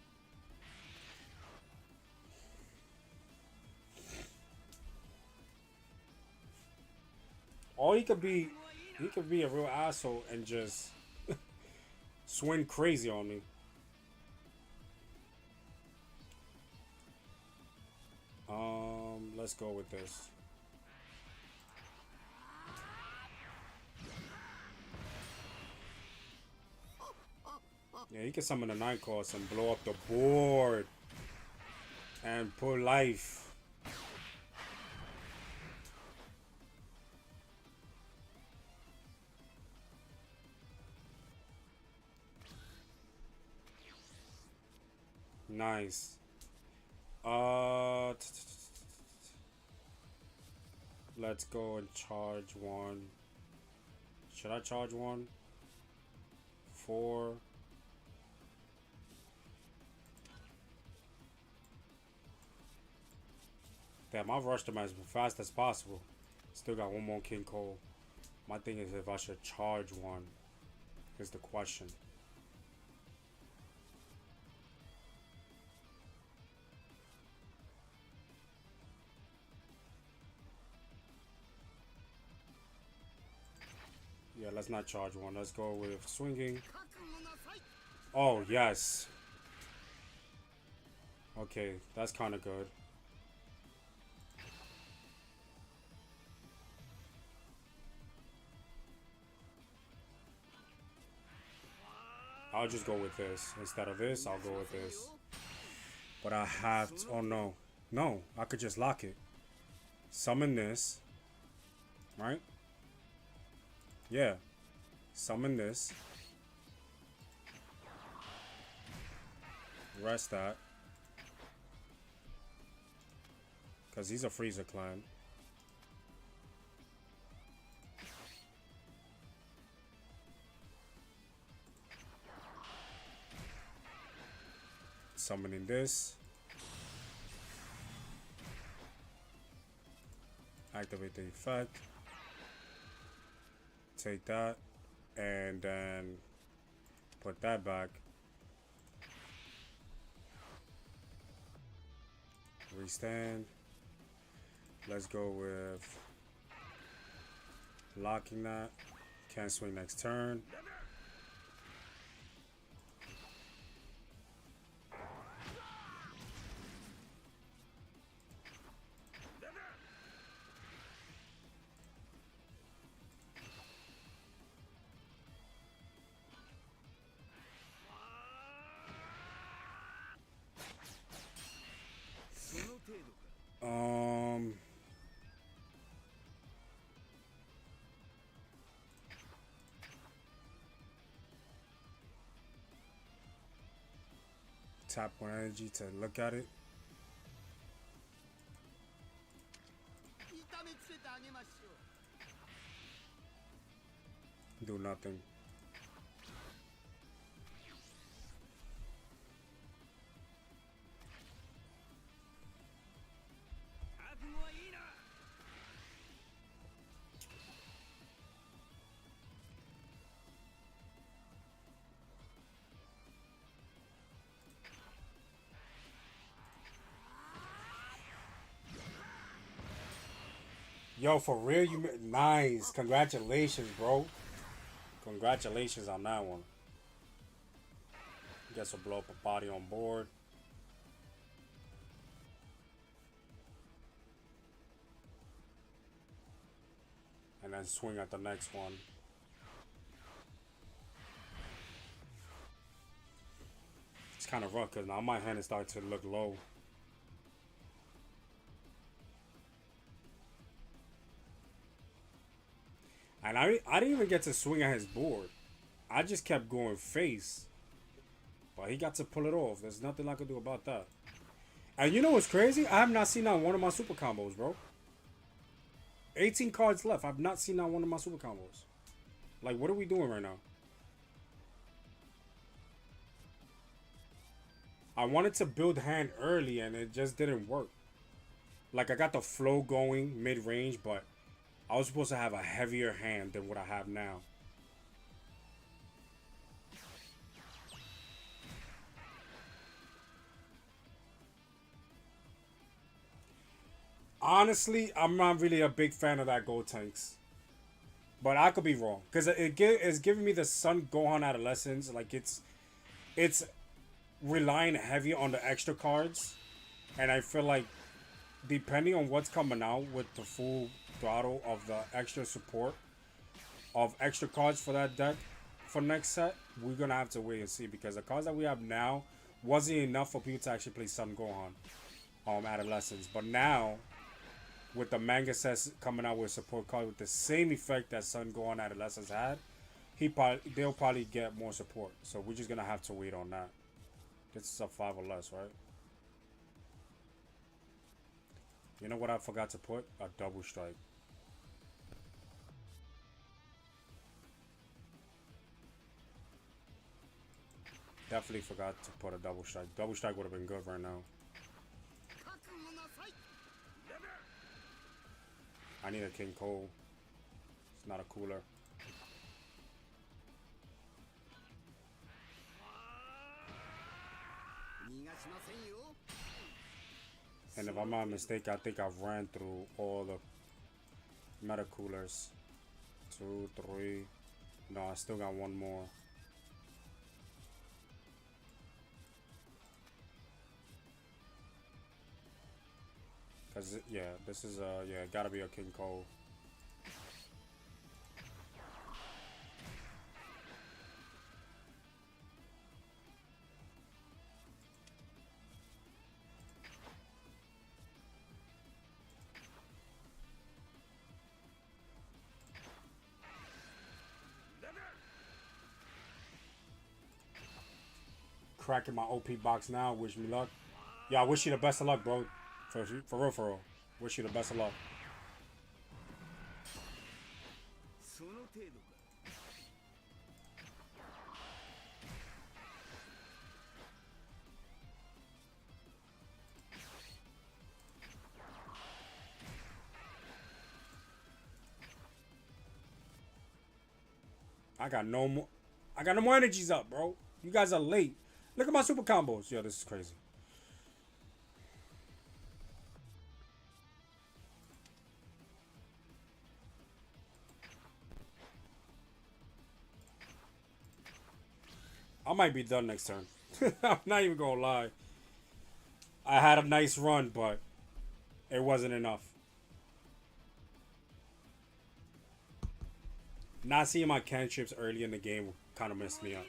Or he could be a real asshole and just swing crazy on me. Let's go with this. Yeah, he can summon a 9 cost and blow up the board and pull life. Nice. Let's go and charge one. Should I charge one? 4. Damn, I've rushed him as fast as possible. Still got one more King Cole. My thing is if I should charge one is the question. Yeah, let's not charge one. Let's go with swinging. Oh, yes. Okay, that's kind of good. I'll just go with this. Instead of this, I'll go with this. But I have to, oh no. No, I could just lock it. Summon this. Right? Yeah. Summon this. Rest that. Because he's a freezer clan. Summoning this. Activate the effect. Take that. And then put that back. Restand. Let's go with locking that. Can't swing next turn. Tap one energy to look at it. Do nothing. Yo, for real, you nice. Congratulations, bro. Congratulations on that one. Guess will blow up a body on board. And then swing at the next one. It's kind of rough because now my hand is starting to look low. And I didn't even get to swing at his board. I just kept going face. But he got to pull it off. There's nothing I could do about that. And you know what's crazy? I have not seen on one of my super combos, bro. 18 cards left. I've not seen on one of my super combos. Like, what are we doing right now? I wanted to build hand early and it just didn't work. Like, I got the flow going mid-range, but I was supposed to have a heavier hand than what I have now. Honestly, I'm not really a big fan of that Gold Tanks. But I could be wrong. Because it's giving me the Sun Gohan Adolescence. Like, it's relying heavy on the extra cards. And I feel like, depending on what's coming out with the full throttle of the extra support of extra cards for that deck for next set, we're gonna have to wait and see, because the cards that we have now wasn't enough for people to actually play Sun Gohan Adolescence. But now, with the manga sets coming out with support cards with the same effect that Sun Gohan Adolescence had, they'll probably get more support. So we're just gonna have to wait on that. This is a 5 or less, right? You know what I forgot to put? A double strike. Definitely forgot to put a double strike. Double strike would have been good right now. I need a King Cole. It's not a cooler. And if I'm not mistaken, I think I've ran through all the meta coolers. 2, 3. No, I still got one more. Cause yeah, this is yeah, gotta be a King Cole. cracking my OP box now. Wish me luck. Yeah, I wish you the best of luck, bro. For real, for real. Wish you the best of luck. I got no more. I got no more energies up, bro. You guys are late. Look at my super combos. Yo, this is crazy. I might be done next turn. I'm not even gonna lie. I had a nice run, but it wasn't enough. Not seeing my cantrips early in the game kind of messed me up.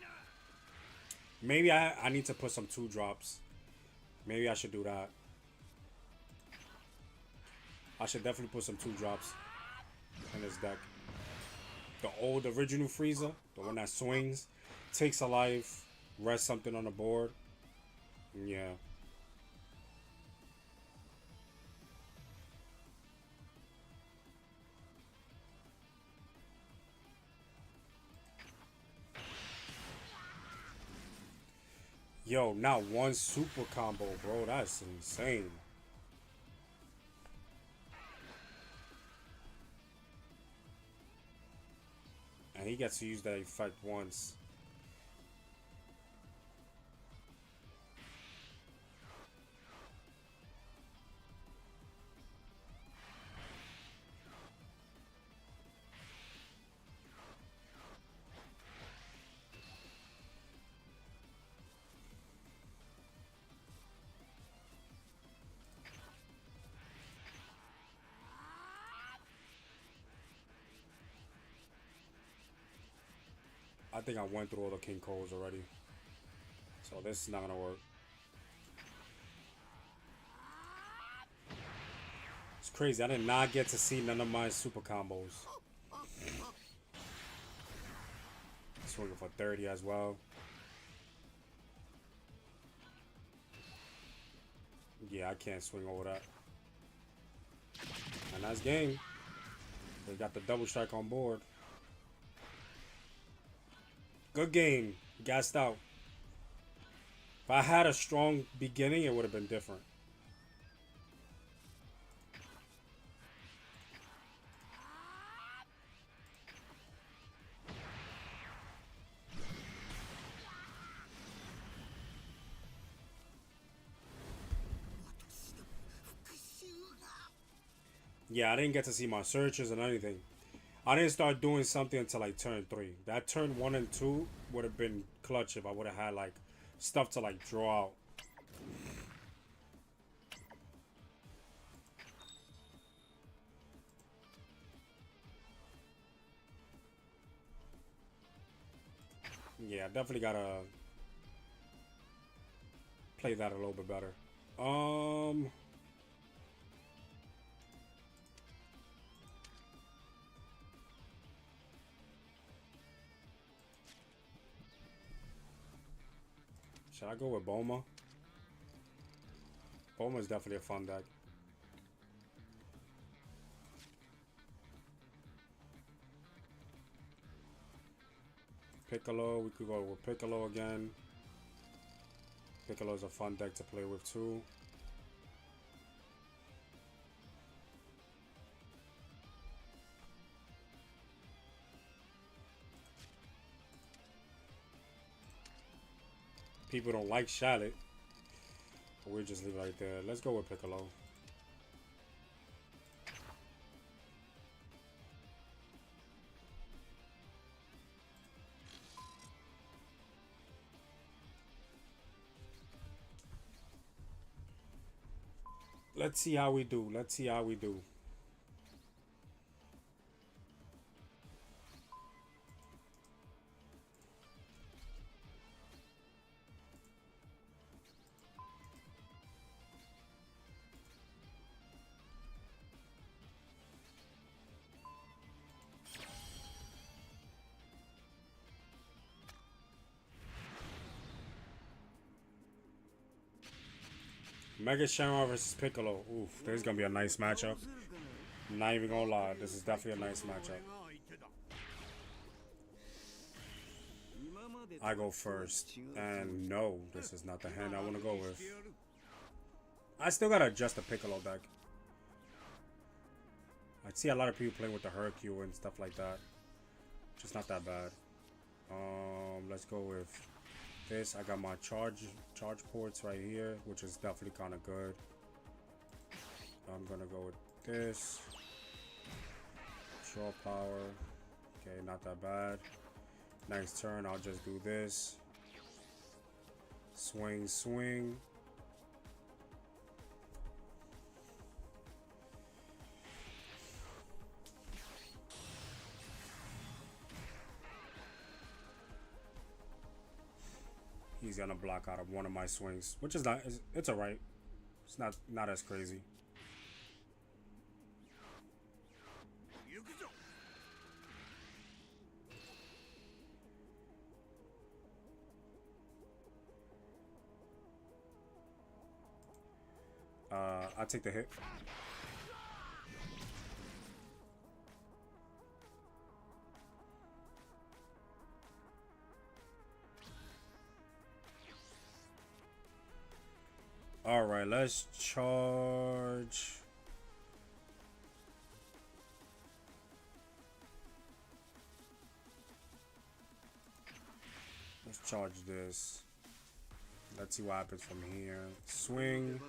Maybe I need to put some 2-drops. Maybe I should do that. I should definitely put some 2-drops in this deck. The old original Frieza, the one that swings, takes a life, rests something on the board. Yeah. Yo, not one super combo, bro. That's insane. And he gets to use that effect once. I think I went through all the King Coles already. So this is not gonna work. It's crazy. I did not get to see none of my super combos. Swinging for 30 as well. Yeah, I can't swing over that. A nice game. They got the double strike on board. Good game. Gassed out. If I had a strong beginning, it would have been different. Yeah, I didn't get to see my searches and anything. I didn't start doing something until like turn 3. That turn 1 and 2 would have been clutch if I would have had like stuff to like draw out. Yeah, definitely gotta play that a little bit better. Should I go with Boma? Boma is definitely a fun deck. Piccolo, we could go with Piccolo again. Piccolo is a fun deck to play with too. People don't like Charlotte. We'll just leave it right there. Let's go with Piccolo. Let's see how we do. Let's see how we do. Mega Shenron versus Piccolo. Oof, this is gonna be a nice matchup. I'm not even gonna lie, this is definitely a nice matchup. I go first, and no, this is not the hand I want to go with. I still gotta adjust the Piccolo deck. I see a lot of people playing with the Hercule and stuff like that. Just not that bad. Let's go with this. I got my charge ports right here, which is definitely kind of good. I'm gonna go with this. Draw power. Okay, not that bad. Next turn, I'll just do this. Swing, swing. He's gonna block out of one of my swings, which is not. It's alright. It's not as crazy. I take the hit. All right, let's charge. Let's charge this. Let's see what happens from here. Swing.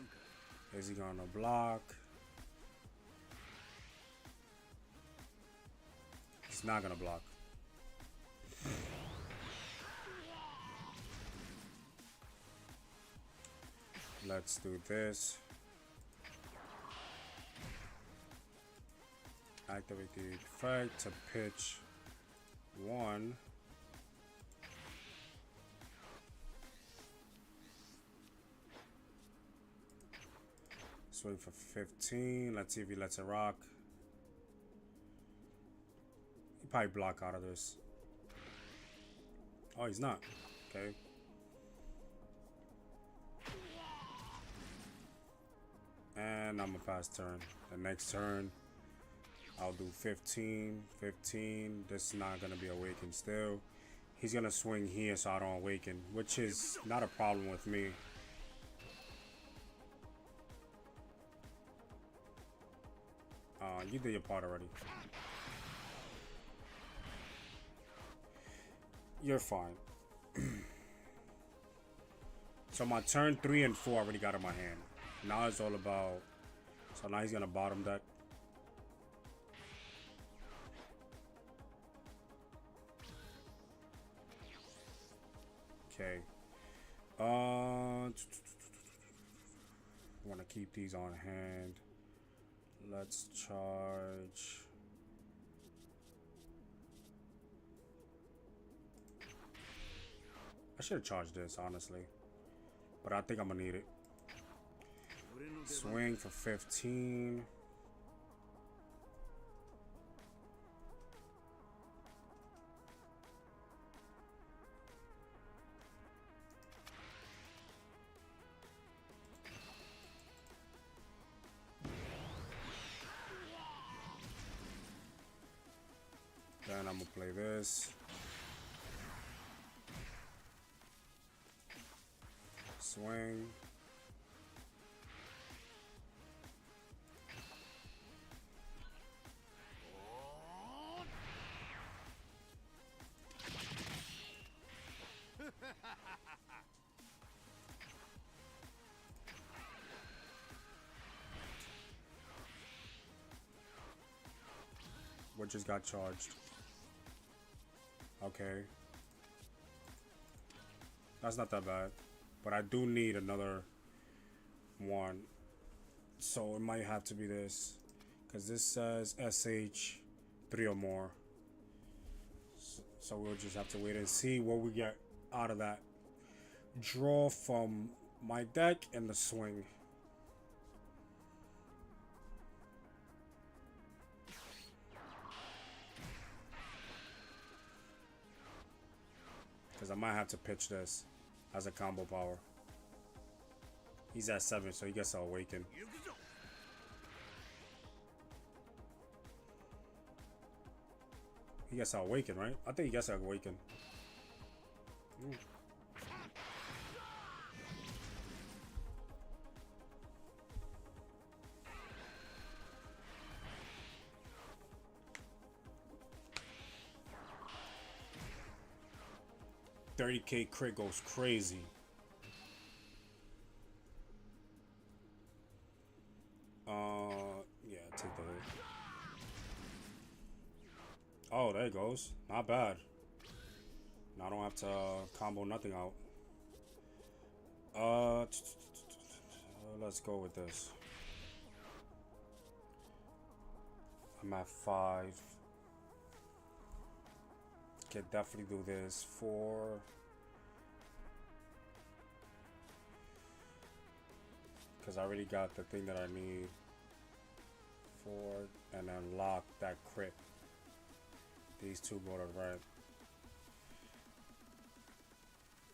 Is he gonna block? He's not gonna block. Let's do this. Activate the effect to pitch 1. Swing for 15. Let's see if he lets it rock. He probably block out of this. Oh, he's not. Okay. And I'm gonna pass turn. The next turn, I'll do 15. 15. This is not gonna be awakened still. He's gonna swing here so I don't awaken, which is not a problem with me. You did your part already. You're fine. So my turn 3 and 4 already got in my hand. Now it's all about. So now he's gonna bottom deck. Okay. Want to keep these on hand. Let's charge. I should have charged this, honestly. But I think I'm gonna need it. Swing for 15. Then I'm gonna play this. Swing. What just got charged? Okay. That's not that bad. But I do need another one. So it might have to be this. Because this says SH 3 or more. So we'll just have to wait and see what we get out of that draw from my deck and the swing. Because I might have to pitch this as a combo power. He's at 7, so he gets to awaken. He gets to awaken, right? I think he gets to awaken. Ooh. $30K crit goes crazy. Yeah, take the hit. Oh, there it goes. Not bad. Now I don't have to combo nothing out. Let's go with this. I'm at 5. Can definitely do this. 4. Because I already got the thing that I need. 4. And then lock that crit. These two go to red.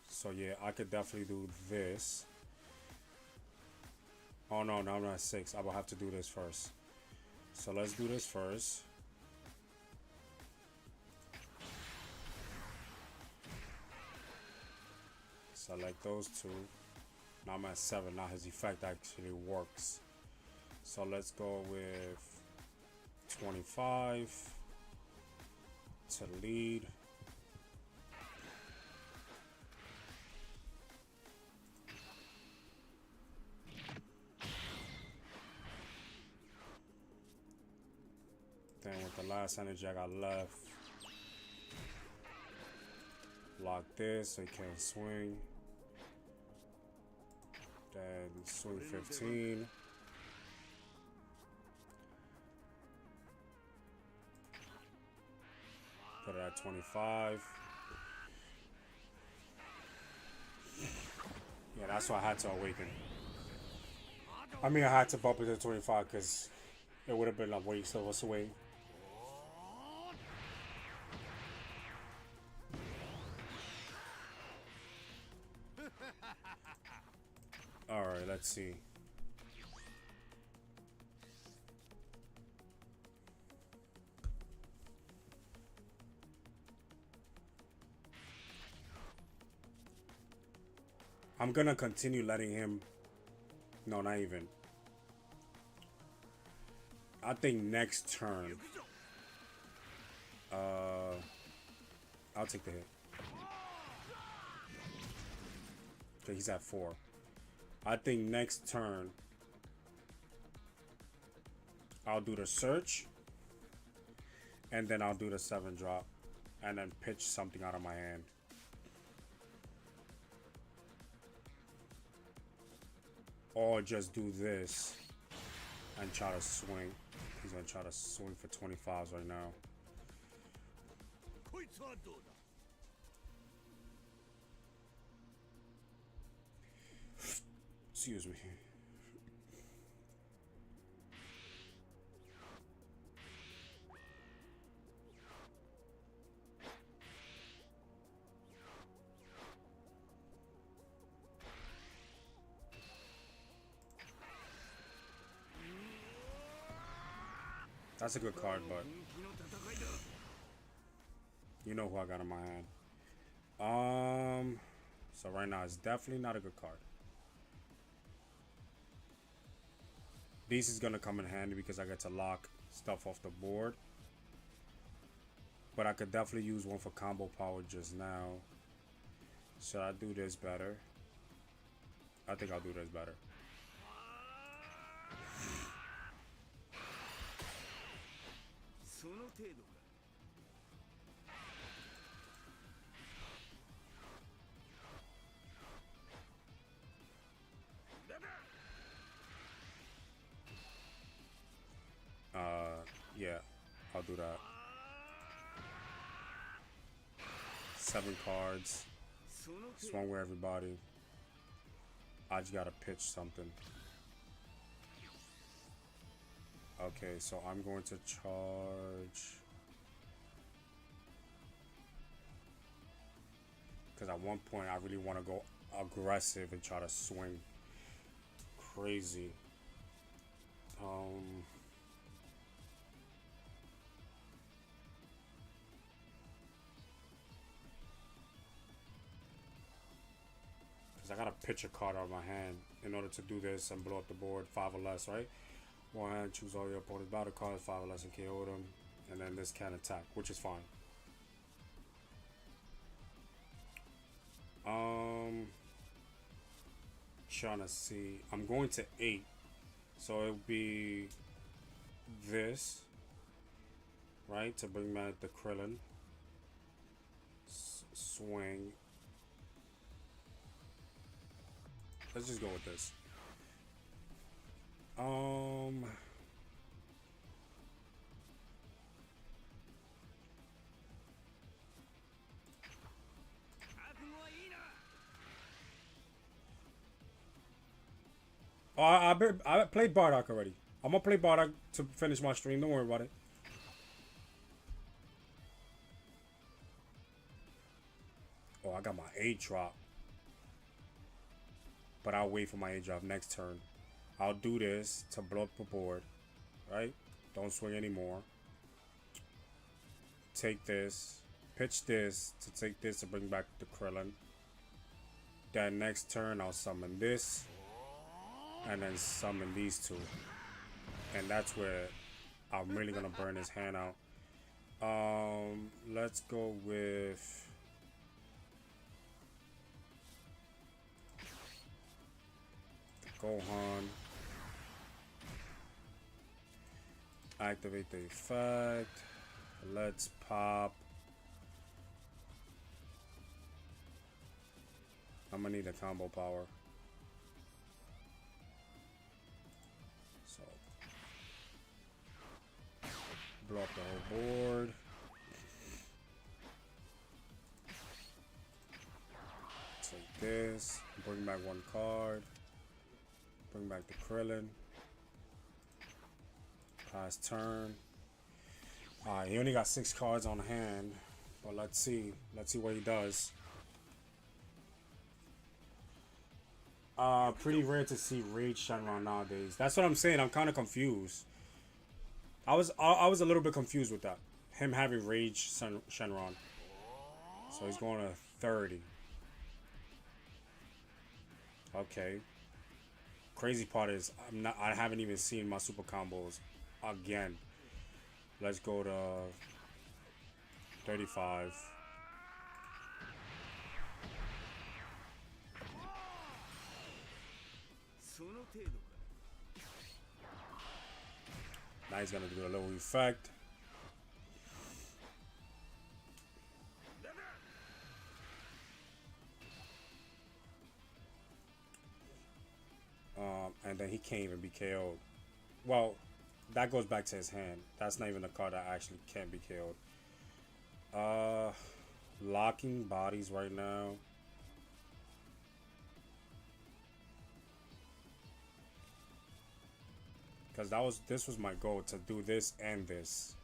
So yeah, I could definitely do this. Oh no, now I'm at 6. I will have to do this first. So let's do this first. Select those two. Now I'm at 7. Now his effect actually works. So let's go with 25 to lead. Then with the last energy I got left, lock this so he can't swing. Then swing 15. Put it at 25. Yeah, that's why I had to awaken. I mean, I had to bump it to 25 because it would have been a waste of a swing. Alright, let's see. I'm gonna continue letting him. No, not even. I think next turn. I'll take the hit. Okay, he's at 4. I think next turn I'll do the search. And then I'll do the 7 drop. And then pitch something out of my hand. Or just do this and try to swing. He's gonna try to swing for 25s right now. Excuse me. That's a good card, but you know who I got in my hand. So right now it's definitely not a good card. Beast is gonna come in handy because I get to lock stuff off the board. But I could definitely use one for combo power just now. Should I do this better? I think I'll do this better. Yeah, I'll do that. 7 cards. Swung with everybody. I just gotta pitch something. Okay, so I'm going to charge. Because at one point I really want to go aggressive and try to swing. crazy. Because I gotta pitch a card out of my hand in order to do this and blow up the board 5 or less, right? One hand, choose all your opponent's battle cards, 5 or less, and KO them. And then this can attack, which is fine. Trying to see. I'm going to 8. So it'll be this, right? To bring back the Krillin. Swing. Let's just go with this. Oh, I played Bardock already. I'm gonna play Bardock to finish my stream. Don't worry about it. Oh, I got my 8 drop. But I'll wait for my 8 drop next turn. I'll do this to blow up the board. Right? Don't swing anymore. Take this. Pitch this to take this to bring back the Krillin. Then next turn I'll summon this. And then summon these 2. And that's where I'm really gonna burn his hand out. Let's go with Gohan. Activate the effect. Let's pop. I'm gonna need a combo power. So blow up the whole board. Take this. Bring back 1 card. Bring back the Krillin. Pass turn. Alright, he only got 6 cards on hand. But let's see. Let's see what he does. Pretty rare to see Rage Shenron nowadays. That's what I'm saying. I'm kind of confused. I was a little bit confused with that. Him having Rage Shenron. So he's going to 30. Okay. Crazy part is I haven't even seen my super combos again. Let's go to 35. Now he's gonna do a little effect. And then he can't even be KO'd. Well, that goes back to his hand. That's not even a card that actually can't be KO'd. Locking bodies right now. Because this was my goal, to do this and this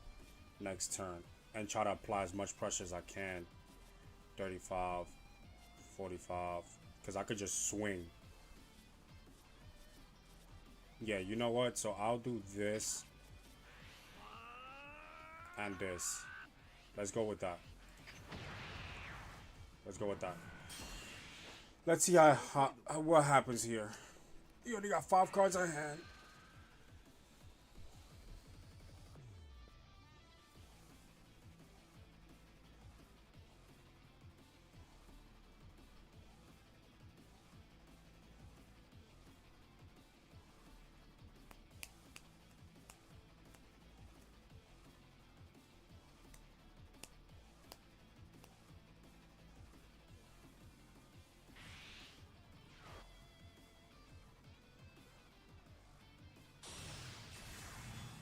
next turn. And try to apply as much pressure as I can. 35, 45. Because I could just swing. Yeah, you know what? So I'll do this and this. Let's go with that. Let's go with that. Let's see what happens here. You only got 5 cards on hand.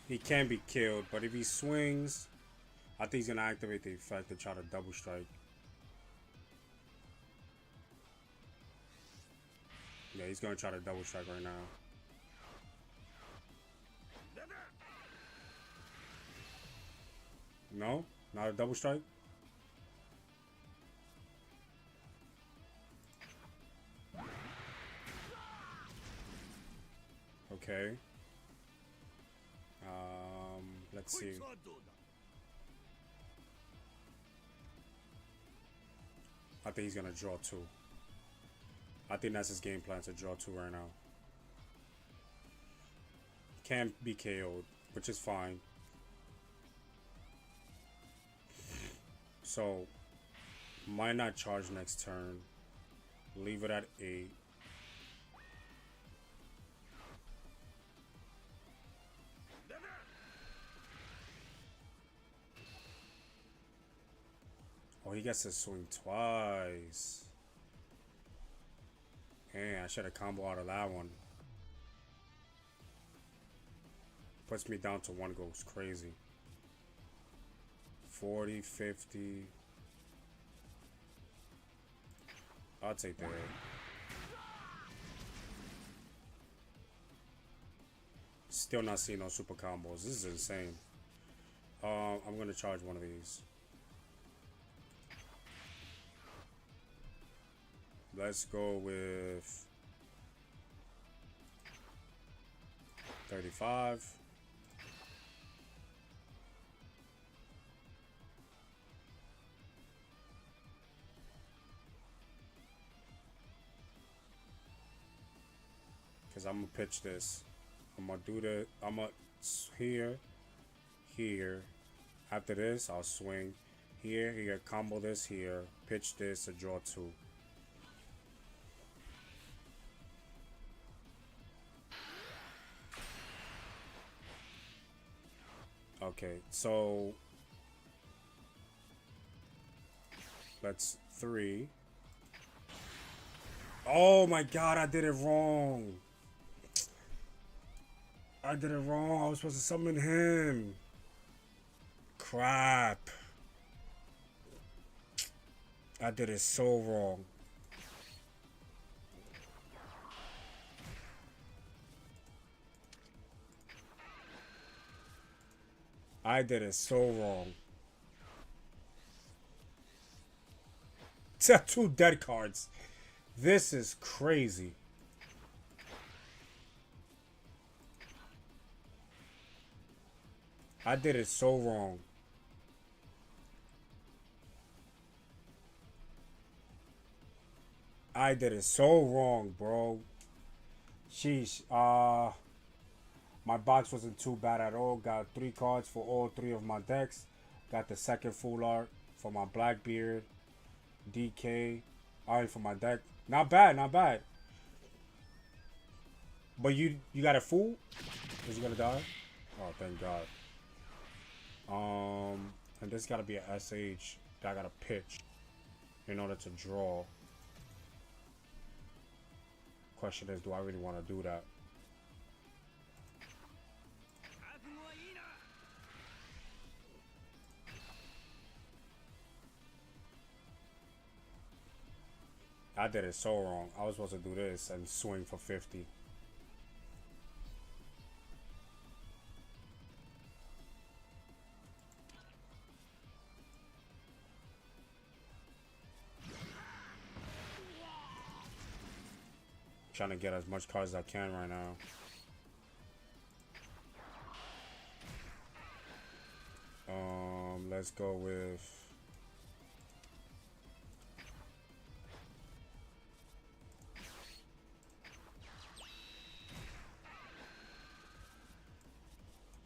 He can be killed, but if he swings, I think he's going to activate the effect to try to double strike. Yeah, he's going to try to double strike right now. No? Not a double strike? Okay. Let's see. I think he's gonna draw 2. I think that's his game plan, to draw 2 right now. Can't be KO'd, which is fine. So, might not charge next turn. Leave it at 8. Oh, he gets to swing twice. Man, I should have combo out of that one. Puts me down to 1 goes crazy. 40, 50. I'll take that. Still not seeing no super combos. This is insane. I'm gonna charge one of these. Let's go with 35. Because I'm going to pitch this. I'm going to do the... I'm going to... Here. Here. After this, I'll swing. Here. Combo this here. Pitch this to draw 2. Okay, so... That's 3. Oh my god, I did it wrong. I did it wrong. I was supposed to summon him. Crap. I did it so wrong. I did it so wrong. 2 dead cards. This is crazy. I did it so wrong. I did it so wrong, bro. Sheesh. My box wasn't too bad at all. Got 3 cards for all 3 of my decks. Got the second full art for my Blackbeard. DK. Alright, for my deck. Not bad, not bad. But you got a fool? Is he gonna die? Oh, thank God. And this gotta be a SH that I gotta pitch in order to draw. Question is, do I really want to do that? I did it so wrong. I was supposed to do this and swing for 50. Trying to get as much cards as I can right now. Let's go with...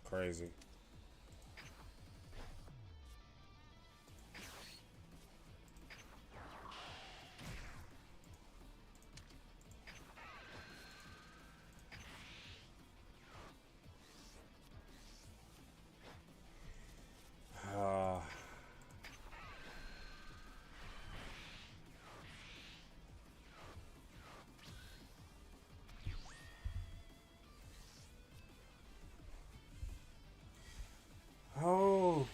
Crazy. Oh,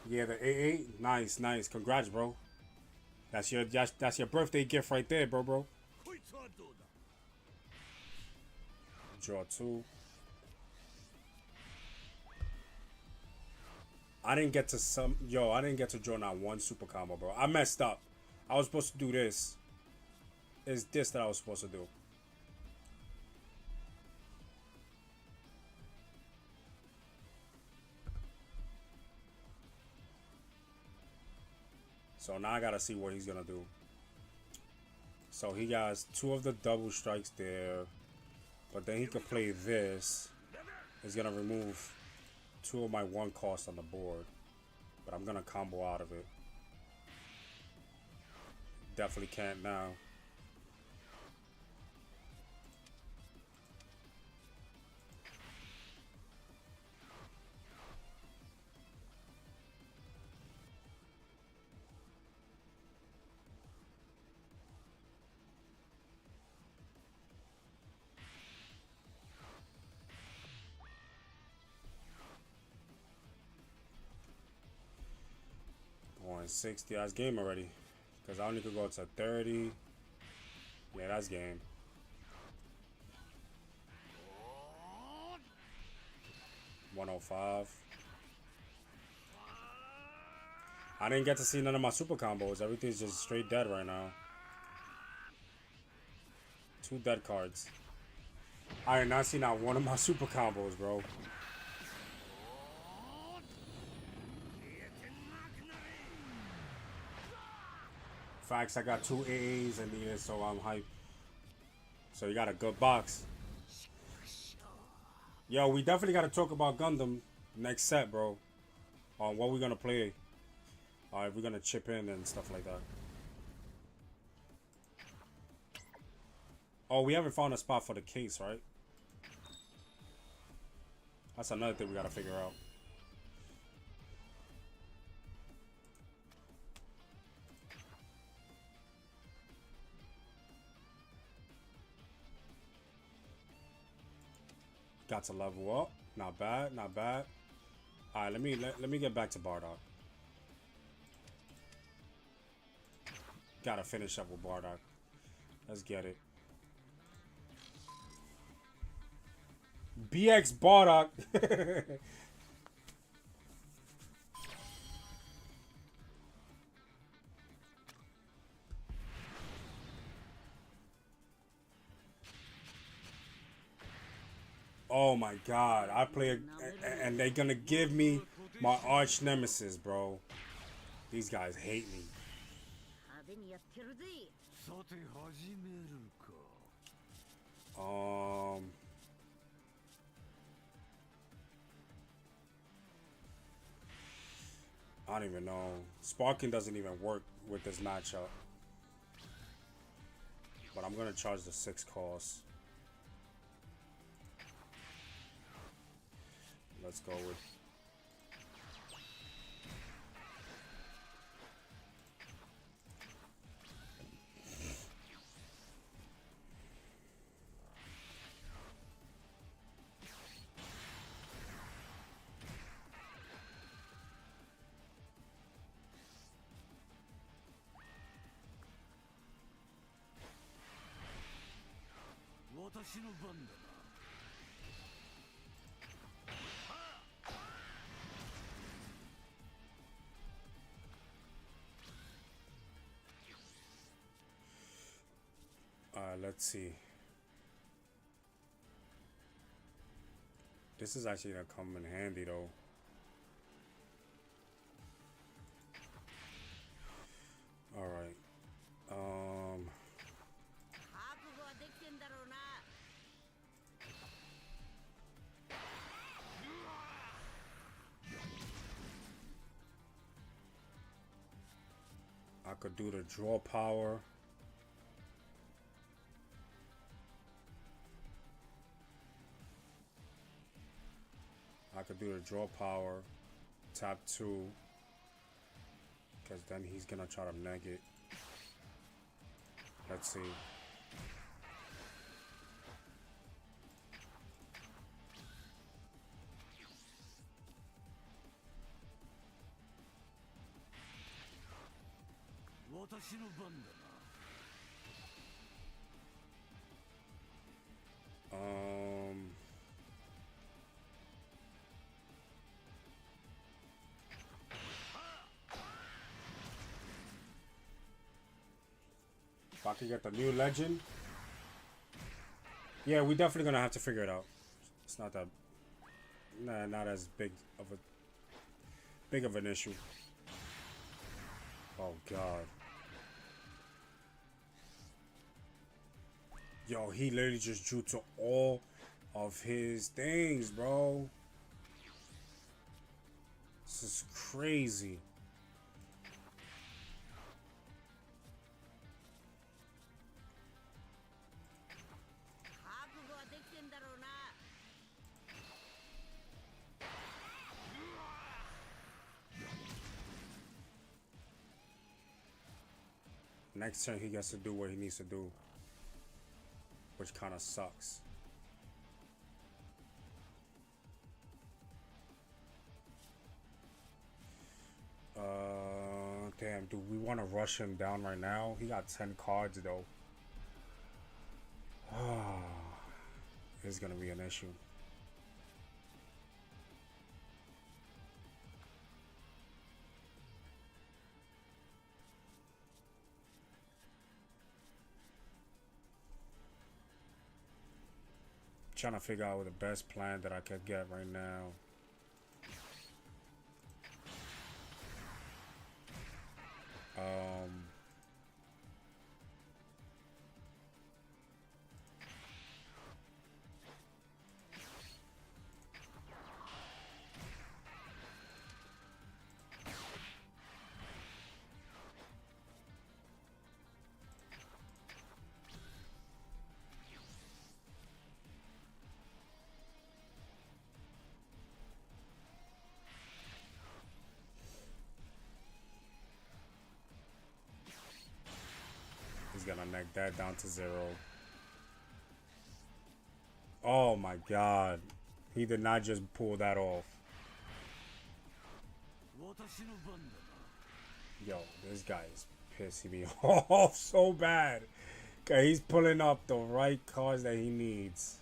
yeah, the AA. Nice, nice. Congrats, bro. That's your birthday gift right there, bro. Draw 2. I didn't get to draw not 1 super combo, bro. I messed up. I was supposed to do this. It's this that I was supposed to do. So now I gotta see what he's gonna do. So he has 2 of the double strikes there. But then he could play this. He's gonna remove 2 of my 1 cost on the board. But I'm gonna combo out of it. Definitely can't now. Going 60. That's game already. Because I only could go to 30. Yeah, that's game. $105. I didn't get to see none of my super combos. Everything's just straight dead right now. 2 dead cards. I did not see not one of my super combos, bro. Facts, I got 2 AAs in here, so I'm hyped. So you got a good box. Yo, we definitely got to talk about Gundam next set, bro. On what we're going to play. If we're going to chip in and stuff like that. Oh, we haven't found a spot for the case, right? That's another thing we got to figure out. Got to level up. Not bad, not bad. Alright, let me get back to Bardock. Gotta finish up with Bardock. Let's get it. BX Bardock. Oh my god, I play and they're gonna give me my arch nemesis, bro. These guys hate me. I don't even know. Sparking doesn't even work with this matchup. But I'm gonna charge the 6 cost. Let's go with let's see. This is actually gonna come in handy though. All right. I could do the draw power. I could do the draw power, tap 2, because then he's gonna try to neg it. Let's see. If I can get the new legend. Yeah, we definitely gonna have to figure it out. It's not that, not as big of an issue. Oh god. Yo, he literally just drew to all of his things, bro. This is crazy. Next turn, he gets to do what he needs to do, which kind of sucks. Damn, do we want to rush him down right now? He got 10 cards, though. This is going to be an issue. Trying to figure out the best plan that I could get right now. He's gonna neck that down to 0. Oh my god. He did not just pull that off. Yo, this guy is pissing me off so bad. Okay, he's pulling up the right cards that he needs.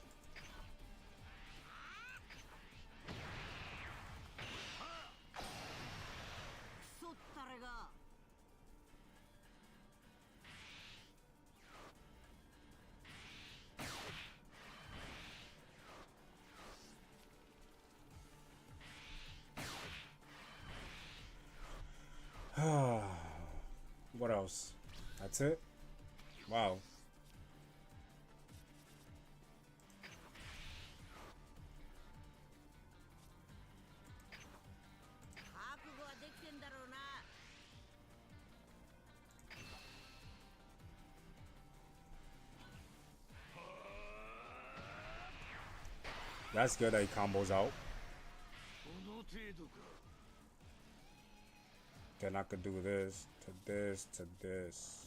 What else? That's it? Wow. That's good that he combos out. Then I could do this, to this, to this.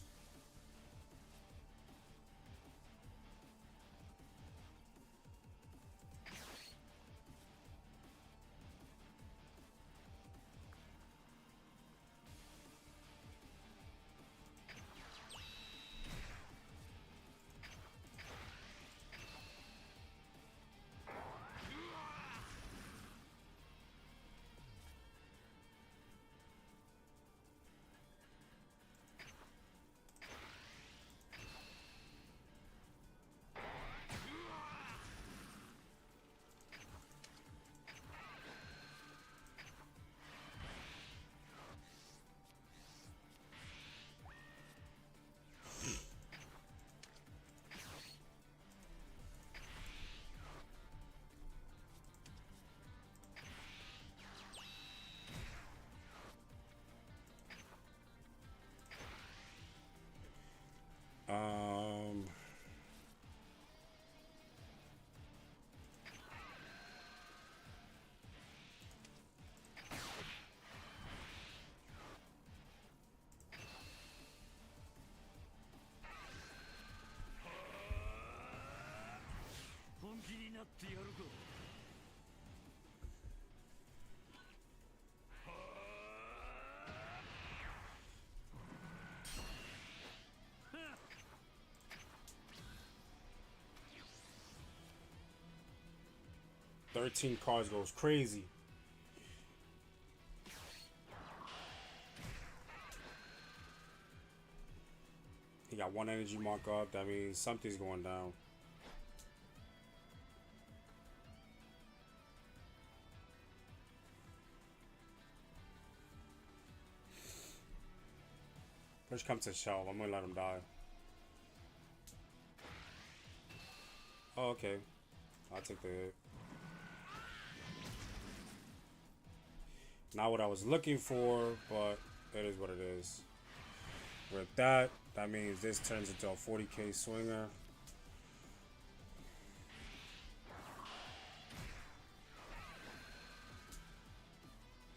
Um, 13 cards goes crazy. He got one energy mark up. That means something's going down. Push come to shove. I'm gonna let him die. Oh, okay. I'll take the hit. Not what I was looking for, but it is what it is. With that, that means this turns into a 40k swinger.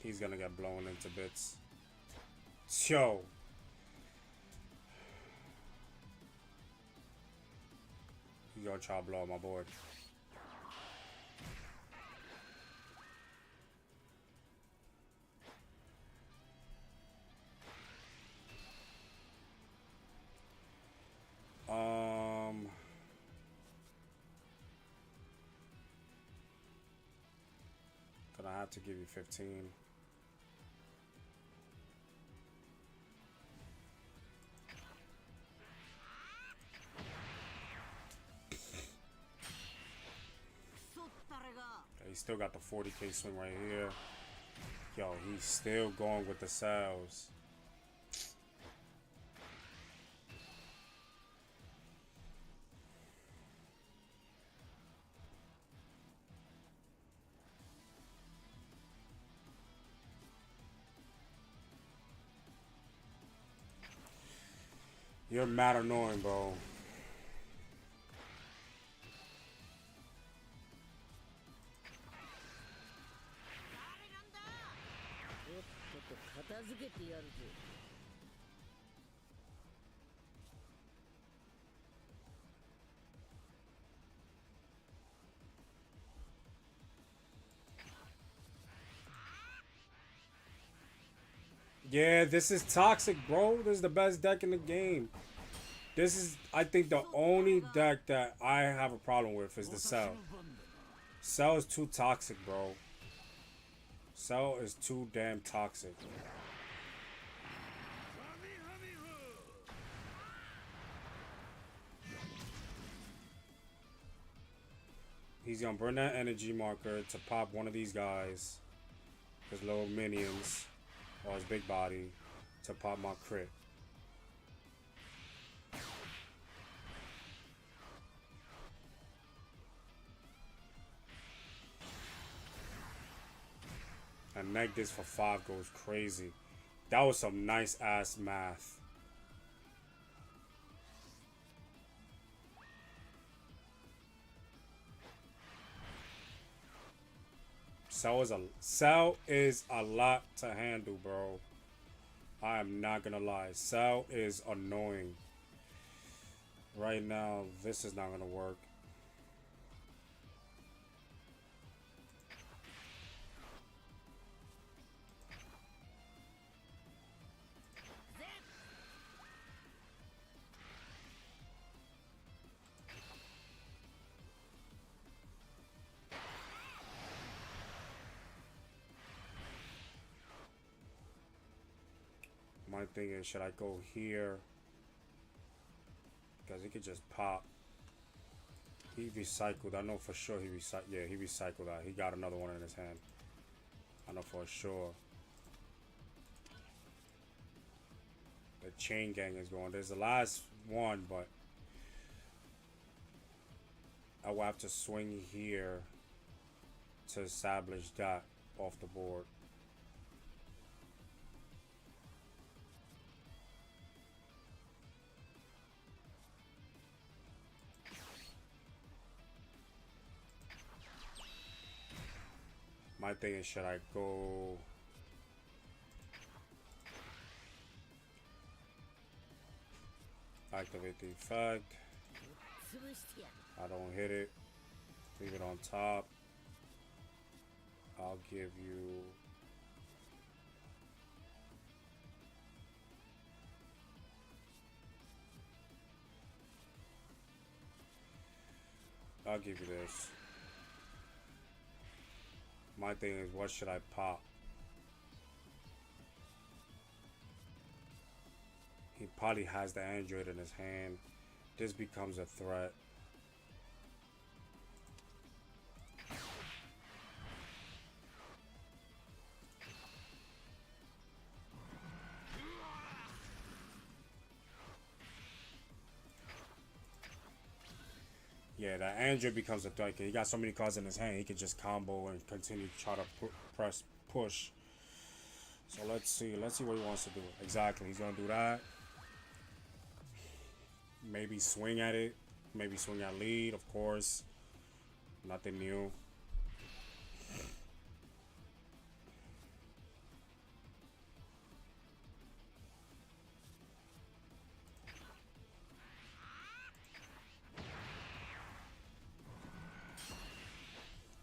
He's gonna get blown into bits. Yo. You gonna try to blow up my board. Gonna have to give you 15. He still got the 40k swing right here. Yo, he's still going with the sales. You're mad annoying, bro. Yeah, this is toxic, bro. This is the best deck in the game. This is, I think, the only deck that I have a problem with is the Cell. Cell is too toxic, bro. Cell is too damn toxic. He's gonna burn that energy marker to pop one of these guys, his little minions, or his big body, to pop my crit. And neg this for 5 goes crazy. That was some nice ass math. Cell is a lot to handle, bro. I am not gonna lie. Cell is annoying. Right now, this is not gonna work. My thing is, should I go here? Because he could just pop. He recycled. I know for sure he recycled. Yeah, he recycled that. He got another one in his hand. I know for sure. The chain gang is going. There's the last one, but I will have to swing here to establish that off the board. My thing is, should I go activate the effect? I don't hit it. Leave it on top. I'll give you this. My thing is, what should I pop? He probably has the android in his hand. This becomes a threat. Yeah, that Android becomes a threat. He got so many cards in his hand, he could just combo and continue to try to press push. So let's see what he wants to do. Exactly, he's gonna do that. Maybe swing at it. Maybe swing at lead, of course. Nothing new.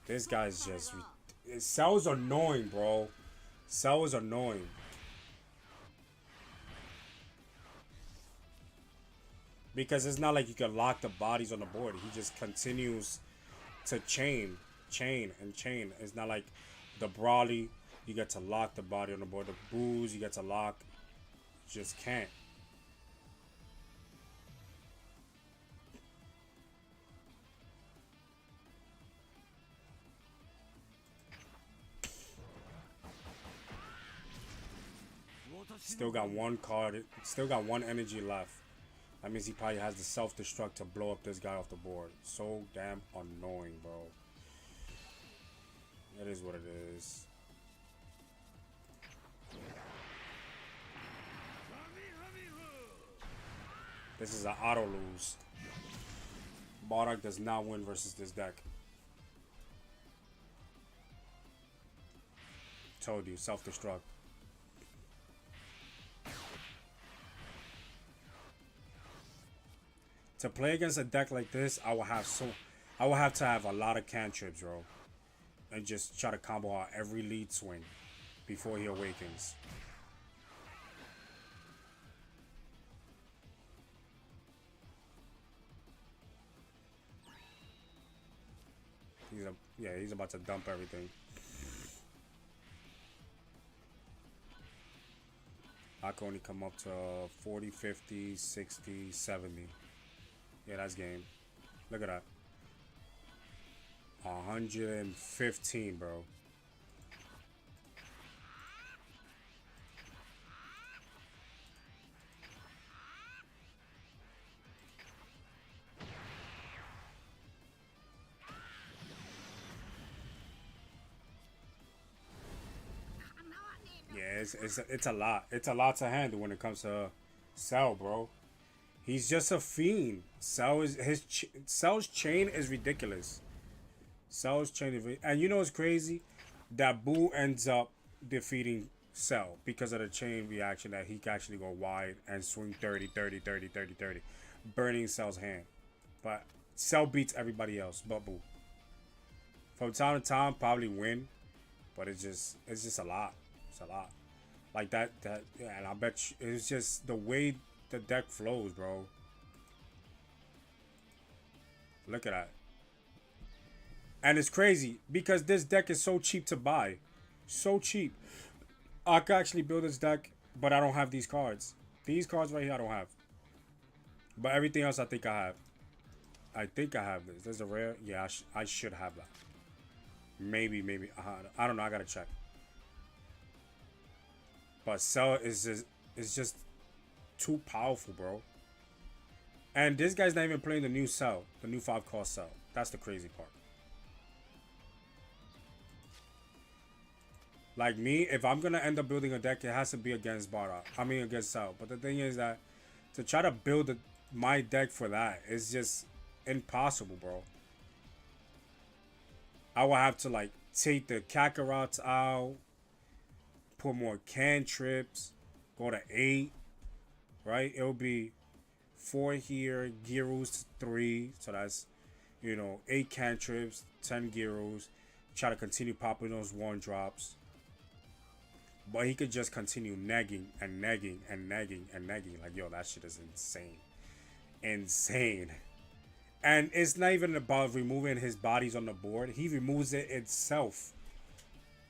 This guy's just... Cell's annoying, bro. Cell is annoying. Because it's not like you can lock the bodies on the board. He just continues to chain. It's not like the Brawly, you get to lock the body on the board. The Boos, you get to lock. You just can't. Still got one card. Still got one energy left. That means he probably has the self-destruct to blow up this guy off the board. So damn annoying, bro. It is what it is. This is an auto lose. Bardock does not win versus this deck. Told you, self-destruct. To play against a deck like this, I will have to have a lot of cantrips, bro. And just try to combo out every lead swing before he awakens. He's about to dump everything. I can only come up to 40, 50, 60, 70. Yeah, that's game. Look at that. 115, bro. Yeah, it's a lot. It's a lot to handle when it comes to Cell, bro. He's just a fiend. Cell's chain is ridiculous. Cell's chain is and you know what's crazy? That Boo ends up defeating Cell because of the chain reaction that he can actually go wide and swing 30, 30, 30, 30, 30, burning Cell's hand. But Cell beats everybody else but Boo. From time to time, probably win, but it's just a lot. It's a lot. Like that yeah, and I bet you, it's just the way the deck flows, bro. Look at that. And it's crazy because this deck is so cheap to buy. So cheap. I could actually build this deck, but I don't have these cards. These cards right here I don't have. But everything else I think I have. I think I have this. There's a rare. Yeah, I should have that. Maybe. I don't know. I gotta check. But Cell is just too powerful, bro. And this guy's not even playing the new Cell, the new 5-cost Cell. That's the crazy part. Like me, if I'm gonna end up building a deck, it has to be against Bardock. I mean against Cell. But the thing is that to try to build my deck for that is just impossible, bro. I will have to like take the Kakarots out, put more cantrips, go to 8. Right? It'll be 4 here, Gyroos 3. So that's, 8 cantrips, 10 Gyroos. Try to continue popping those 1-drops. But he could just continue negging and negging and negging and negging. Like, yo, that shit is insane. Insane. And it's not even about removing his bodies on the board. He removes it itself.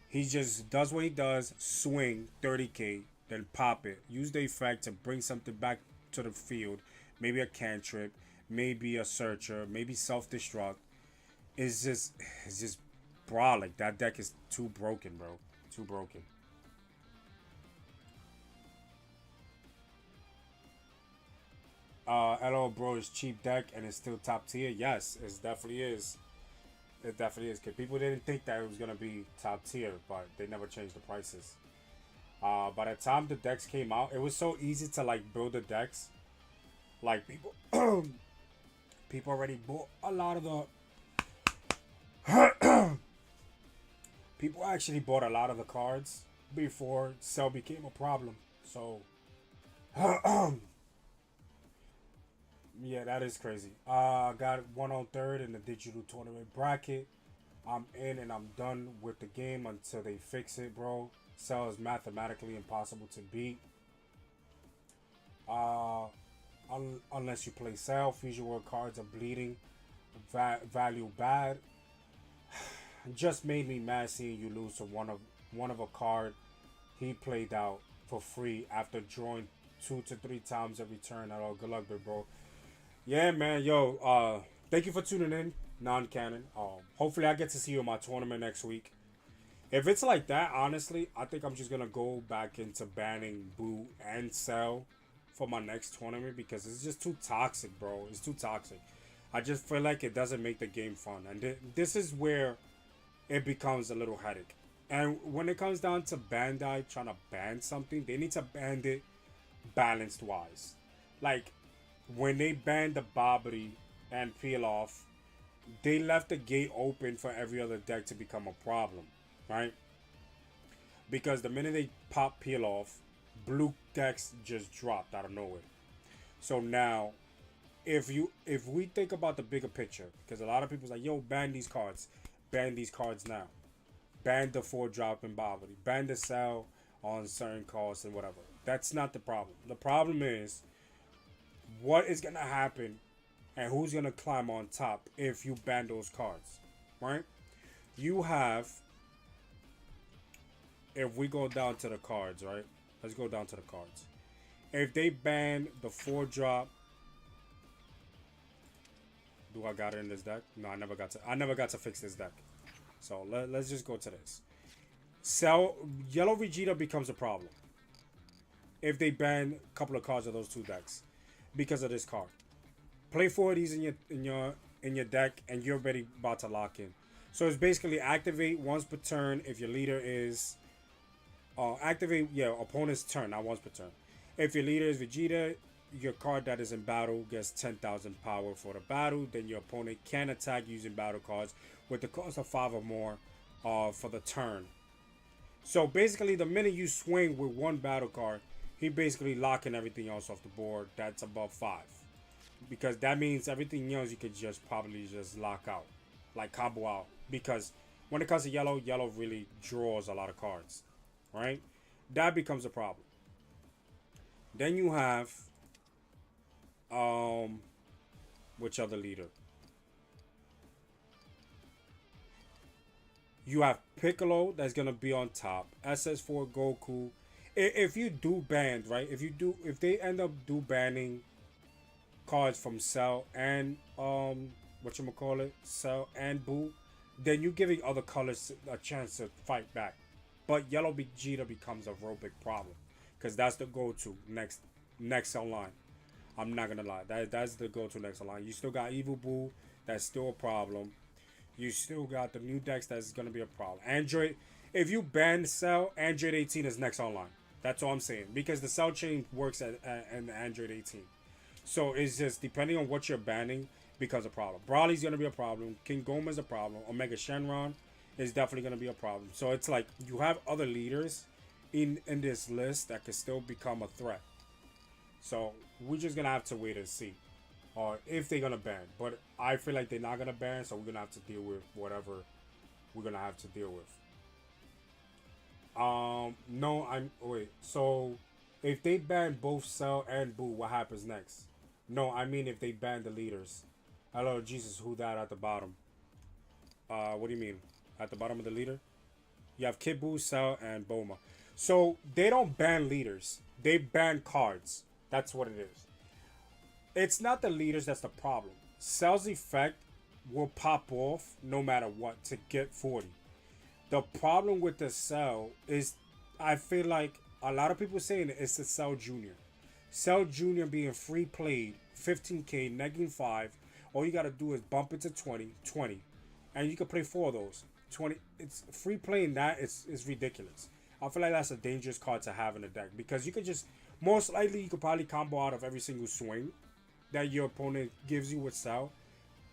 He just does what he does, swing 30k, then pop it. Use the effect to bring something back to the field. Maybe a cantrip, maybe a searcher, maybe self-destruct. It's just brolic. That deck is too broken, bro. Too broken. LO bro is cheap deck and it's still top tier. Yes, it definitely is. It definitely is. Cause people didn't think that it was gonna be top tier, but they never changed the prices. By the time the decks came out, it was so easy to like build the decks. Like people, people already bought a lot of the. People actually bought a lot of the cards before sell became a problem. So, yeah, that is crazy. Got one on third in the digital tournament bracket. I'm in and I'm done with the game until they fix it, bro. Cell is mathematically impossible to beat. Unless you play Cell, Fusion World cards are bleeding. Value bad. Just made me mad seeing you lose to one of a card he played out for free after drawing 2 to 3 times every turn. At all, good luck, big bro. Yeah, man, yo, thank you for tuning in, non-canon. Hopefully I get to see you in my tournament next week. If it's like that, honestly, I think I'm just gonna go back into banning GOOO and Cell for my next tournament because it's just too toxic, bro. It's too toxic. I just feel like it doesn't make the game fun, and this is where it becomes a little headache. And when it comes down to Bandai trying to ban something, they need to ban it balanced wise. Like when they banned the Bobbity and Peel Off, they left the gate open for every other deck to become a problem, right? Because the minute they pop Peel Off, blue decks just dropped out of nowhere. So now, if we think about the bigger picture, because a lot of people's like, yo, ban these cards now, ban the 4-drop in Bobbity, ban the Cell on certain costs and whatever. That's not the problem. The problem is what is gonna happen and who's gonna climb on top if you ban those cards, right? You have, if we go down to the cards, right? Let's go down to the cards. If they ban the 4-drop, do I got it in this deck? No, I never got to fix this deck. So let's just go to this. Cell Yellow Vegeta becomes a problem if they ban a couple of cards of those 2 decks because of this card. Play 4 of these in your deck and you're already about to lock in. So it's basically activate once per turn if your leader is activate opponent's turn, not once per turn. If your leader is Vegeta, your card that is in battle gets 10,000 power for the battle. Then your opponent can attack using battle cards with the cost of 5 or more for the turn. So basically, the minute you swing with 1 battle card, he basically locking everything else off the board that's above 5. Because that means everything else you could just probably just lock out, like combo out. Because when it comes to yellow, yellow really draws a lot of cards, right? That becomes a problem. Then you have which other leader? You have Piccolo that's gonna be on top. SS4 Goku. If you do ban, right? If they end up banning cards from Cell and Cell and Boo, then you're giving other colors a chance to fight back. But Yellow Vegeta becomes a real big problem because that's the go-to next online. I'm not gonna lie, that's the go-to next online. You still got Evil Boo, that's still a problem. You still got the new decks that's gonna be a problem. Android, if you ban Cell, Android 18 is next online. That's all I'm saying because the Cell chain works at the Android 18. So it's just depending on what you're banning becomes a problem. Brawly's gonna be a problem. King Goma is a problem. Omega Shenron is definitely gonna be a problem. So it's like you have other leaders in this list that could still become a threat. So we're just gonna have to wait and see, or if they're gonna ban. But I feel like they're not gonna ban, so we're gonna have to deal with whatever we're gonna have to deal with. So if they ban both Cell and Boo, what happens next? No, I mean if they ban the leaders. Hello, Jesus, who that at the bottom? What do you mean? At the bottom of the leader? You have Kid Buu, Cell, and Bulma. So they don't ban leaders. They ban cards. That's what it is. It's not the leaders that's the problem. Cell's effect will pop off no matter what to get 40. The problem with the Cell is I feel like a lot of people saying it's the Cell Junior. Cell Jr. being free played, 15k, negative 5. All you gotta do is bump it to 20, 20. And you can play 4 of those. 20. It's free playing that is ridiculous. I feel like that's a dangerous card to have in the deck because you could just, most likely, you could probably combo out of every single swing that your opponent gives you with Cell.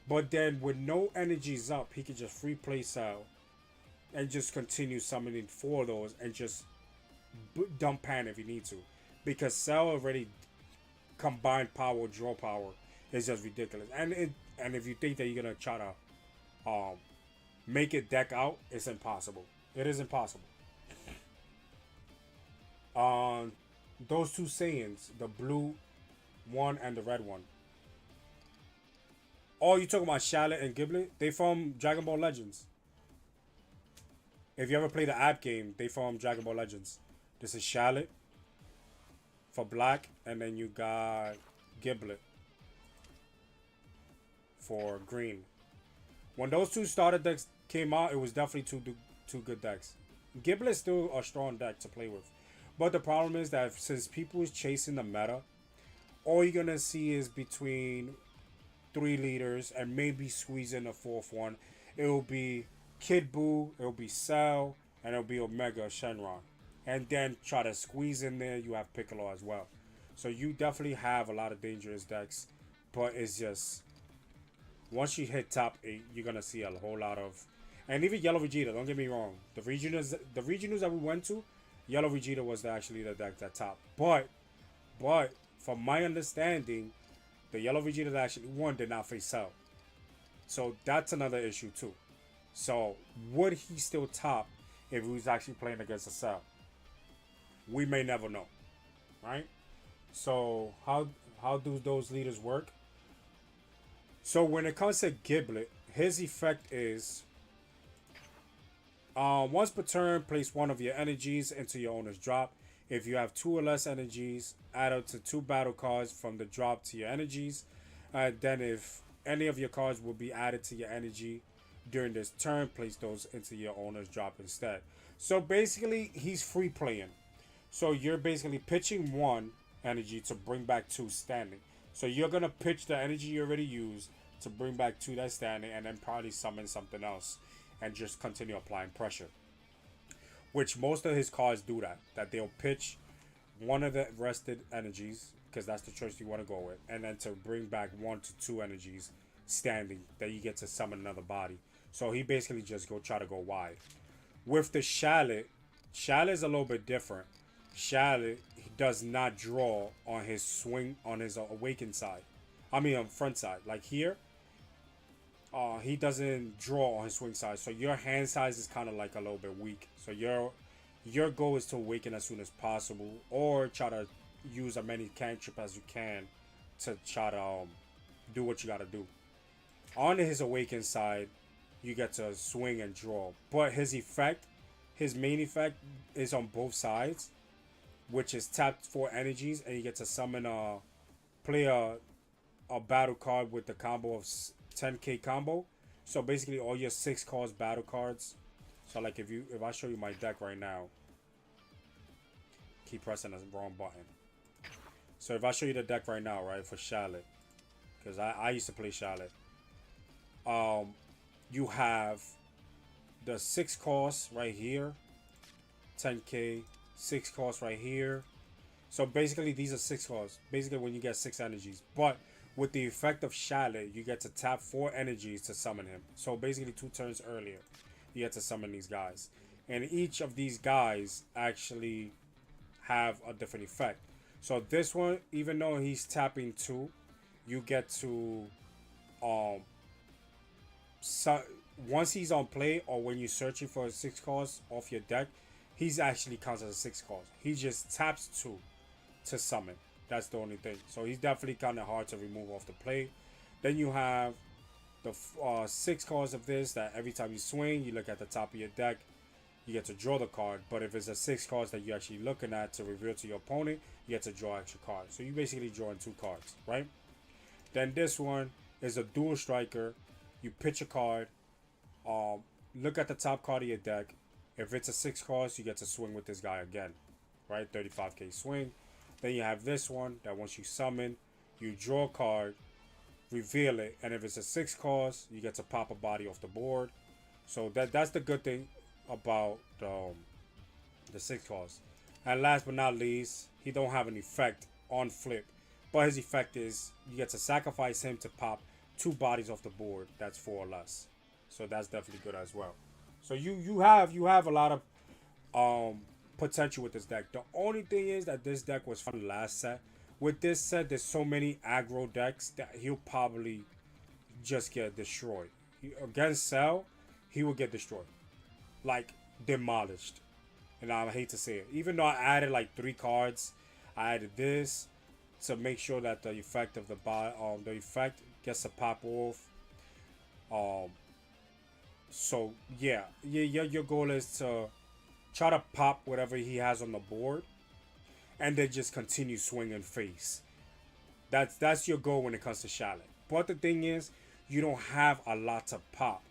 But then with no energies up, he could just free play Cell and just continue summoning 4 of those and just dump pan if you need to. Because Cell already combined power, draw power is just ridiculous. And if you think that you're gonna try to make it deck out, it's impossible. It is impossible. Those two Saiyans, the blue one and the red one. Oh, you talking about Shallot and Giblet? They from Dragon Ball Legends. If you ever play the app game, they from Dragon Ball Legends. This is Shallot for black, and then you got Giblet for green. When those two starter decks came out, it was definitely two good decks. Giblet's still a strong deck to play with. But the problem is that since people is chasing the meta, all you're going to see is between 3 leaders and maybe squeeze in a 4th one. It will be Kid Buu, it will be Cell, and it will be Omega Shenron. And then try to squeeze in there, you have Piccolo as well. So you definitely have a lot of dangerous decks. But it's just, once you hit top 8, you're going to see a whole lot of... And even Yellow Vegeta, don't get me wrong. The regionals that we went to, Yellow Vegeta was actually the deck that top. But from my understanding, the Yellow Vegeta that actually won did not face Cell. So that's another issue too. So would he still top if he was actually playing against a Cell? We may never know. Right? So how do those leaders work? So when it comes to Giblet, his effect is once per turn, place 1 of your energies into your owner's drop. If you have 2 or less energies, add up to 2 battle cards from the drop to your energies. Then if any of your cards will be added to your energy during this turn, place those into your owner's drop instead. So basically, he's free playing. So you're basically pitching 1 energy to bring back 2 standing. So you're going to pitch the energy you already used to bring back 2 that's standing and then probably summon something else and just continue applying pressure. Which most of his cards do that they'll pitch 1 of the rested energies, because that's the choice you want to go with, and then to bring back 1 to 2 energies standing that you get to summon another body. So he basically just try to go wide. With the Shallot is a little bit different. Shallot does not draw on his swing, on his awakened side. I mean on front side. Like here, he doesn't draw on his swing side, so your hand size is kind of like a little bit weak. So your goal is to awaken as soon as possible, or try to use as many cantrip as you can to try to do what you gotta do. On his awakened side, you get to swing and draw, but his main effect is on both sides, which is tap 4 energies, and you get to summon play a battle card with the combo of 10k combo. So basically all your 6 cost battle cards. So like if I show you my deck right now, keep pressing the wrong button. So if I show you the deck right now, right, for Shallot, because I used to play Shallot, you have the 6 costs right here, 10k, 6 costs right here. So basically these are 6 costs, basically when you get 6 energies. But with the effect of Shallot, you get to tap 4 energies to summon him. So basically 2 turns earlier, you get to summon these guys. And each of these guys actually have a different effect. So this one, even though he's tapping 2, you get to once he's on play, or when you're searching for a 6 cost off your deck, he's actually counts as a 6 cost. He just taps 2 to summon. That's the only thing. So he's definitely kind of hard to remove off the play. Then you have the 6 cards of this, that every time you swing, you look at the top of your deck, you get to draw the card. But if it's a 6 cards that you're actually looking at to reveal to your opponent, you get to draw extra cards. So you basically drawing 2 cards, right? Then this one is a dual striker. You pitch a card, look at the top card of your deck. If it's a 6 cards, you get to swing with this guy again, right? 35k swing. Then you have this one that once you summon, you draw a card, reveal it, and if it's a 6 cost, you get to pop a body off the board. So that's the good thing about the 6 cost. And last but not least, he don't have an effect on flip, but his effect is you get to sacrifice him to pop 2 bodies off the board. That's 4 or less. So that's definitely good as well. So you have a lot of potential with this deck. The only thing is that this deck was from the last set. With this set, there's so many aggro decks that he'll probably just get destroyed. Against Cell, he will get destroyed. Like, demolished. And I hate to say it. Even though I added like 3 cards, I added this to make sure that the effect of the effect gets to pop off. So yeah, your goal is to try to pop whatever he has on the board, and then just continue swinging face. That's your goal when it comes to Charlotte. But the thing is, you don't have a lot to pop.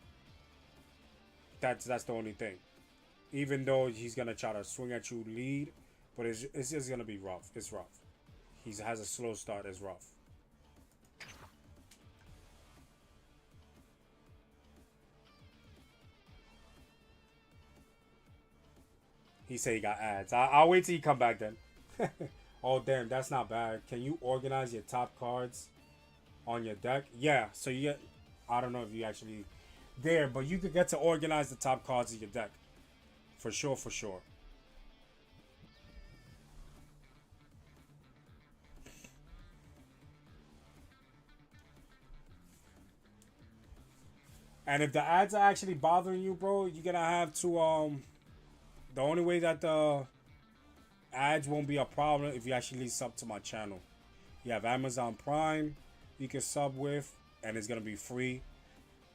That's the only thing. Even though he's gonna try to swing at you lead, but it's just gonna be rough. It's rough. He has a slow start. It's rough. He said he got ads. I'll wait till you come back then. Oh, damn. That's not bad. Can you organize your top cards on your deck? Yeah. So you get... I don't know if you actually... There. But you could get to organize the top cards of your deck. For sure, for sure. And if the ads are actually bothering you, bro, you're gonna have to... The only way that the ads won't be a problem if you actually sub to my channel. You have Amazon Prime you can sub with, and it's gonna be free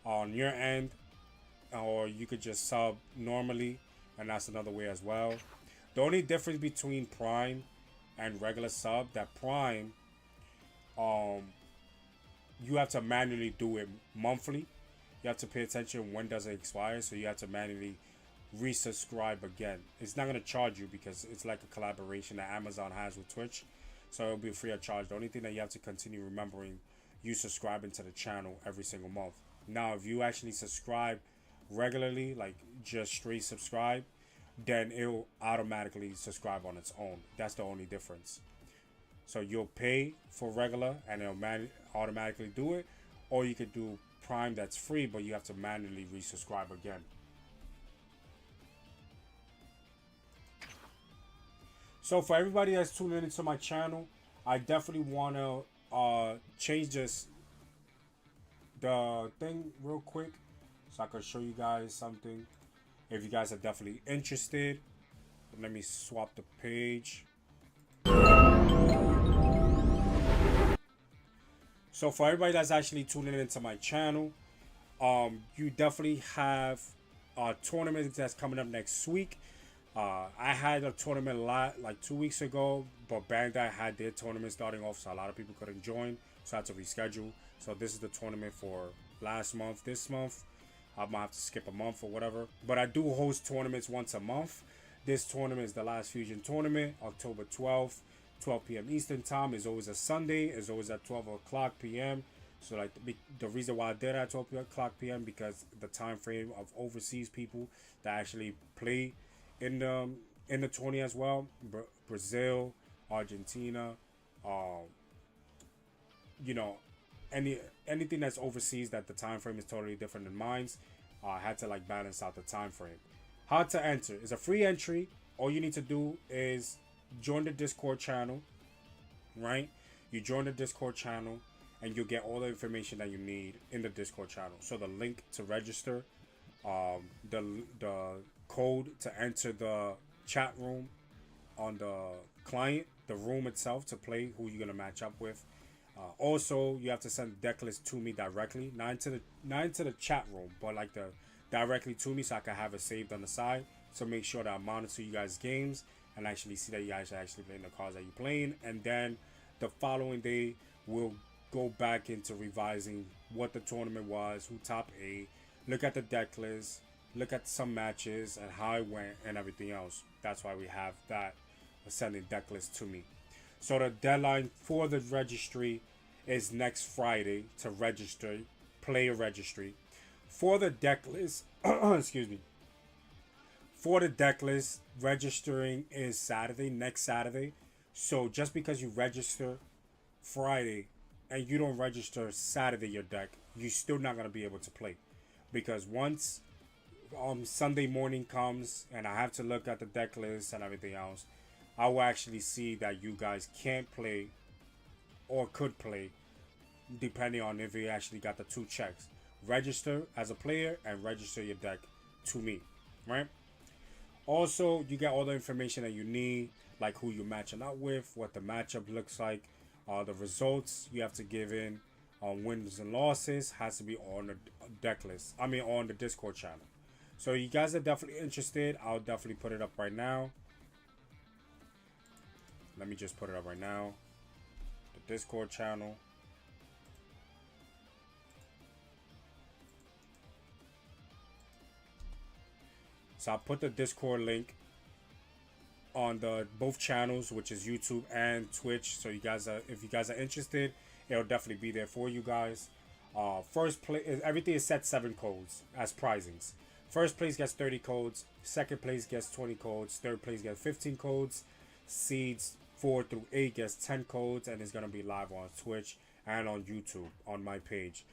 on your end, or you could just sub normally, and that's another way as well. The only difference between Prime and regular sub, that Prime, you have to manually do it monthly. You have to pay attention when does it expire, so you have to manually resubscribe again. It's not going to charge you because it's like a collaboration that Amazon has with Twitch, so it'll be free of charge. The only thing that you have to continue remembering, you subscribing to the channel every single month. Now if you actually subscribe regularly, like just straight subscribe, then it'll automatically subscribe on its own. That's the only difference. So you'll pay for regular and it'll automatically do it, or you could do Prime that's free, but you have to manually resubscribe again. So for everybody that's tuning into my channel, I definitely want to change the thing real quick so I can show you guys something. If you guys are definitely interested, let me swap the page. So for everybody that's actually tuning into my channel, you definitely have a tournament that's coming up next week. I had a tournament like 2 weeks ago, but Bandai had their tournament starting off, so a lot of people couldn't join, so I had to reschedule. So this is the tournament for last month. This month I might have to skip a month or whatever, but I do host tournaments once a month. This tournament is the Last Fusion tournament, October 12th, 12 p.m. Eastern time. Is always a Sunday. It's always at 12 o'clock p.m. So like the reason why I did it at 12 o'clock p.m. because the time frame of overseas people that actually play in the tourney as well, Brazil, Argentina, you know, anything that's overseas that the time frame is totally different than mine's. I had to like balance out the time frame. How to enter? It's a free entry. All you need to do is join the Discord channel, right? You join the Discord channel and you'll get all the information that you need in the Discord channel. So the link to register, the code to enter the chat room on the client, the room itself to play who you're gonna match up with. Also, you have to send the deck list to me directly, not into the chat room, but like directly to me, so I can have it saved on the side. So make sure that I monitor you guys' games and actually see that you guys are actually playing the cards that you're playing. And then the following day, we'll go back into revising what the tournament was, who top 8, look at the deck list, look at some matches and how it went and everything else. That's why we have that sending deck list to me. So the deadline for the registry is next Friday to register, player registry. For the deck list, excuse me. For the deck list, registering is Saturday, next Saturday. So just because you register Friday and you don't register Saturday your deck, you're still not gonna be able to play. Because once Sunday morning comes and I have to look at the deck list and everything else, I will actually see that you guys can't play or could play depending on if you actually got the two checks. Register as a player and register your deck to me, right? Also, you get all the information that you need, like who you're matching up with, what the matchup looks like, the results you have to give in, wins and losses has to be on the deck list. I mean, on the Discord channel. So you guys are definitely interested. I'll definitely put it up right now. Let me just put it up right now. The Discord channel. So I'll put the Discord link on the both channels, which is YouTube and Twitch. So you guys are, if you guys are interested, it'll definitely be there for you guys. First place, everything is set 7 codes as prizings. First place gets 30 codes. Second place gets 20 codes. Third place gets 15 codes. Seeds 4 through 8 gets 10 codes, and it's gonna be live on Twitch and on YouTube on my page.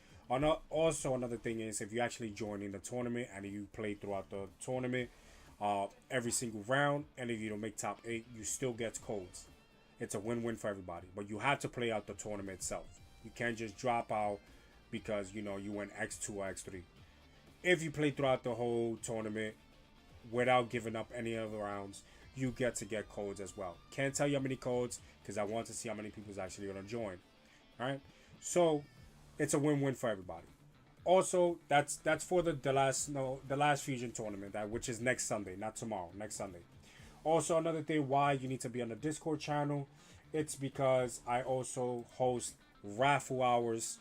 Also, another thing is, if you actually join in the tournament and you play throughout the tournament, every single round, and if you don't make top 8, you still get codes. It's a win-win for everybody, but you have to play out the tournament itself. You can't just drop out because you went X2 or X3. If you play throughout the whole tournament without giving up any other rounds, you get codes as well. Can't tell you how many codes because I want to see how many people is actually gonna join. All right, so it's a win-win for everybody. Also, that's for the last Fusion tournament, which is next Sunday, not tomorrow, next Sunday. Also, another thing why you need to be on the Discord channel, it's because I also host raffle hours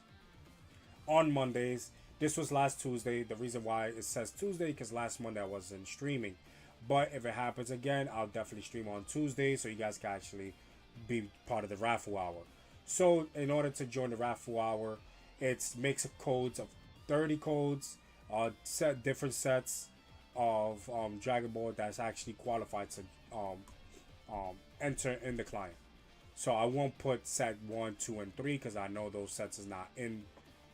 on Mondays. This was last Tuesday. The reason why it says Tuesday because last Monday I wasn't streaming. But if it happens again, I'll definitely stream on Tuesday so you guys can actually be part of the raffle hour. So in order to join the raffle hour, it's mix of codes of 30 codes, set different sets of Dragon Ball that's actually qualified to enter in the client. So I won't put set 1, 2, and 3 because I know those sets is not in,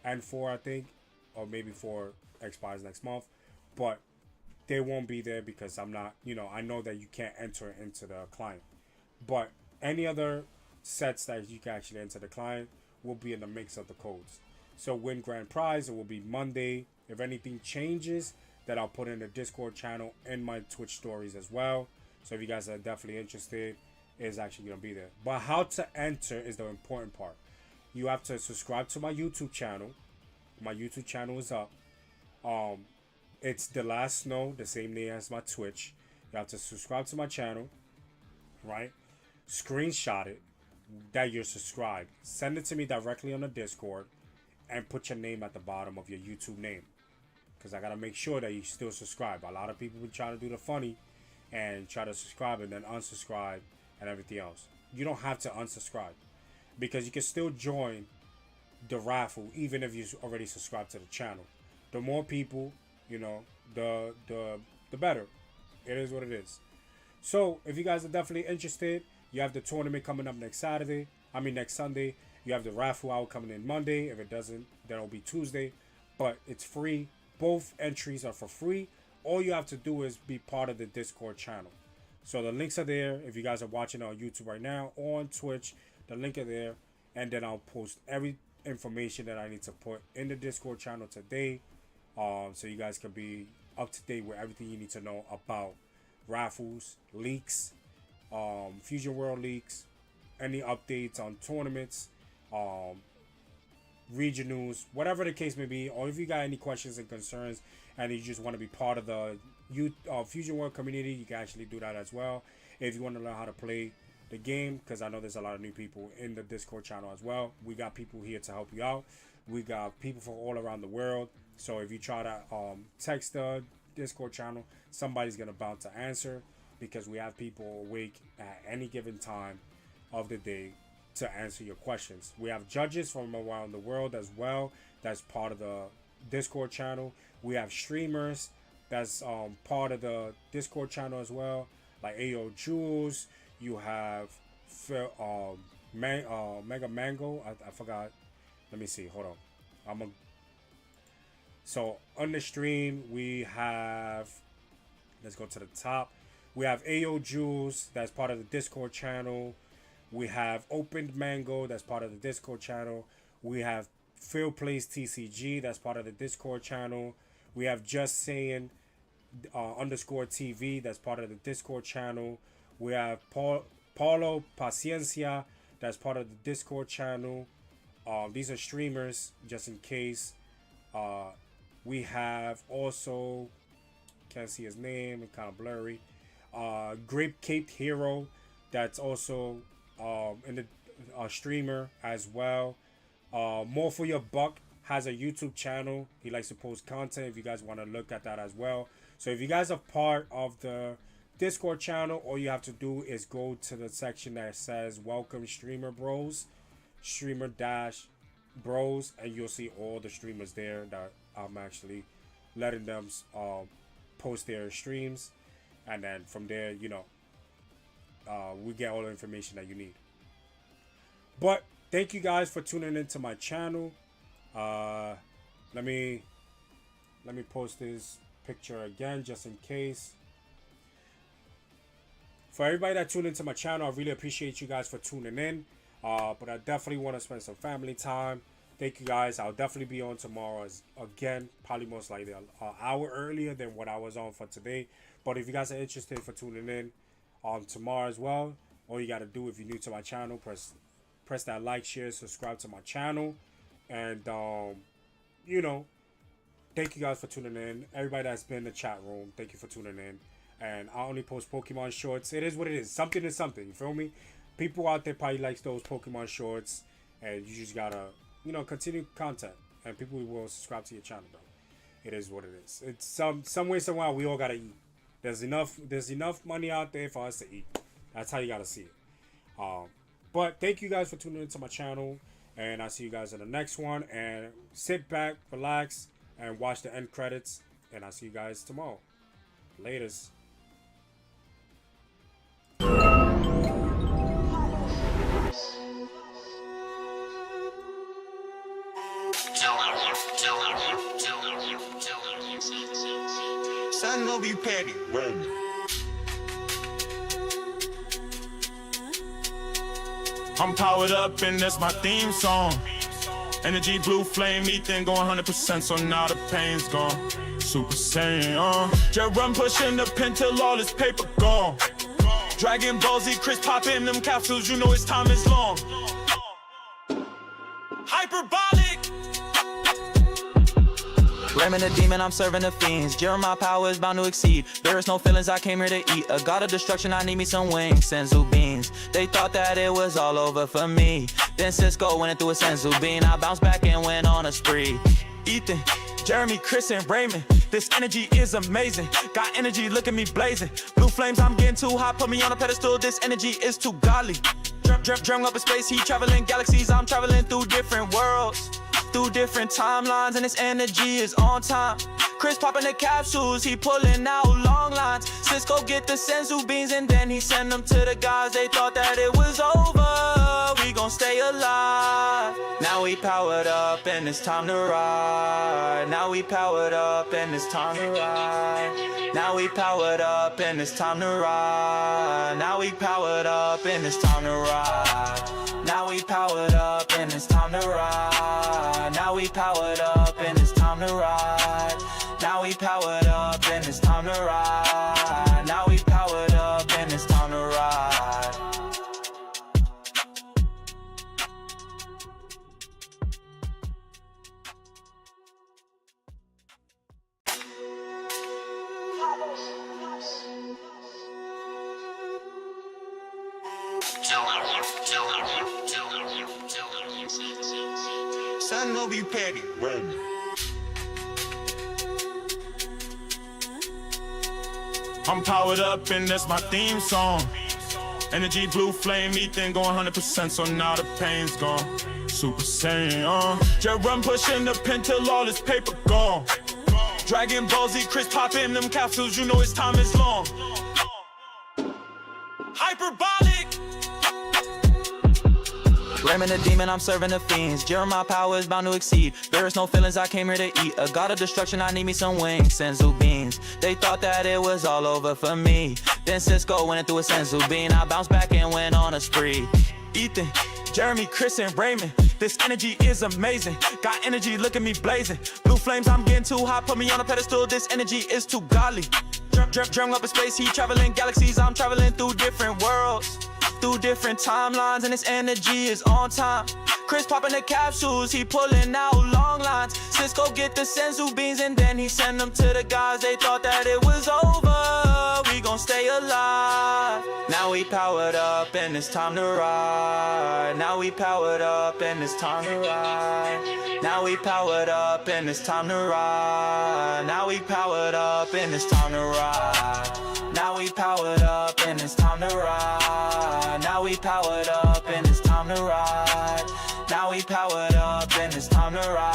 and 4 I think, or maybe 4 expires next month, but they won't be there because I'm not, I know that you can't enter into the client. But any other sets that you can actually enter the client will be in the mix of the codes. So win grand prize, it will be Monday. If anything changes, that I'll put in the Discord channel and my Twitch stories as well. So if you guys are definitely interested, it's actually going to be there. But how to enter is the important part. You have to subscribe to my YouTube channel. My YouTube channel is up. It's The Last Snow, the same name as my Twitch. You have to subscribe to my channel, right? Screenshot it that you're subscribed. Send it to me directly on the Discord and put your name at the bottom of your YouTube name. Because I got to make sure that you still subscribe. A lot of people been trying to do the funny and try to subscribe and then unsubscribe and everything else. You don't have to unsubscribe because you can still join the raffle even if you already subscribed to the channel. The more people, the better. It is what it is. So if you guys are definitely interested, you have the tournament coming up next Sunday. You have the raffle hour coming in Monday. If it doesn't, then it'll be Tuesday. But it's free. Both entries are for free. All you have to do is be part of the Discord channel. So the links are there. If you guys are watching on YouTube right now or on Twitch, the link are there. And then I'll post every information that I need to put in the Discord channel today. So you guys can be up to date with everything you need to know about raffles, leaks, Fusion World leaks, any updates on tournaments, regionals, whatever the case may be. Or if you got any questions and concerns and you just want to be part of the Fusion World community, you can actually do that as well. If you want to learn how to play the game, because I know there's a lot of new people in the Discord channel as well. We got people here to help you out. We got people from all around the world. So if you try to text the Discord channel, somebody's gonna bound to answer because we have people awake at any given time of the day to answer your questions. We have judges from around the world as well. That's part of the Discord channel. We have streamers that's part of the Discord channel as well, like Ayo Jules. You have Mega Mango. I forgot. Let me see. Hold on. So on the stream we have. Let's go to the top. We have Ayo Jules. That's part of the Discord channel. We have Opened Mango. That's part of the Discord channel. We have Phil Plays TCG. That's part of the Discord channel. We have Just Saying _ TV. That's part of the Discord channel. We have Paulo Paciencia. That's part of the Discord channel. These are streamers, just in case. We have also, can't see his name, it's kind of blurry. Grape Caped Hero. That's also in the streamer as well. More for Your Buck has a YouTube channel. He likes to post content if you guys want to look at that as well. So if you guys are part of the Discord channel, all you have to do is go to the section that says Welcome Streamer Bros, Streamer Dash Bros, and you'll see all the streamers there that I'm actually letting them post their streams. And then from there, you know, we get all the information that you need. But thank you guys for tuning into my channel. Let me post this picture again just in case. For everybody that tuned into my channel, I really appreciate you guys for tuning in. But I definitely want to spend some family time. Thank you guys. I'll definitely be on tomorrow again, probably most likely an hour earlier than what I was on for today. But if you guys are interested for tuning in tomorrow as well, all you got to do, if you're new to my channel, press that like, share, subscribe to my channel. And you know, thank you guys for tuning in. Everybody that's been in the chat room, thank you for tuning in. And I only post Pokemon shorts. It is what it is. Something is something. You feel me? People out there probably likes those Pokemon shorts, and you just gotta, you know, continue content, and people will subscribe to your channel, bro. It is what it is. It's some way, somehow, we all gotta eat. There's enough money out there for us to eat. That's how you gotta see it. But thank you guys for tuning into my channel, and I'll see you guys in the next one. And sit back, relax, and watch the end credits. And I'll see you guys tomorrow. Laters. Son gonna be petty. I'm powered up and that's my theme song. Energy, blue flame, ethan going 100%, so now the pain's gone. Super Saiyan, just run pushing the pen till all this paper gone. Dragon Ball Z, Chris popping them capsules, you know his time is long. Hyperbolic. Ramming a demon, I'm serving the fiends. Jeremiah power is bound to exceed. There is no feelings, I came here to eat. A god of destruction, I need me some wings. Senzu beans. They thought that it was all over for me. Then Cisco went through a Senzu bean. I bounced back and went on a spree. Ethan, Jeremy, Chris, and Raymond. This energy is amazing. Got energy, look at me blazing. Blue flames, I'm getting too hot. Put me on a pedestal, this energy is too godly. Dream up in space, he traveling galaxies. I'm traveling through different worlds, through different timelines, and this energy is on time. Chris popping the capsules, he pulling out long lines. Cisco get the senzu beans and then he send them to the guys. They thought that it was over, we gon' stay alive. Now we powered up and it's time to ride. Now we powered up and it's time to ride. Now we powered up and it's time to ride. Now we powered up and it's time to ride. Now we powered up and it's time to ride. Now we powered up and it's time to ride. Now we powered up and it's time to ride. Now we powered up and it's time to ride. Son gonna be petty. I'm powered up and that's my theme song. Energy, blue flame, ethan, going 100%, so now the pain's gone. Super Saiyan, Just run pushing the pen till all this paper gone. Dragon Ball Z, Chris popping them capsules, you know his time is long. Hyperbolic. Raymond the demon, I'm serving the fiends. Jeremiah power is bound to exceed. There is no feelings, I came here to eat. A god of destruction, I need me some wings. Senzu beans. They thought that it was all over for me. Then Cisco went through a Senzu bean. I bounced back and went on a spree. Ethan, Jeremy, Chris, and Raymond. This energy is amazing. Got energy, look at me blazing. Blue flames, I'm getting too hot. Put me on a pedestal, this energy is too godly. Dream up in space, he traveling galaxies. I'm traveling through different worlds, through different timelines, and this energy is on time. Chris popping the capsules, he pulling out long lines. Cisco get the Senzu beans and then he send them to the guys. They thought that it was over, we gon' stay alive. Now we powered up and it's time to ride. Now we powered up and it's time to ride. Now we powered up and it's time to ride. Now we powered up and it's time to ride. Now we powered up and it's time to ride. Now we powered up and it's time to ride. Now we powered up and it's time to ride.